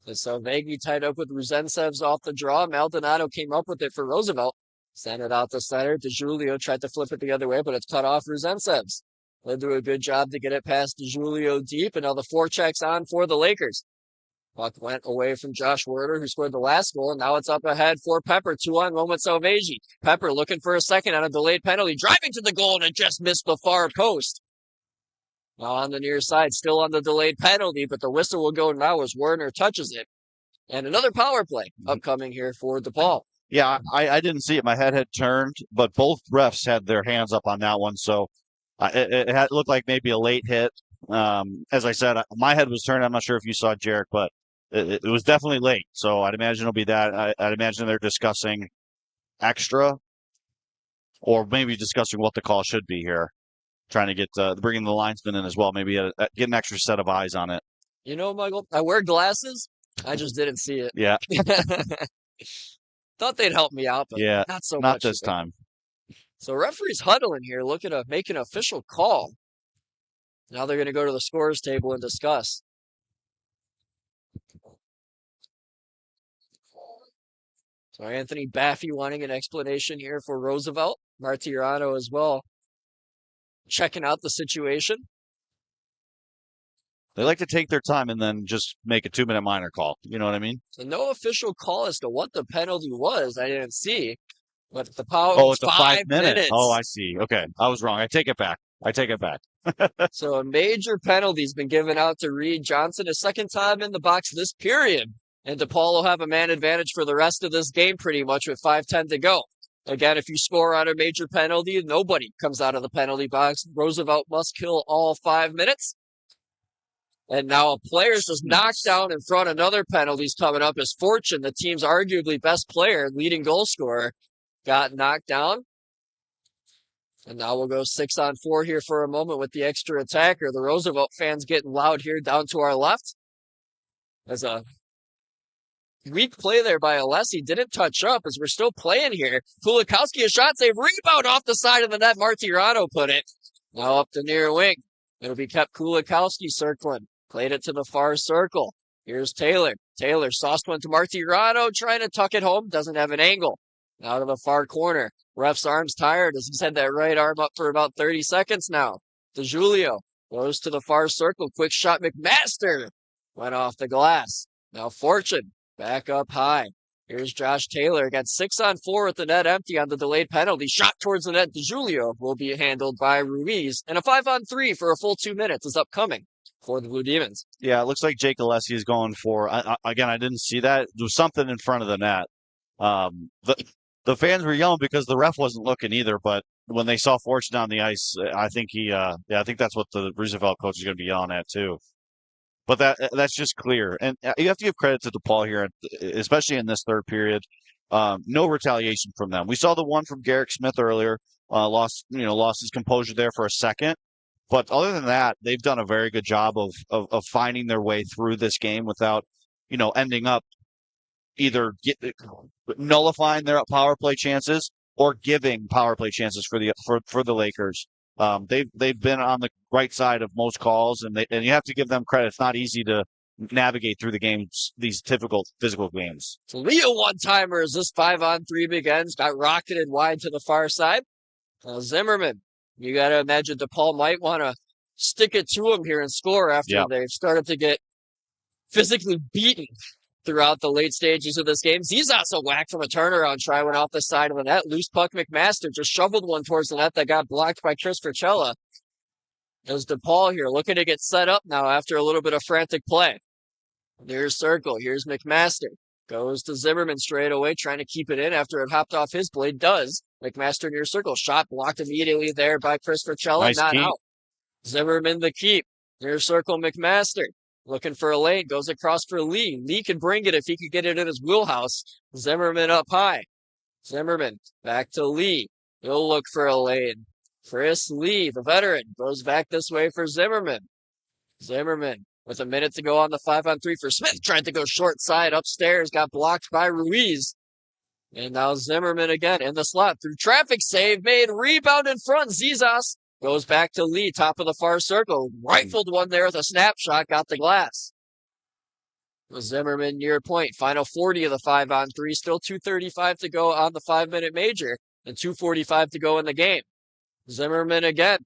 So Salvegi tied up with Ruzensevs off the draw. Maldonado came up with it for Roosevelt. Sent it out the center. DeJulio tried to flip it the other way, but it's cut off Ruzensevs. They do a good job to get it past DeJulio deep, and now the forecheck's on for the Lakers. Puck went away from Josh Werder, who scored the last goal, and now it's up ahead for Pepper. 2-on-1 with Salvegi. Pepper looking for a second on a delayed penalty, driving to the goal, and it just missed the far post. Now on the near side, still on the delayed penalty, but the whistle will go now as Werner touches it. And another power play upcoming here for DePaul. Yeah, I didn't see it. My head had turned, but both refs had their hands up on that one. So it looked like maybe a late hit. As I said, my head was turned. I'm not sure if you saw it, Jarek, but it was definitely late. So I'd imagine it'll be that. I'd imagine they're discussing extra, or maybe discussing what the call should be here. Trying to get bringing the linesman in as well. Maybe get an extra set of eyes on it. You know, Michael, I wear glasses. I just didn't see it. Yeah. Thought they'd help me out, but yeah, not so much. Not this time. So referees huddling here, looking to make an official call. Now they're going to go to the scorers table and discuss. So Anthony Baffy wanting an explanation here for Roosevelt. Martirano as well, checking out the situation. They like to take their time and then just make a 2-minute minor call. You know what I mean? So no official call as to what the penalty was. I didn't see. But the power. Oh, it's a 5 minutes. Oh, I see. Okay. I was wrong. I take it back. So a major penalty's been given out to Reed Johnson, a second time in the box this period. And DePaul will have a man advantage for the rest of this game pretty much with 5:10 to go. Again, if you score on a major penalty, nobody comes out of the penalty box. Roosevelt must kill all 5 minutes. And now a player's just knocked down in front. Another penalty's coming up as Fortune, the team's arguably best player, leading goal scorer, got knocked down. And now we'll go 6-on-4 here for a moment with the extra attacker. The Roosevelt fans getting loud here down to our left. There's a weak play there by Alessi. Didn't touch up as we're still playing here. Kulikowski, a shot save, rebound off the side of the net. Martirano put it. Now up the near wing. It'll be kept Kulikowski circling. Played it to the far circle. Here's Taylor. Taylor sauced one to Martirano, trying to tuck it home. Doesn't have an angle. Now to the far corner. Ref's arm's tired as he's had that right arm up for about 30 seconds now. DeJulio goes to the far circle. Quick shot, McMaster. Went off the glass. Now Fortune back up high. Here's Josh Taylor. Got 6-on-4 with the net empty on the delayed penalty. Shot towards the net. DeJulio will be handled by Ruiz. And a 5-on-3 for a full 2 minutes is upcoming for the Blue Demons. Yeah, it looks like Jake Alessi is going for, again, I didn't see that. There was something in front of the net. The fans were yelling because the ref wasn't looking either, but when they saw Fortune on the ice, I think I think that's what the Roosevelt coach is going to be yelling at too. But that's just clear. And you have to give credit to DePaul here, especially in this third period. No retaliation from them. We saw the one from Garrick Smith earlier, lost his composure there for a second. But other than that, they've done a very good job of finding their way through this game without, ending up either nullifying their power play chances or giving power play chances for the Lakers. They've been on the right side of most calls, and you have to give them credit. It's not easy to navigate through the games, these typical physical games. So Leo one-timer as this 5-on-3 begins. Got rocketed wide to the far side. Zimmerman, you got to imagine DePaul might want to stick it to him here and score after they've started to get physically beaten throughout the late stages of this game. Zizas a whack from a turnaround try, went off the side of the net. Loose puck McMaster just shoveled one towards the net that got blocked by Chris Fricella. There's DePaul here looking to get set up now after a little bit of frantic play. Near circle. Here's McMaster. Goes to Zimmerman straight away, trying to keep it in after it hopped off his blade. Does. McMaster near circle. Shot blocked immediately there by Chris Fricella. Nice not keep. Out. Zimmerman the keep. Near circle McMaster. Looking for a lane. Goes across for Lee. Lee can bring it if he could get it in his wheelhouse. Zimmerman up high. Zimmerman back to Lee. He'll look for a lane. Chris Lee, the veteran, goes back this way for Zimmerman. Zimmerman with a minute to go on the 5-on-3 for Smith. Tried to go short side upstairs. Got blocked by Ruiz. And now Zimmerman again in the slot. Through traffic save made. Rebound in front. Zizas goes back to Lee. Top of the far circle. Rifled one there with a snapshot. Got the glass. Zimmerman near point. Final 40 of the 5-on-3. Still 2:35 to go on the 5-minute major. And 2:45 to go in the game. Zimmerman again.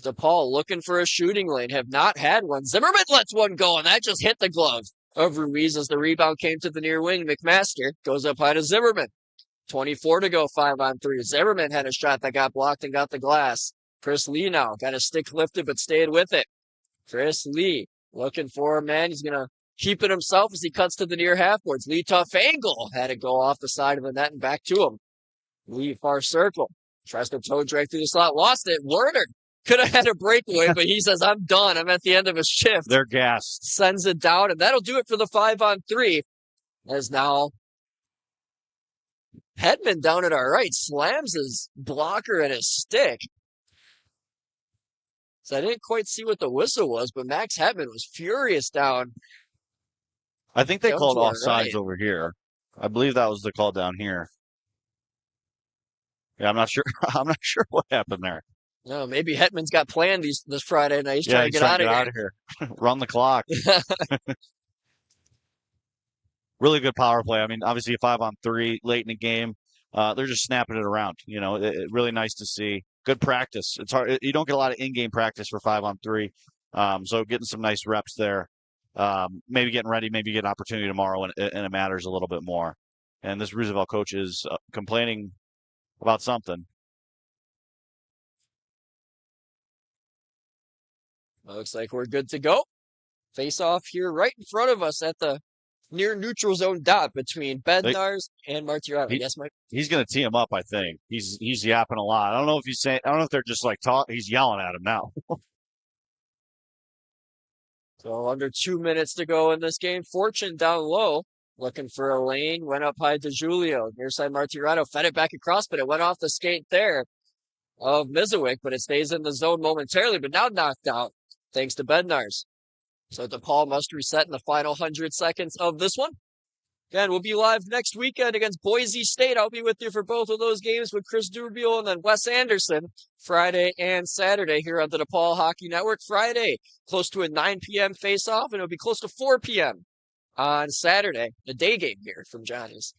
DePaul looking for a shooting lane. Have not had one. Zimmerman lets one go, and that just hit the glove of Ruiz as the rebound came to the near wing. McMaster goes up high to Zimmerman. 24 to go, 5-on-3. Zimmerman had a shot that got blocked and got the glass. Chris Lee now got his stick lifted but stayed with it. Chris Lee looking for a man. He's going to keep it himself as he cuts to the near half boards. Lee tough angle. Had it go off the side of the net and back to him. Lee far circle. Tries to toe drag through the slot. Lost it. Werner could have had a breakaway, but he says, I'm done. I'm at the end of a shift. They're gassed. Sends it down, and that'll do it for the 5-on-3. As now Hedman down at our right slams his blocker and his stick. So I didn't quite see what the whistle was, but Max Hedman was furious down. I think they called our offsides right. over here. I believe that was the call down here. Yeah, I'm not sure. I'm not sure what happened there. No, maybe Hetman's got planned this Friday night. He's trying to get out of here. Run the clock. Really good power play. I mean, obviously a 5-on-3 late in the game. They're just snapping it around. Really nice to see. Good practice. It's hard. You don't get a lot of in-game practice for 5-on-3. So getting some nice reps there. Maybe getting ready. Maybe get an opportunity tomorrow, and it matters a little bit more. And this Roosevelt coach is complaining about something. Looks like we're good to go. Face off here right in front of us at the near neutral zone dot between Bednar's and Martirano. Yes, Mike? He's going to tee him up, I think. He's yapping a lot. I don't know if they're just like he's yelling at him now. So under 2 minutes to go in this game. Fortune down low, looking for a lane. Went up high to Julio. Near side Martirano fed it back across, but it went off the skate there of Mizowick, but it stays in the zone momentarily, but now knocked out thanks to Bednar's. So DePaul must reset in the final 100 seconds of this one. Again, we'll be live next weekend against Boise State. I'll be with you for both of those games with Chris Durbeel and then Wes Anderson Friday and Saturday here on the DePaul Hockey Network. Friday, close to a 9 p.m. face-off, and it'll be close to 4 p.m. on Saturday, the day game here from Johnny's.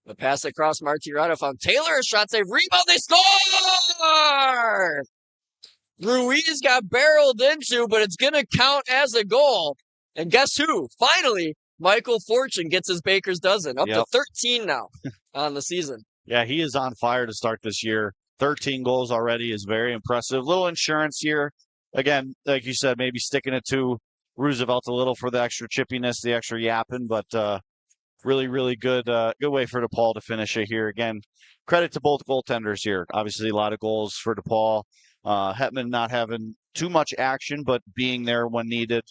The pass across Martirano found Taylor, a shot save, rebound, they score! Ruiz got barreled into, but it's going to count as a goal. And guess who? Finally, Michael Fortune gets his baker's dozen, up to 13 now on the season. Yeah, he is on fire to start this year. 13 goals already is very impressive. Little insurance here. Again, like you said, maybe sticking it to Roosevelt a little for the extra chippiness, the extra yapping, but really, really good way for DePaul to finish it here. Again, credit to both goaltenders here. Obviously, a lot of goals for DePaul. Hetman not having too much action, but being there when needed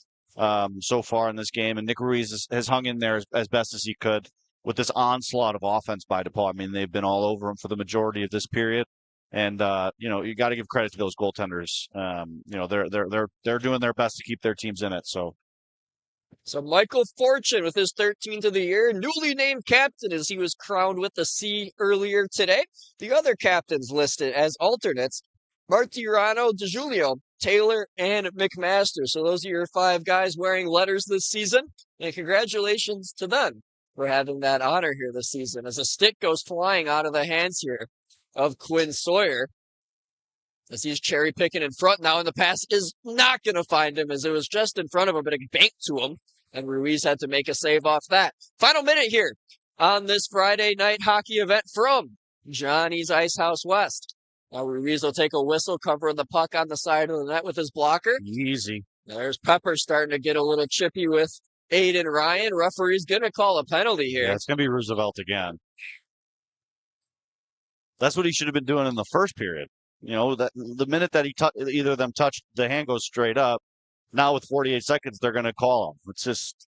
so far in this game. And Nick Ruiz has hung in there as best as he could. with this onslaught of offense by DePaul. I mean, they've been all over them for the majority of this period. And you got to give credit to those goaltenders. They're doing their best to keep their teams in it. So Michael Fortune with his 13th of the year, newly named captain as he was crowned with the C earlier today. The other captains listed as alternates, Martirano, DeJulio, Taylor, and McMaster. So those are your 5 guys wearing letters this season. And congratulations to them for having that honor here this season as a stick goes flying out of the hands here of Quinn Sawyer as he's cherry picking in front now, and the pass is not going to find him as it was just in front of him, but it banked to him, and Ruiz had to make a save off that. Final minute here on this Friday night hockey event from Johnny's Ice House West. Now Ruiz will take a whistle, covering the puck on the side of the net with his blocker. Easy. There's Pepper starting to get a little chippy with Aiden Ryan. Referee's going to call a penalty here. Yeah, it's going to be Roosevelt again. That's what he should have been doing in the first period. That the minute that either of them touched, the hand goes straight up. Now with 48 seconds, they're going to call him. It's just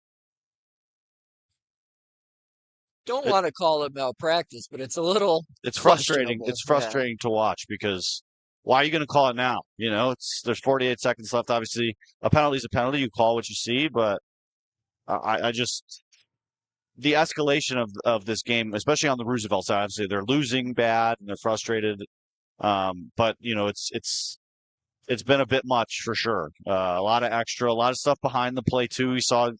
don't want to call it malpractice, but it's a little. It's frustrating. It's frustrating to watch because why are you going to call it now? There's 48 seconds left. Obviously, a penalty is a penalty. You call what you see, but I just the escalation of this game, especially on the Roosevelt side, obviously they're losing bad and they're frustrated. But it's been a bit much for sure. A lot of stuff behind the play too. We saw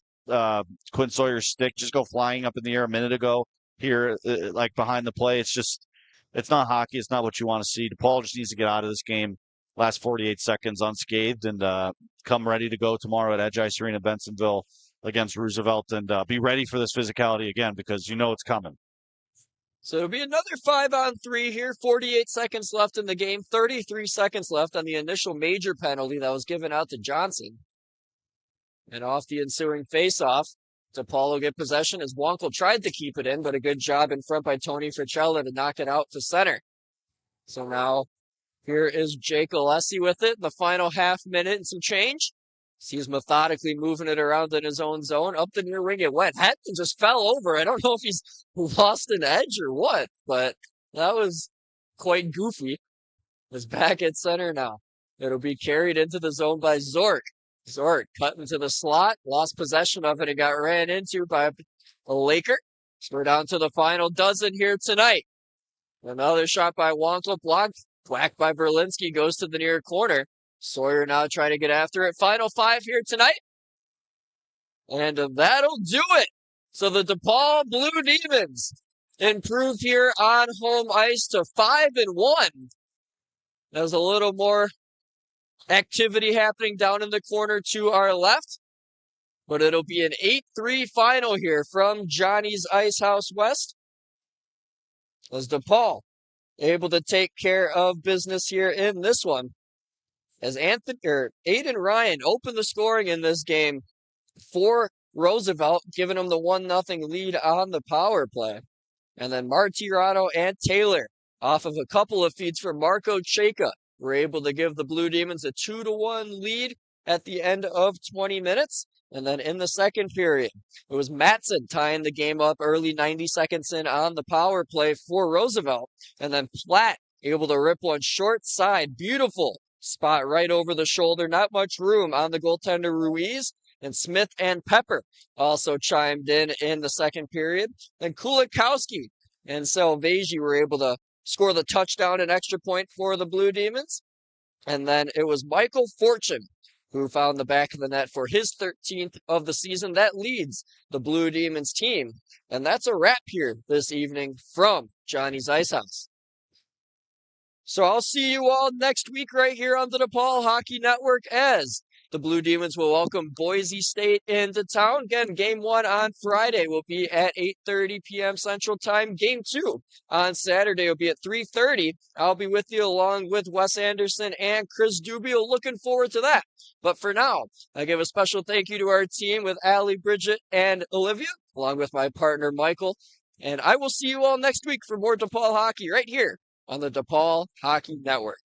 Quinn Sawyer's stick just go flying up in the air a minute ago here, like behind the play. It's not hockey. It's not what you want to see. DePaul just needs to get out of this game last 48 seconds unscathed and come ready to go tomorrow at Edge Ice Arena, Bensonville against Roosevelt, and be ready for this physicality again because it's coming. So it'll be another 5-on-3 here. 48 seconds left in the game. 33 seconds left on the initial major penalty that was given out to Johnson. And off the ensuing faceoff, DePaul will get possession as Wonkel tried to keep it in, but a good job in front by Tony Fricella to knock it out to center. So now here is Jake Alessi with it. The final half minute and some change. He's methodically moving it around in his own zone. Up the near ring it went. Hatton just fell over. I don't know if he's lost an edge or what, but that was quite goofy. He's back at center now. It'll be carried into the zone by Zork. Zork cut into the slot, lost possession of it, and got ran into by a Laker. So we're down to the final dozen here tonight. Another shot by Wonkel, blocked, whacked by Berlinski, goes to the near corner. Sawyer now trying to get after it. Final 5 here tonight. And that'll do it. So the DePaul Blue Demons improve here on home ice to 5-1. There's a little more activity happening down in the corner to our left. But it'll be an 8-3 final here from Johnny's Ice House West. As DePaul able to take care of business here in this one. As Aiden Ryan opened the scoring in this game for Roosevelt, giving him the 1-0 lead on the power play. And then Martirano and Taylor, off of a couple of feeds from Marco Cheka, were able to give the Blue Demons a 2-1 lead at the end of 20 minutes. And then in the second period, it was Matson tying the game up early 90 seconds in on the power play for Roosevelt. And then Platt able to rip one short side. Beautiful spot right over the shoulder. Not much room on the goaltender Ruiz. And Smith and Pepper also chimed in the second period. Then Kulikowski and Salvagi were able to score the touchdown and extra point for the Blue Demons. And then it was Michael Fortune who found the back of the net for his 13th of the season. That leads the Blue Demons team. And that's a wrap here this evening from Johnny's Ice House. So I'll see you all next week right here on the DePaul Hockey Network as the Blue Demons will welcome Boise State into town. Again, Game 1 on Friday will be at 8:30 p.m. Central Time. Game 2 on Saturday will be at 3:30. I'll be with you along with Wes Anderson and Chris Dubio. Looking forward to that. But for now, I give a special thank you to our team with Allie, Bridget, and Olivia, along with my partner Michael. And I will see you all next week for more DePaul hockey right here on the DePaul Hockey Network.